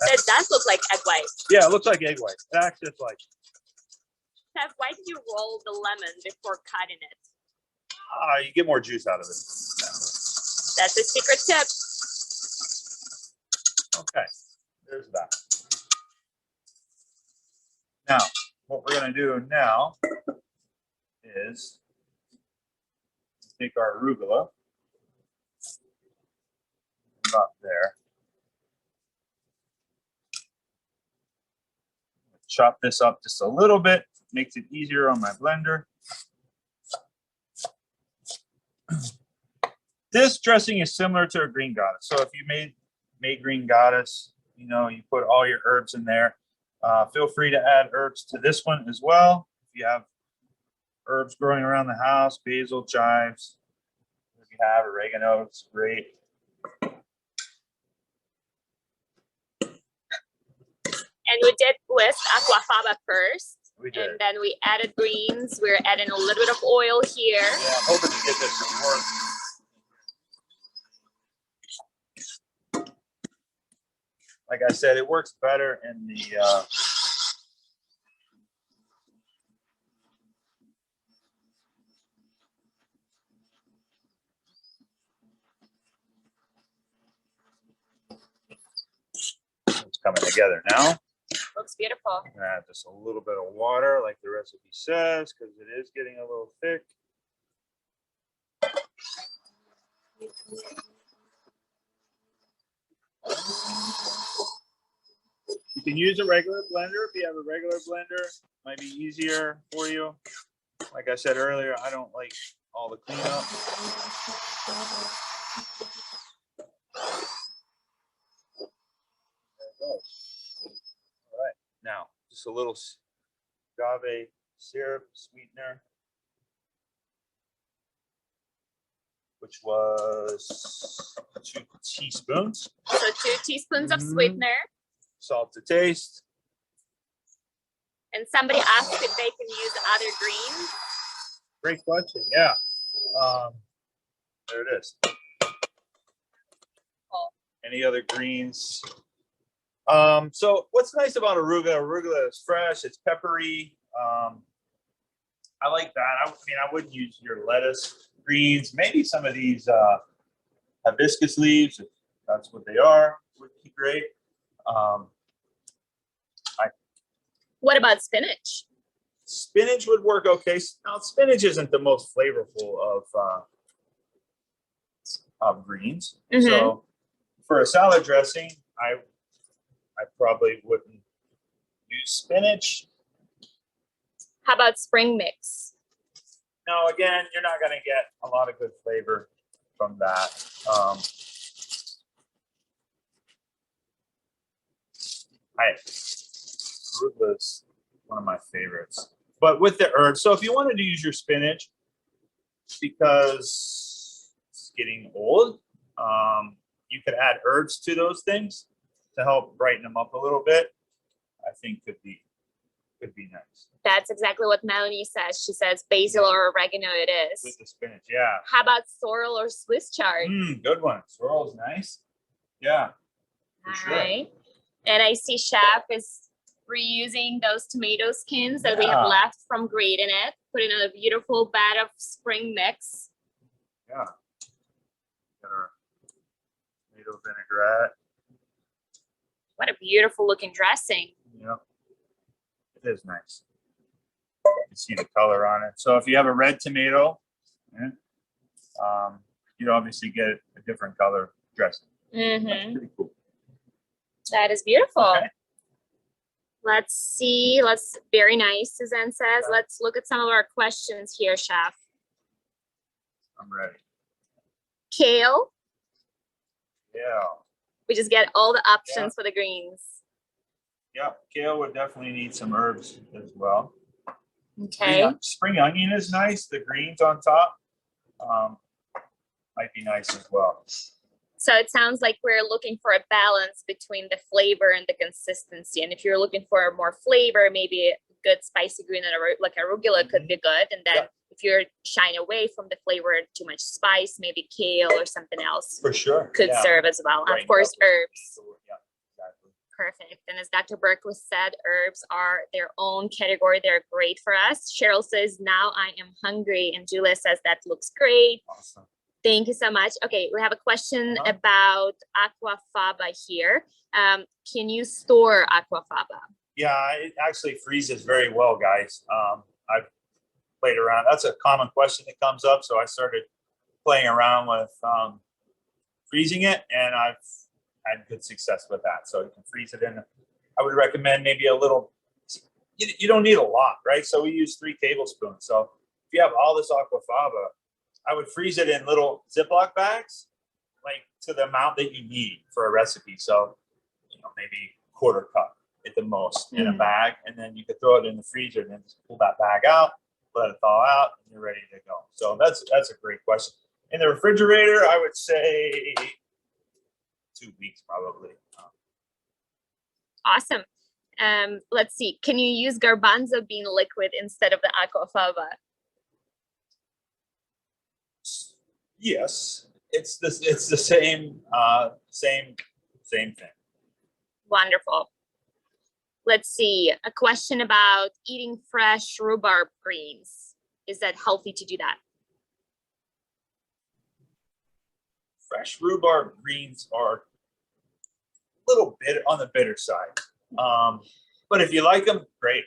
Speaker 7: It does look like egg white.
Speaker 6: Yeah, it looks like egg white. It acts just like.
Speaker 7: Steph, why did you roll the lemon before cutting it?
Speaker 6: You get more juice out of it.
Speaker 7: That's a secret tip.
Speaker 6: Okay, there's that. Now, what we're going to do now is take our arugula, about there. Chop this up just a little bit, makes it easier on my blender. This dressing is similar to a green goddess. So if you made green goddess, you know, you put all your herbs in there. Feel free to add herbs to this one as well. If you have herbs growing around the house, basil, chives, if you have oregano, it's great.
Speaker 7: And we did whisk aquafaba first.
Speaker 6: We did.
Speaker 7: And then we added greens. We're adding a little bit of oil here.
Speaker 6: Yeah, I'm hoping to get this to work. Like I said, it works better in the it's coming together now.
Speaker 7: Looks beautiful.
Speaker 6: I'm gonna add just a little bit of water, like the recipe says, because it is getting a little thick. You can use a regular blender if you have a regular blender. Might be easier for you. Like I said earlier, I don't like all the cleanup. There it goes. All right, now just a little agave syrup sweetener, which was 2 teaspoons.
Speaker 7: So 2 teaspoons of sweetener.
Speaker 6: Salt to taste.
Speaker 7: And somebody asked if they can use other greens.
Speaker 6: Great question. Yeah. There it is.
Speaker 7: Cool.
Speaker 6: Any other greens? So what's nice about arugula? Arugula is fresh. It's peppery. I like that. I mean, I wouldn't use your lettuce greens. Maybe some of these hibiscus leaves, if that's what they are, would be great.
Speaker 7: What about spinach?
Speaker 6: Spinach would work okay. Now, spinach isn't the most flavorful of greens.
Speaker 7: Mhm.
Speaker 6: So for a salad dressing, I probably wouldn't use spinach.
Speaker 7: How about spring mix?
Speaker 6: Now, again, you're not going to get a lot of good flavor from that. Arugula is one of my favorites. But with the herbs, so if you wanted to use your spinach, because it's getting old, you could add herbs to those things to help brighten them up a little bit. I think could be nice.
Speaker 7: That's exactly what Melanie says. She says basil or oregano it is.
Speaker 6: With the spinach, yeah.
Speaker 7: How about sorrel or Swiss chard?
Speaker 6: Good one. Sorrel's nice. Yeah. For
Speaker 7: All
Speaker 6: sure.
Speaker 7: right. And I see Chef is reusing those tomato skins that we have
Speaker 6: Yeah.
Speaker 7: left from grating it, putting in a beautiful bed of spring mix.
Speaker 6: Yeah. Got our tomato vinaigrette.
Speaker 7: What a beautiful looking dressing.
Speaker 6: Yeah. It is nice. You can see the color on it. So if you have a red tomato, you'd obviously get a different color dressing. That's
Speaker 7: Mm-hmm.
Speaker 6: pretty cool.
Speaker 7: That is beautiful.
Speaker 6: Okay.
Speaker 7: Let's see. Very nice, Suzanne says. Let's look at some of our questions here, Chef.
Speaker 6: I'm ready.
Speaker 7: Kale.
Speaker 6: Yeah.
Speaker 7: We just get all the options for the greens.
Speaker 6: Yeah. Kale would definitely need some herbs as well.
Speaker 7: Okay.
Speaker 6: Spring onion is nice. The greens on top might be nice as well.
Speaker 7: So it sounds like we're looking for a balance between the flavor and the consistency. And if you're looking for more flavor, maybe a good spicy green like arugula could be good. And then if you're shying away from the flavor, too much spice, maybe kale or something else
Speaker 6: For sure.
Speaker 7: could
Speaker 6: Yeah.
Speaker 7: serve as well.
Speaker 6: Right.
Speaker 7: Of course, herbs.
Speaker 6: Yeah, exactly.
Speaker 7: Perfect. And as Dr. Bergquist said, herbs are their own category. They're great for us. Cheryl says, now I am hungry. And Julia says, that looks great.
Speaker 6: Awesome.
Speaker 7: Thank you so much. Okay, we have a question about aquafaba here. Can you store aquafaba?
Speaker 6: Yeah, it actually freezes very well, guys. I've played around. That's a common question that comes up. So I started playing around with freezing it, and I've had good success with that. So you can freeze it in. I would recommend maybe a little, you don't need a lot, right? So we use 3 tablespoons. So if you have all this aquafaba, I would freeze it in little Ziploc bags, like to the amount that you need for a recipe. So, maybe quarter cup at the most in a bag, and then you could throw it in the freezer and then just pull that bag out, let it thaw out, and you're ready to go. So that's a great question. In the refrigerator, I would say 2 weeks probably.
Speaker 7: Awesome. Let's see. Can you use garbanzo bean liquid instead of the aquafaba?
Speaker 6: Yes, it's the same thing.
Speaker 7: Wonderful. Let's see. A question about eating fresh rhubarb greens. Is that healthy to do that?
Speaker 6: Fresh rhubarb greens are a little bit on the bitter side, but if you like them, great.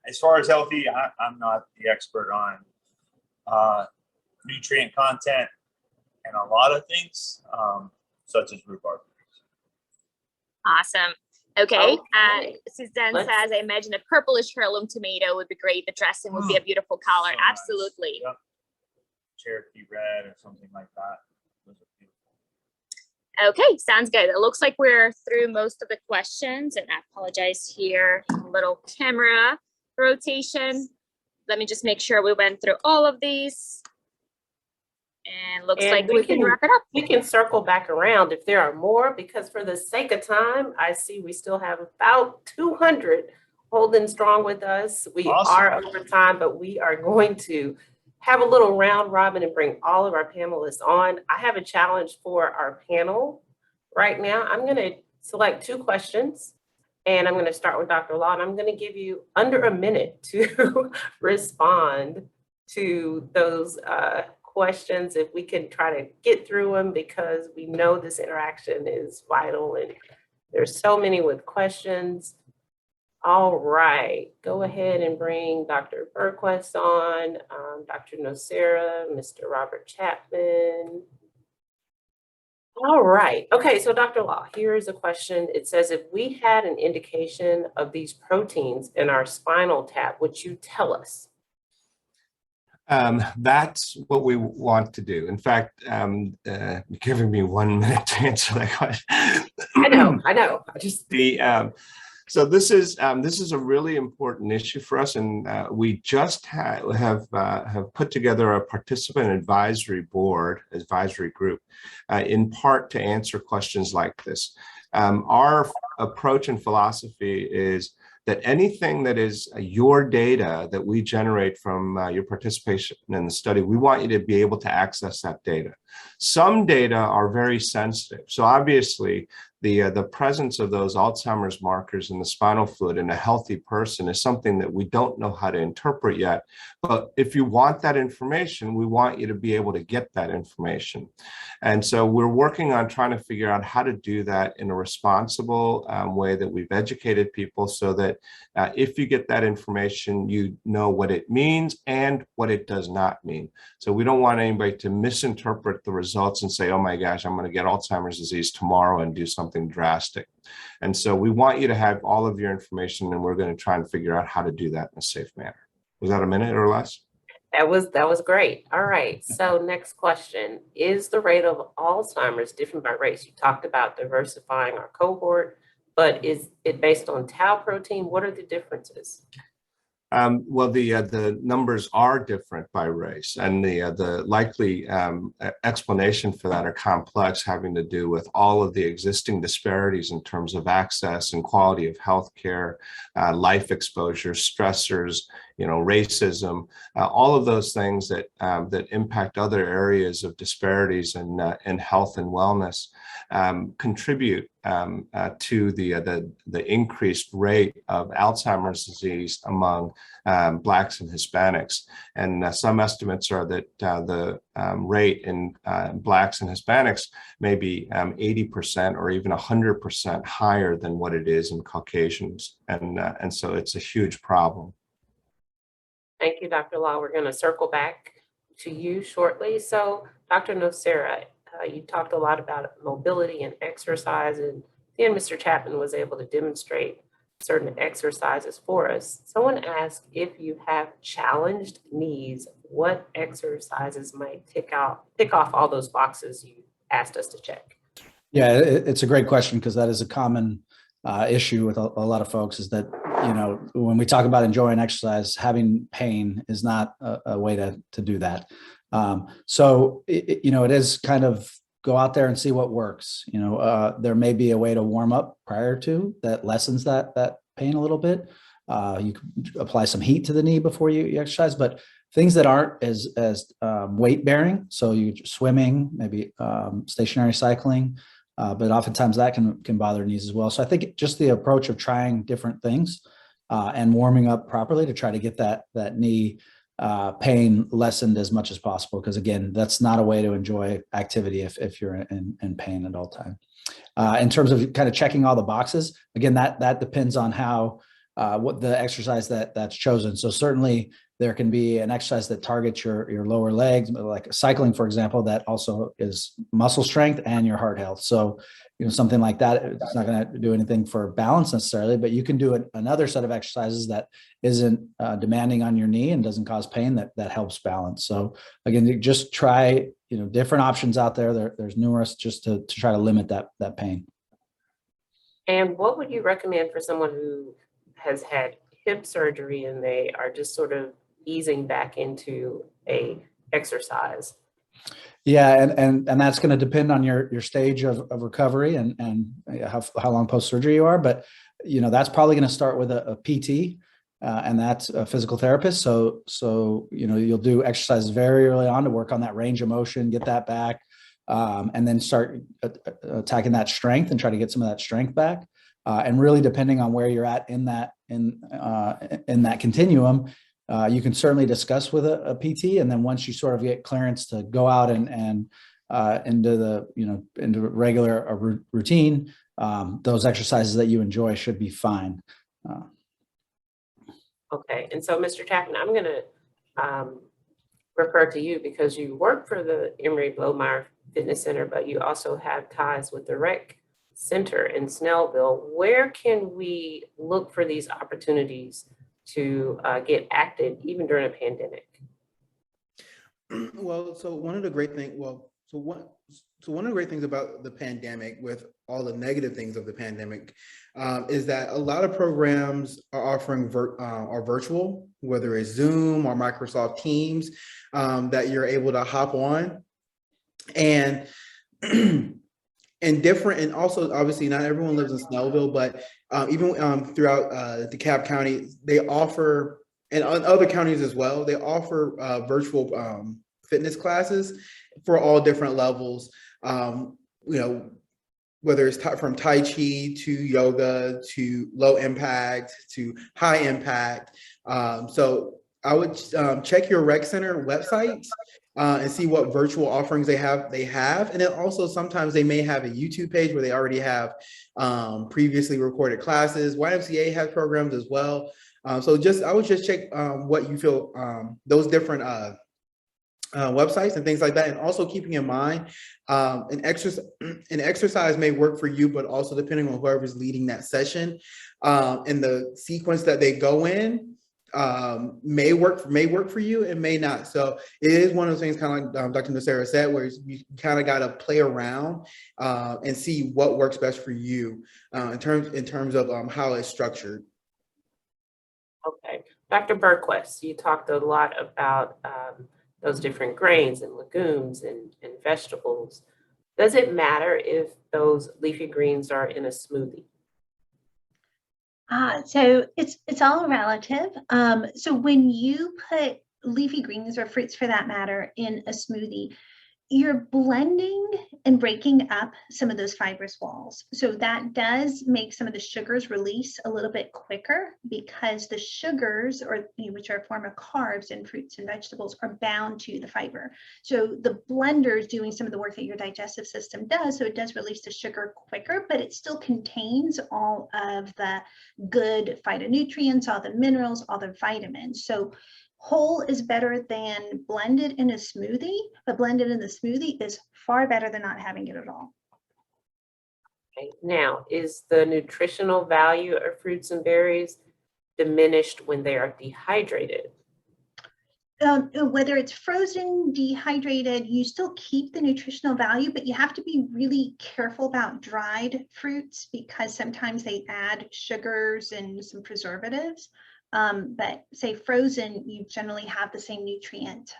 Speaker 6: As far as healthy, I'm not the expert on nutrient content and a lot of things, such as rhubarb.
Speaker 7: Awesome. Okay. Suzanne
Speaker 1: Let's-
Speaker 7: says, I imagine a purplish heirloom tomato would be great. The dressing would be a beautiful color.
Speaker 6: So nice.
Speaker 7: Absolutely.
Speaker 6: Yep. Cherokee red or something like that. Those are beautiful.
Speaker 7: Okay, sounds good. It looks like we're through most of the questions, and I apologize here, a little camera rotation. Let me just make sure we went through all of these. And looks
Speaker 1: And
Speaker 7: like
Speaker 1: we
Speaker 7: we can
Speaker 1: can-
Speaker 7: wrap it up.
Speaker 1: We can circle back around if there are more, because for the sake of time, I see we still have about 200 holding strong with us. We
Speaker 6: Awesome.
Speaker 1: are over time, but we are going to have a little round robin and bring all of our panelists on. I have a challenge for our panel right now. I'm going to select 2 questions And I'm going to start with Dr. Law, and I'm going to give you under a minute to respond to those questions, if we can try to get through them, because we know this interaction is vital and there's so many with questions. All right, go ahead and bring Dr. Bergquist on, Dr. Nocera, Mr. Robert Chapman. All right, okay, so Dr. Law, here's a question. It says, if we had an indication of these proteins in our spinal tap, would you tell us?
Speaker 2: That's what we want to do. In fact, you're giving me 1 minute to answer that question.
Speaker 1: I know. I just
Speaker 2: So this is a really important issue for us, and we just have put together a participant advisory group, in part to answer questions like this. Our approach and philosophy is that anything that is your data that we generate from your participation in the study, we want you to be able to access that data. Some data are very sensitive. So obviously, the presence of those Alzheimer's markers in the spinal fluid in a healthy person is something that we don't know how to interpret yet. But if you want that information, we want you to be able to get that information. And so we're working on trying to figure out how to do that in a responsible way that we've educated people, so that if you get that information, you know what it means and what it does not mean. So we don't want anybody to misinterpret the results and say, oh my gosh, I'm going to get Alzheimer's disease tomorrow and do something drastic. And so we want you to have all of your information, and we're going to try and figure out how to do that in a safe manner. Was that a minute or less?
Speaker 1: That was great. All right. So next question, is the rate of Alzheimer's different by race? You talked about diversifying our cohort, but is it based on tau protein? What are the differences?
Speaker 2: Well, the numbers are different by race, and the likely explanation for that are complex, having to do with all of the existing disparities in terms of access and quality of healthcare, life exposure, stressors, racism, all of those things that that impact other areas of disparities in health and wellness contribute to the increased rate of Alzheimer's disease among Blacks and Hispanics. And some estimates are that the rate in Blacks and Hispanics may be 80% or even 100% higher than what it is in Caucasians. And so it's a huge problem.
Speaker 1: Thank you, Dr. Law. We're going to circle back to you shortly. So, Dr. Nocera, you talked a lot about mobility and exercise, and then Mr. Chapman was able to demonstrate certain exercises for us. Someone asked, if you have challenged knees, what exercises might tick off all those boxes you asked us to check?
Speaker 3: Yeah, it's a great question, because that is a common issue with a lot of folks, is that, when we talk about enjoying exercise, having pain is not a way to do that. So, it is kind of go out there and see what works. There may be a way to warm up prior to that lessens that pain a little bit. You can apply some heat to the knee before you exercise, but things that aren't as weight bearing. So you swimming, maybe stationary cycling, but oftentimes that can bother knees as well. So I think just the approach of trying different things and warming up properly to try to get that knee pain lessened as much as possible, because again, that's not a way to enjoy activity if you're in pain at all time. In terms of kind of checking all the boxes, again, that depends on how what the exercise that's chosen. So certainly there can be an exercise that targets your lower legs, like cycling, for example, that also is muscle strength and your heart health. So, something like that, it's not going to do anything for balance necessarily, but you can do another set of exercises that isn't demanding on your knee and doesn't cause pain that helps balance. So again, just try, different options out there. There's numerous, just to try to limit that pain.
Speaker 1: And what would you recommend for someone who has had hip surgery and they are just sort of easing back into a exercise?
Speaker 3: Yeah, and that's going to depend on your stage of recovery and how long post surgery you are. But that's probably going to start with a PT, and that's a physical therapist. So you'll do exercises very early on to work on that range of motion, get that back, and then start attacking that strength and try to get some of that strength back. And really, depending on where you're at in that continuum, you can certainly discuss with a PT, and then once you sort of get clearance to go out and into the into regular routine, those exercises that you enjoy should be fine.
Speaker 1: Okay, and so Mr. Tappan, I'm going to refer to you because you work for the Emory Blomeyer Fitness Center, but you also have ties with the Rec Center in Snellville. Where can we look for these opportunities to get active even during a pandemic?
Speaker 4: Well, so one of the great things, one of the great things about the pandemic, with all the negative things of the pandemic, is that a lot of programs are offering are virtual, whether it's Zoom or Microsoft Teams, that you're able to hop on, and and also obviously not everyone lives in Snellville, but even throughout DeKalb County, they offer, and other counties as well, they offer virtual fitness classes for all different levels. Whether it's from Tai Chi to yoga to low impact to high impact. So I would check your rec center websites and see what virtual offerings they have. And then also sometimes they may have a YouTube page where they already have previously recorded classes. YMCA has programs as well. So I would just check what you feel, those different websites and things like that. And also keeping in mind, an exercise may work for you, but also depending on whoever's leading that session, and the sequence that they go in, may work for you and may not. So it is one of those things, kind of like Dr. Nocera said, where you kind of got to play around and see what works best for you in terms of how it's structured.
Speaker 1: Okay, Dr. Bergquist, you talked a lot about those different grains and legumes and vegetables. Does it matter if those leafy greens are in a smoothie?
Speaker 5: So it's all relative. So when you put leafy greens or fruits for that matter in a smoothie, you're blending and breaking up some of those fibrous walls. So that does make some of the sugars release a little bit quicker, because the sugars, which are a form of carbs in fruits and vegetables, are bound to the fiber. So the blender is doing some of the work that your digestive system does. So it does release the sugar quicker, but it still contains all of the good phytonutrients, all the minerals, all the vitamins. So whole is better than blended in a smoothie, but blended in the smoothie is far better than not having it at all.
Speaker 1: Okay. Now, is the nutritional value of fruits and berries diminished when they are dehydrated?
Speaker 5: Whether it's frozen, dehydrated, you still keep the nutritional value, but you have to be really careful about dried fruits because sometimes they add sugars and some preservatives. But say frozen, you generally have the same nutrient,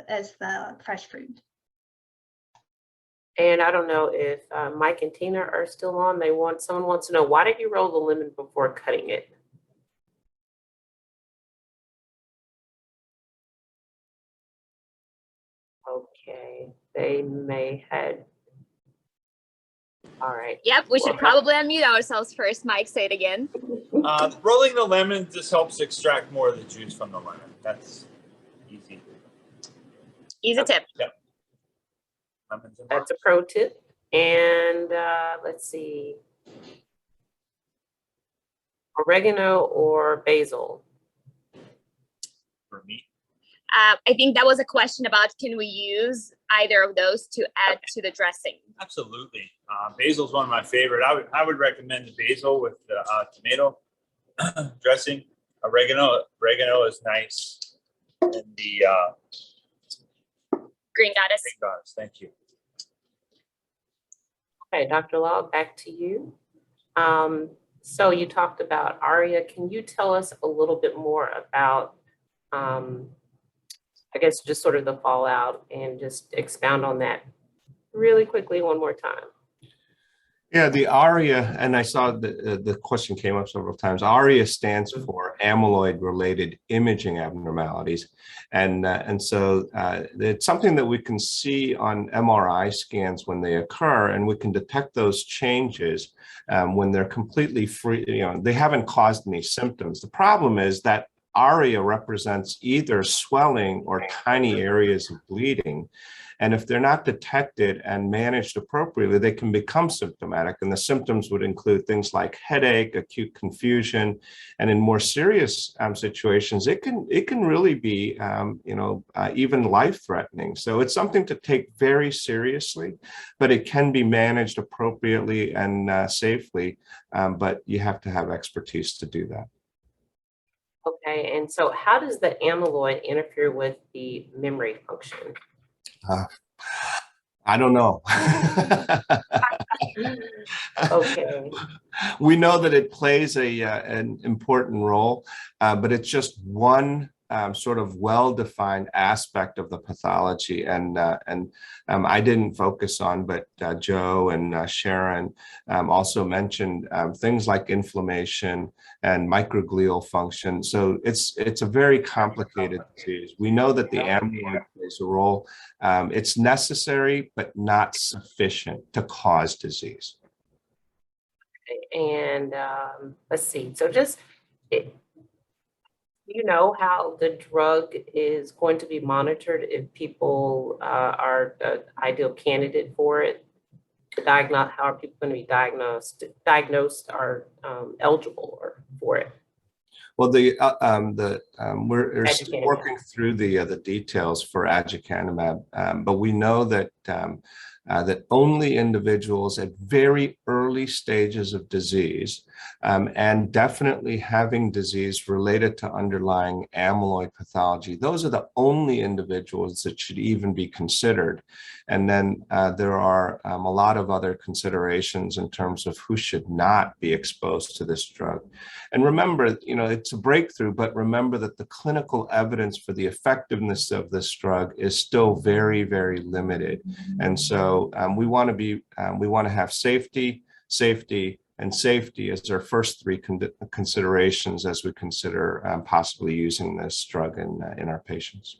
Speaker 5: as the fresh fruit.
Speaker 1: And I don't know if Mike and Tina are still on. Someone wants to know, why did you roll the lemon before cutting it? Okay, they may had. All right.
Speaker 7: Yep, we should probably unmute ourselves first. Mike, say it again.
Speaker 6: Rolling the lemon just helps extract more of the juice from the lemon. That's easy.
Speaker 7: Easy tip.
Speaker 6: Yep.
Speaker 1: That's a pro tip. And let's see. Oregano or basil?
Speaker 6: For me.
Speaker 7: I think that was a question about, can we use either of those to add to the dressing?
Speaker 6: Absolutely. Basil is one of my favorite. I would recommend the basil with the tomato dressing. Oregano is nice. And the
Speaker 7: Green Goddess.
Speaker 6: Green Goddess. Thank you.
Speaker 1: Okay, Dr. Law, back to you. So you talked about ARIA. Can you tell us a little bit more about, I guess, just sort of the fallout, and just expound on that really quickly one more time?
Speaker 2: Yeah, the ARIA, and I saw the question came up several times. ARIA stands for amyloid-related imaging abnormalities, and so it's something that we can see on MRI scans when they occur, and we can detect those changes when they're completely free. They haven't caused any symptoms. The problem is that ARIA represents either swelling or tiny areas of bleeding. And if they're not detected and managed appropriately, they can become symptomatic. And the symptoms would include things like headache, acute confusion, and in more serious situations, it can really be, even life-threatening. So it's something to take very seriously, but it can be managed appropriately and safely. But you have to have expertise to do that.
Speaker 1: Okay, and so how does the amyloid interfere with the memory function?
Speaker 2: I don't know.
Speaker 1: Okay.
Speaker 2: We know that it plays an important role, but it's just one sort of well-defined aspect of the pathology, and I didn't focus on, but Joe and Sharon also mentioned things like inflammation and microglial function. So it's a very complicated disease. We know that the amyloid plays a role. It's necessary, but not sufficient to cause disease.
Speaker 1: And let's see. So you know how the drug is going to be monitored if people are an ideal candidate for it? How are people going to be diagnosed or eligible for it?
Speaker 2: Well, we're still working through the details for aducanumab, but we know that that only individuals at very early stages of disease and definitely having disease related to underlying amyloid pathology, those are the only individuals that should even be considered. And then there are a lot of other considerations in terms of who should not be exposed to this drug. And remember, it's a breakthrough, but remember that the clinical evidence for the effectiveness of this drug is still very, very limited. And so we want to have safety, and safety as our first three considerations as we consider possibly using this drug in our patients.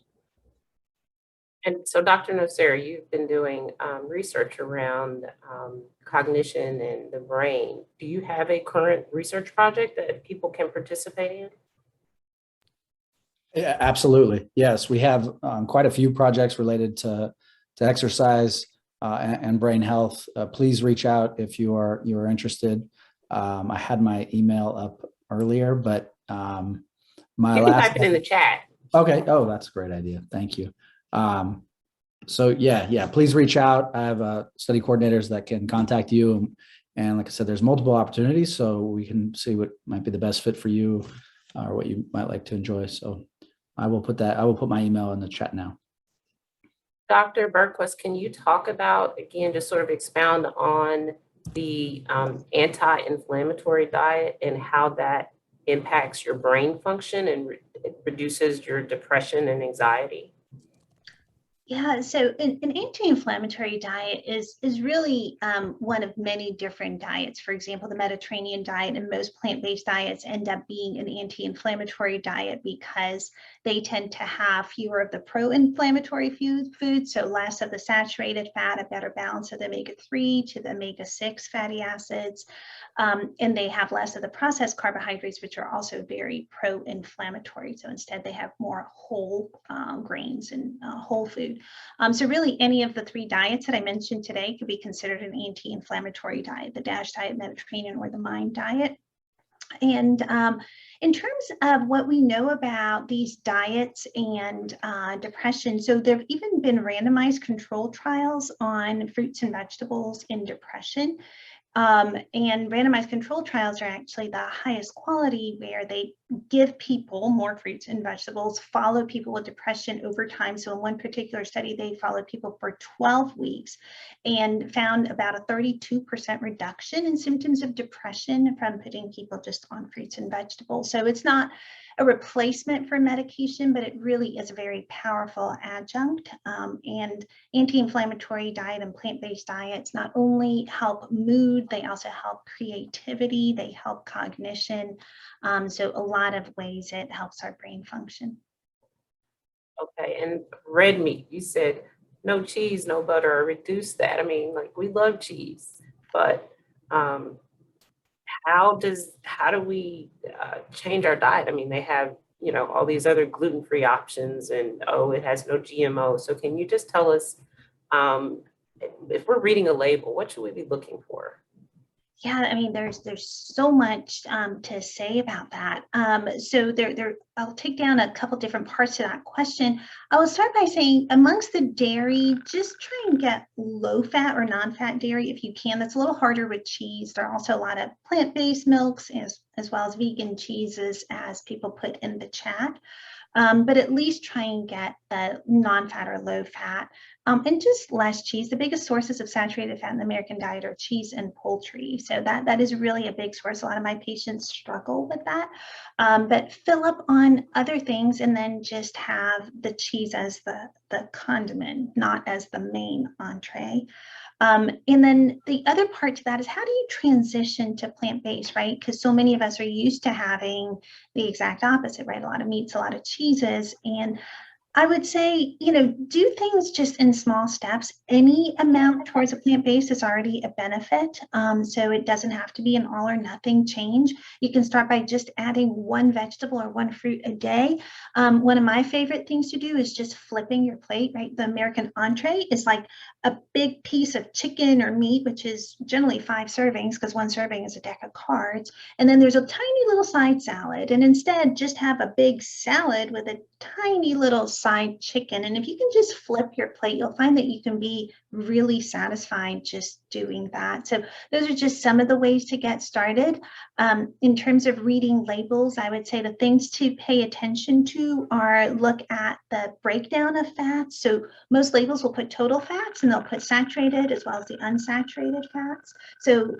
Speaker 1: And so, Dr. Nocera, you've been doing research around cognition and the brain. Do you have a current research project that people can participate in?
Speaker 3: Yeah, absolutely. Yes, we have quite a few projects related to exercise and brain health. Please reach out if you are interested. I had my email up earlier, but
Speaker 1: you can type it in the chat.
Speaker 3: Okay. Oh, that's a great idea. Thank you. So yeah, please reach out. I have study coordinators that can contact you. And like I said, there's multiple opportunities, so we can see what might be the best fit for you or what you might like to enjoy. So I will put my email in the chat now.
Speaker 1: Dr. Bergquist, can you talk about, again, just sort of expound on the anti-inflammatory diet and how that impacts your brain function and reduces your depression and anxiety?
Speaker 5: Yeah, so an anti-inflammatory diet is really one of many different diets. For example, the Mediterranean diet and most plant-based diets end up being an anti-inflammatory diet because they tend to have fewer of the pro-inflammatory foods, so less of the saturated fat, a better balance of the omega-3 to the omega-6 fatty acids, and they have less of the processed carbohydrates, which are also very pro-inflammatory. So instead, they have more whole grains and whole food. So really, any of the three diets that I mentioned today could be considered an anti-inflammatory diet: the DASH diet, Mediterranean, or the MIND diet. And in terms of what we know about these diets and depression, so there have even been randomized controlled trials on fruits and vegetables in depression. And randomized controlled trials are actually the highest quality, where they give people more fruits and vegetables, follow people with depression over time. So in one particular study, they followed people for 12 weeks and found about a 32% reduction in symptoms of depression from putting people just on fruits and vegetables. So it's not a replacement for medication, but it really is a very powerful adjunct. And anti-inflammatory diet and plant-based diets not only help mood, they also help creativity, they help cognition. So a lot of ways it helps our brain function.
Speaker 1: Okay, and red meat, you said no cheese, no butter, or reduce that. I mean, like, we love cheese, but how do we change our diet? I mean, they have, all these other gluten-free options, and it has no GMO. So can you just tell us, if we're reading a label, what should we be looking for?
Speaker 5: Yeah, I mean, there's so much to say about that. So I'll take down a couple different parts to that question. I will start by saying, amongst the dairy, just try and get low-fat or non-fat dairy if you can. That's a little harder with cheese. There are also a lot of plant-based milks as well as vegan cheeses, as people put in the chat. But at least try and get the non-fat or low-fat, and just less cheese. The biggest sources of saturated fat in the American diet are cheese and poultry. So that is really a big source. A lot of my patients struggle with that. But fill up on other things and then just have the cheese as the condiment, not as the main entree. And then the other part to that is, how do you transition to plant-based, right? Because so many of us are used to having the exact opposite, right? A lot of meats, a lot of cheeses. And I would say, do things just in small steps. Any amount towards a plant-based is already a benefit. So it doesn't have to be an all or nothing change. You can start by just adding one vegetable or one fruit a day. One of my favorite things to do is just flipping your plate, right? The American entree is like a big piece of chicken or meat, which is generally 5 servings, because 1 serving is a deck of cards. And then there's a tiny little side salad. And instead, just have a big salad with a tiny little side chicken. And if you can just flip your plate, you'll find that you can be really satisfied just doing that. So those are just some of the ways to get started. In terms of reading labels, I would say the things to pay attention to are look at the breakdown of fats. So most labels will put total fats, and they'll put saturated as well as the unsaturated fats. So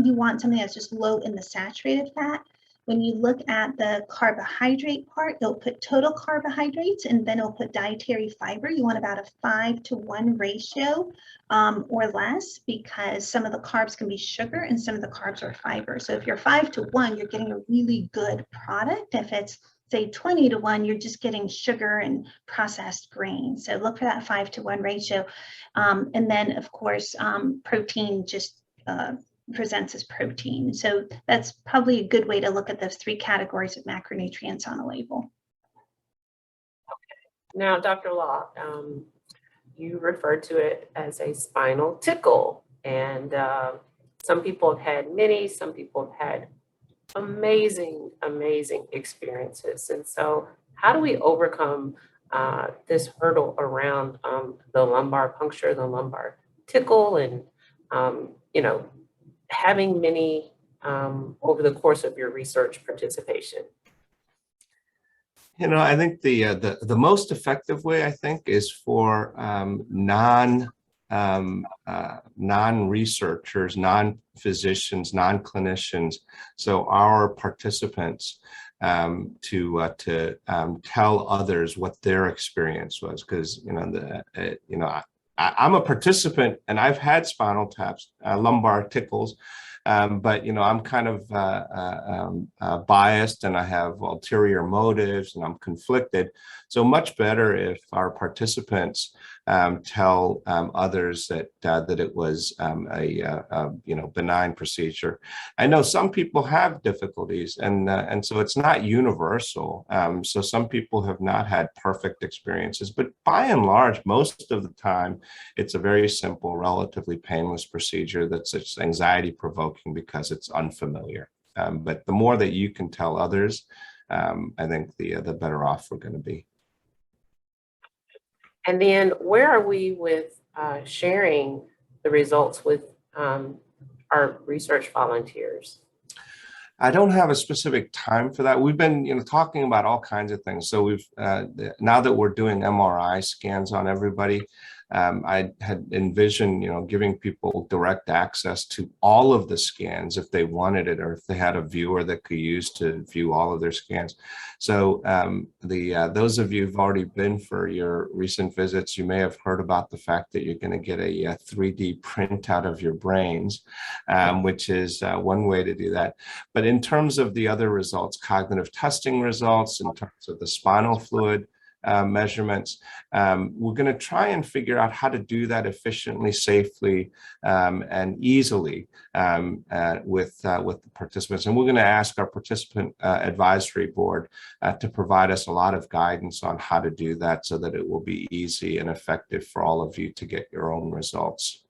Speaker 5: you want something that's just low in the saturated fat. When you look at the carbohydrate part, it'll put total carbohydrates, and then it'll put dietary fiber. You want about a 5-to-1 ratio or less, because some of the carbs can be sugar and some of the carbs are fiber. So if you're 5-to-1, you're getting a really good product. If it's, say, 20-to-1, you're just getting sugar and processed grains. So look for that 5-to-1 ratio. And then, of course, protein just presents as protein. So that's probably a good way to look at those 3 categories of macronutrients on a label.
Speaker 1: Now, Dr. Law, you referred to it as a spinal tickle, and some people have had many, some people have had amazing experiences. And so how do we overcome this hurdle around the lumbar puncture, the lumbar tickle, and having many over the course of your research participation?
Speaker 2: I think the most effective way, I think, is for non-researchers, non-physicians, non-clinicians, so our participants, to tell others what their experience was, because I'm a participant and I've had spinal taps, lumbar tickles, but I'm kind of biased, and I have ulterior motives, and I'm conflicted. So much better if our participants tell others that it was a benign procedure. I know some people have difficulties, and so it's not universal. So some people have not had perfect experiences, but by and large, most of the time, it's a very simple, relatively painless procedure that's just anxiety provoking because it's unfamiliar. But the more that you can tell others, I think the better off we're going to be.
Speaker 1: And then where are we with sharing the results with our research volunteers?
Speaker 2: I don't have a specific time for that. We've been, talking about all kinds of things. So we've now that we're doing MRI scans on everybody, I had envisioned, giving people direct access to all of the scans if they wanted it, or if they had a viewer that could use to view all of their scans. So those of you who've already been for your recent visits, you may have heard about the fact that you're going to get a 3D printout of your brains, which is one way to do that. But in terms of the other results, cognitive testing results, in terms of the spinal fluid measurements, we're going to try and figure out how to do that efficiently, safely, and easily with the participants. And we're going to ask our participant advisory board to provide us a lot of guidance on how to do that so that it will be easy and effective for all of you to get your own results.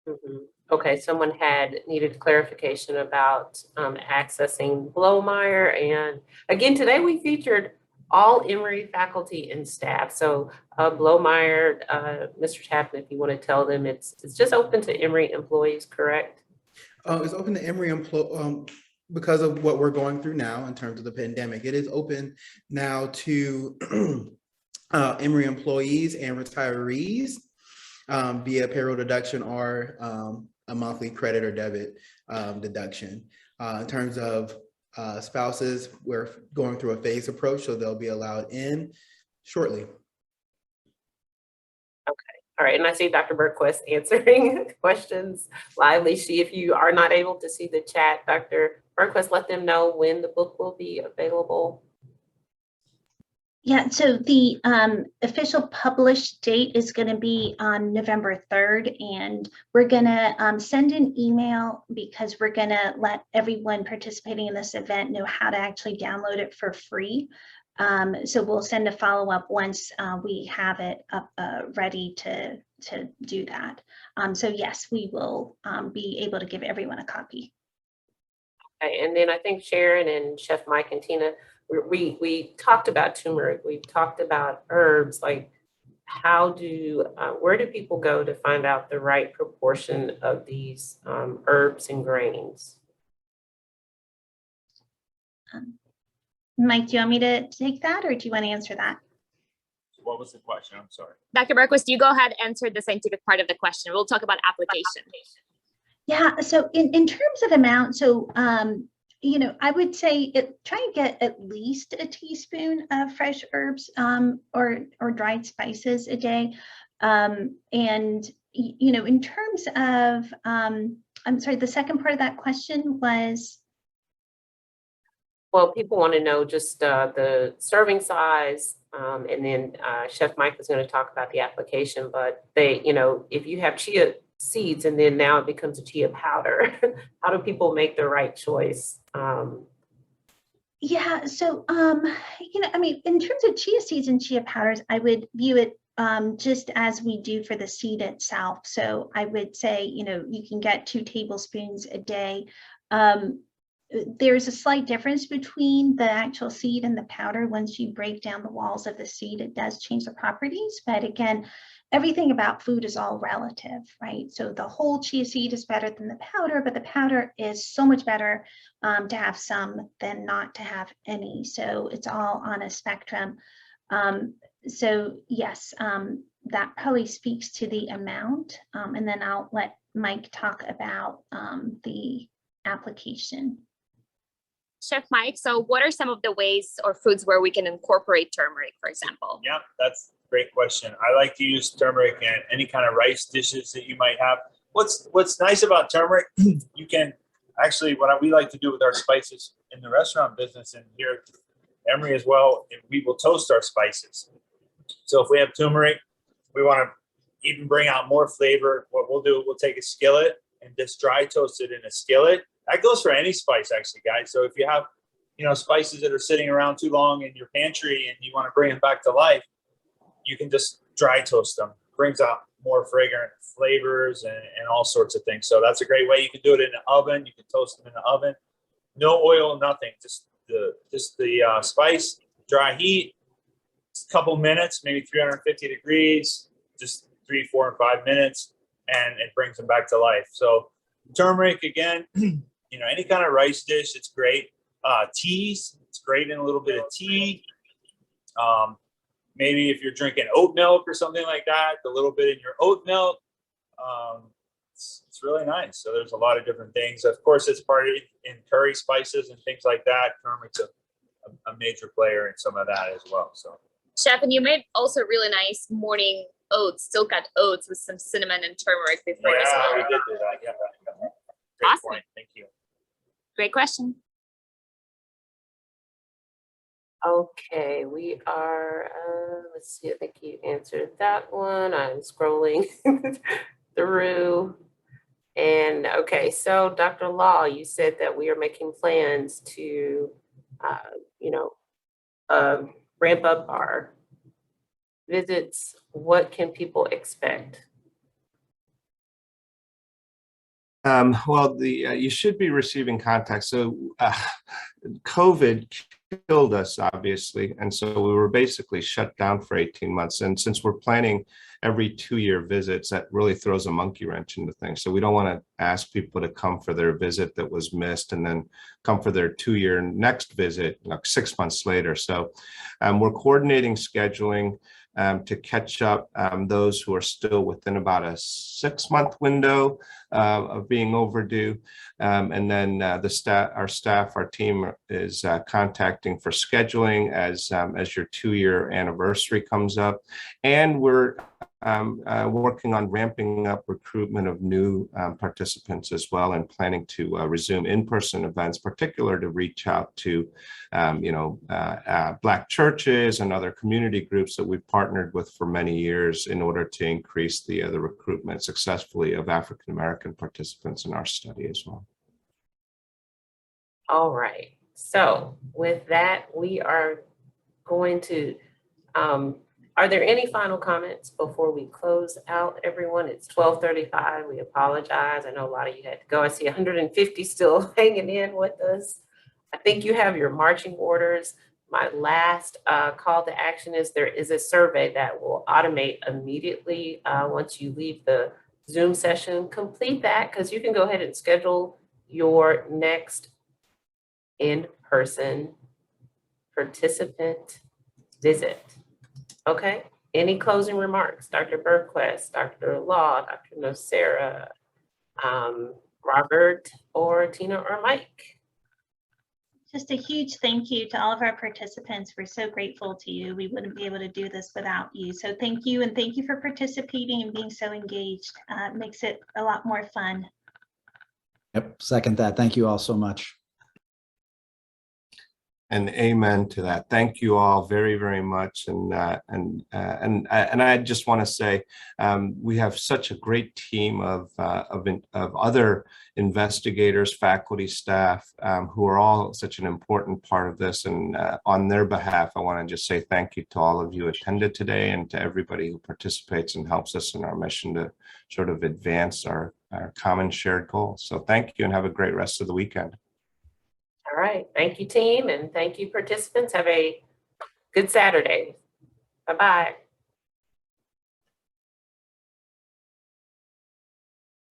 Speaker 1: Mm-hmm. Okay, someone had needed clarification about accessing Blomeyer. And again, today we featured all Emory faculty and staff. So Blomeyer, Mr. Chapman, if you want to tell them, it's just open to Emory employees, correct?
Speaker 4: It's open to Emory employees because of what we're going through now in terms of the pandemic. It is open now to Emory employees and retirees via payroll deduction or a monthly credit or debit deduction. In terms of spouses, we're going through a phased approach, so they'll be allowed in shortly.
Speaker 1: Okay, all right, and I see Dr. Bergquist answering questions lively. If you are not able to see the chat, Dr. Bergquist, let them know when the book will be available.
Speaker 5: Yeah, so the official published date is going to be on November 3rd, and we're going to send an email because we're going to let everyone participating in this event know how to actually download it for free. So we'll send a follow-up once we have it up ready to do that. So yes, we will be able to give everyone a copy.
Speaker 1: Okay, and then I think Sharon and Chef Mike and Tina, we talked about turmeric, we've talked about herbs, like where do people go to find out the right proportion of these herbs and grains?
Speaker 5: Mike, do you want me to take that, or do you want to answer that?
Speaker 6: What was the question? I'm sorry.
Speaker 7: Dr. Bergquist, you go ahead and answer the scientific part of the question. We'll talk about application.
Speaker 5: Yeah, so in terms of amount, so I would say try and get at least a teaspoon of fresh herbs or dried spices a day. And, in terms of, I'm sorry, the second part of that question was?
Speaker 1: Well, people want to know just the serving size, and then Chef Mike is going to talk about the application, but if you have chia seeds and then now it becomes a chia powder, how do people make the right choice?
Speaker 5: Yeah, so, in terms of chia seeds and chia powders, I would view it just as we do for the seed itself. So I would say, you can get 2 tablespoons a day. There's a slight difference between the actual seed and the powder. Once you break down the walls of the seed, it does change the properties. But again, everything about food is all relative, right? So the whole chia seed is better than the powder, but the powder is so much better to have some than not to have any. So it's all on a spectrum. So yes, that probably speaks to the amount. And then I'll let Mike talk about the application.
Speaker 7: Chef Mike, so what are some of the ways or foods where we can incorporate turmeric, for example?
Speaker 6: Yeah, that's a great question. I like to use turmeric in any kind of rice dishes that you might have. What's nice about turmeric, you can actually, what we like to do with our spices in the restaurant business and here at Emory as well, we will toast our spices. So if we have turmeric, we want to even bring out more flavor. What we'll do, we'll take a skillet and just dry toast it in a skillet. That goes for any spice, actually, guys. So if you have, spices that are sitting around too long in your pantry and you want to bring them back to life, you can just dry toast them. Brings out more fragrant flavors and all sorts of things. So that's a great way. You can do it in the oven. You can toast them in the oven. No oil, nothing. Just the spice, dry heat. A couple minutes, maybe 350 degrees. Just 3, 4, and 5 minutes, and it brings them back to life. So turmeric again. any kind of rice dish, it's great. Teas, it's great in a little bit of tea. Maybe if you're drinking oat milk or something like that, a little bit in your oat milk. It's really nice. So there's a lot of different things. Of course, it's part of in curry spices and things like that. Turmeric's a major player in some of that as well. So,
Speaker 7: Chef, and you made also really nice morning oats, still cut oats with some cinnamon and turmeric before as well.
Speaker 6: we did do that. Yeah. Great
Speaker 7: Awesome.
Speaker 6: point. Thank you.
Speaker 7: Great question.
Speaker 1: Okay, we are, let's see, I think you answered that one. I'm scrolling through. And okay, so Dr. Law, you said that we are making plans to, ramp up our visits. What can people expect?
Speaker 2: Well, you should be receiving contact. So COVID killed us, obviously. And so we were basically shut down for 18 months. And since we're planning every 2-year visits, that really throws a monkey wrench into things. So we don't want to ask people to come for their visit that was missed and then come for their 2-year next visit, like 6 months later. So we're coordinating scheduling to catch up those who are still within about a 6-month window of being overdue. And then our team is contacting for scheduling as your 2-year anniversary comes up. And we're working on ramping up recruitment of new participants as well, and planning to resume in-person events, particularly to reach out to Black churches and other community groups that we've partnered with for many years in order to increase the recruitment successfully of African American participants in our study as well.
Speaker 1: All right, so with that, we are going to, are there any final comments before we close out, everyone? It's 12:35. We apologize. I know a lot of you had to go. I see 150 still hanging in with us. I think you have your marching orders. My last call to action is there is a survey that will automate immediately once you leave the Zoom session. Complete that because you can go ahead and schedule your next in-person participant visit. Okay, any closing remarks? Dr. Bergquist, Dr. Law, Dr. Nocera, Robert, or Tina, or Mike?
Speaker 5: Just a huge thank you to all of our participants. We're so grateful to you. We wouldn't be able to do this without you. So thank you, and thank you for participating and being so engaged. It makes it a lot more fun.
Speaker 3: Yep, second that. Thank you all so much.
Speaker 2: And amen to that. Thank you all very, very much. And I just want to say we have such a great team of other investigators, faculty, staff who are all such an important part of this. And on their behalf, I want to just say thank you to all of you who attended today and to everybody who participates and helps us in our mission to sort of advance our common shared goals. So thank you and have a great rest of the weekend.
Speaker 1: All right, thank you, team, and thank you, participants. Have a good Saturday. Bye-bye.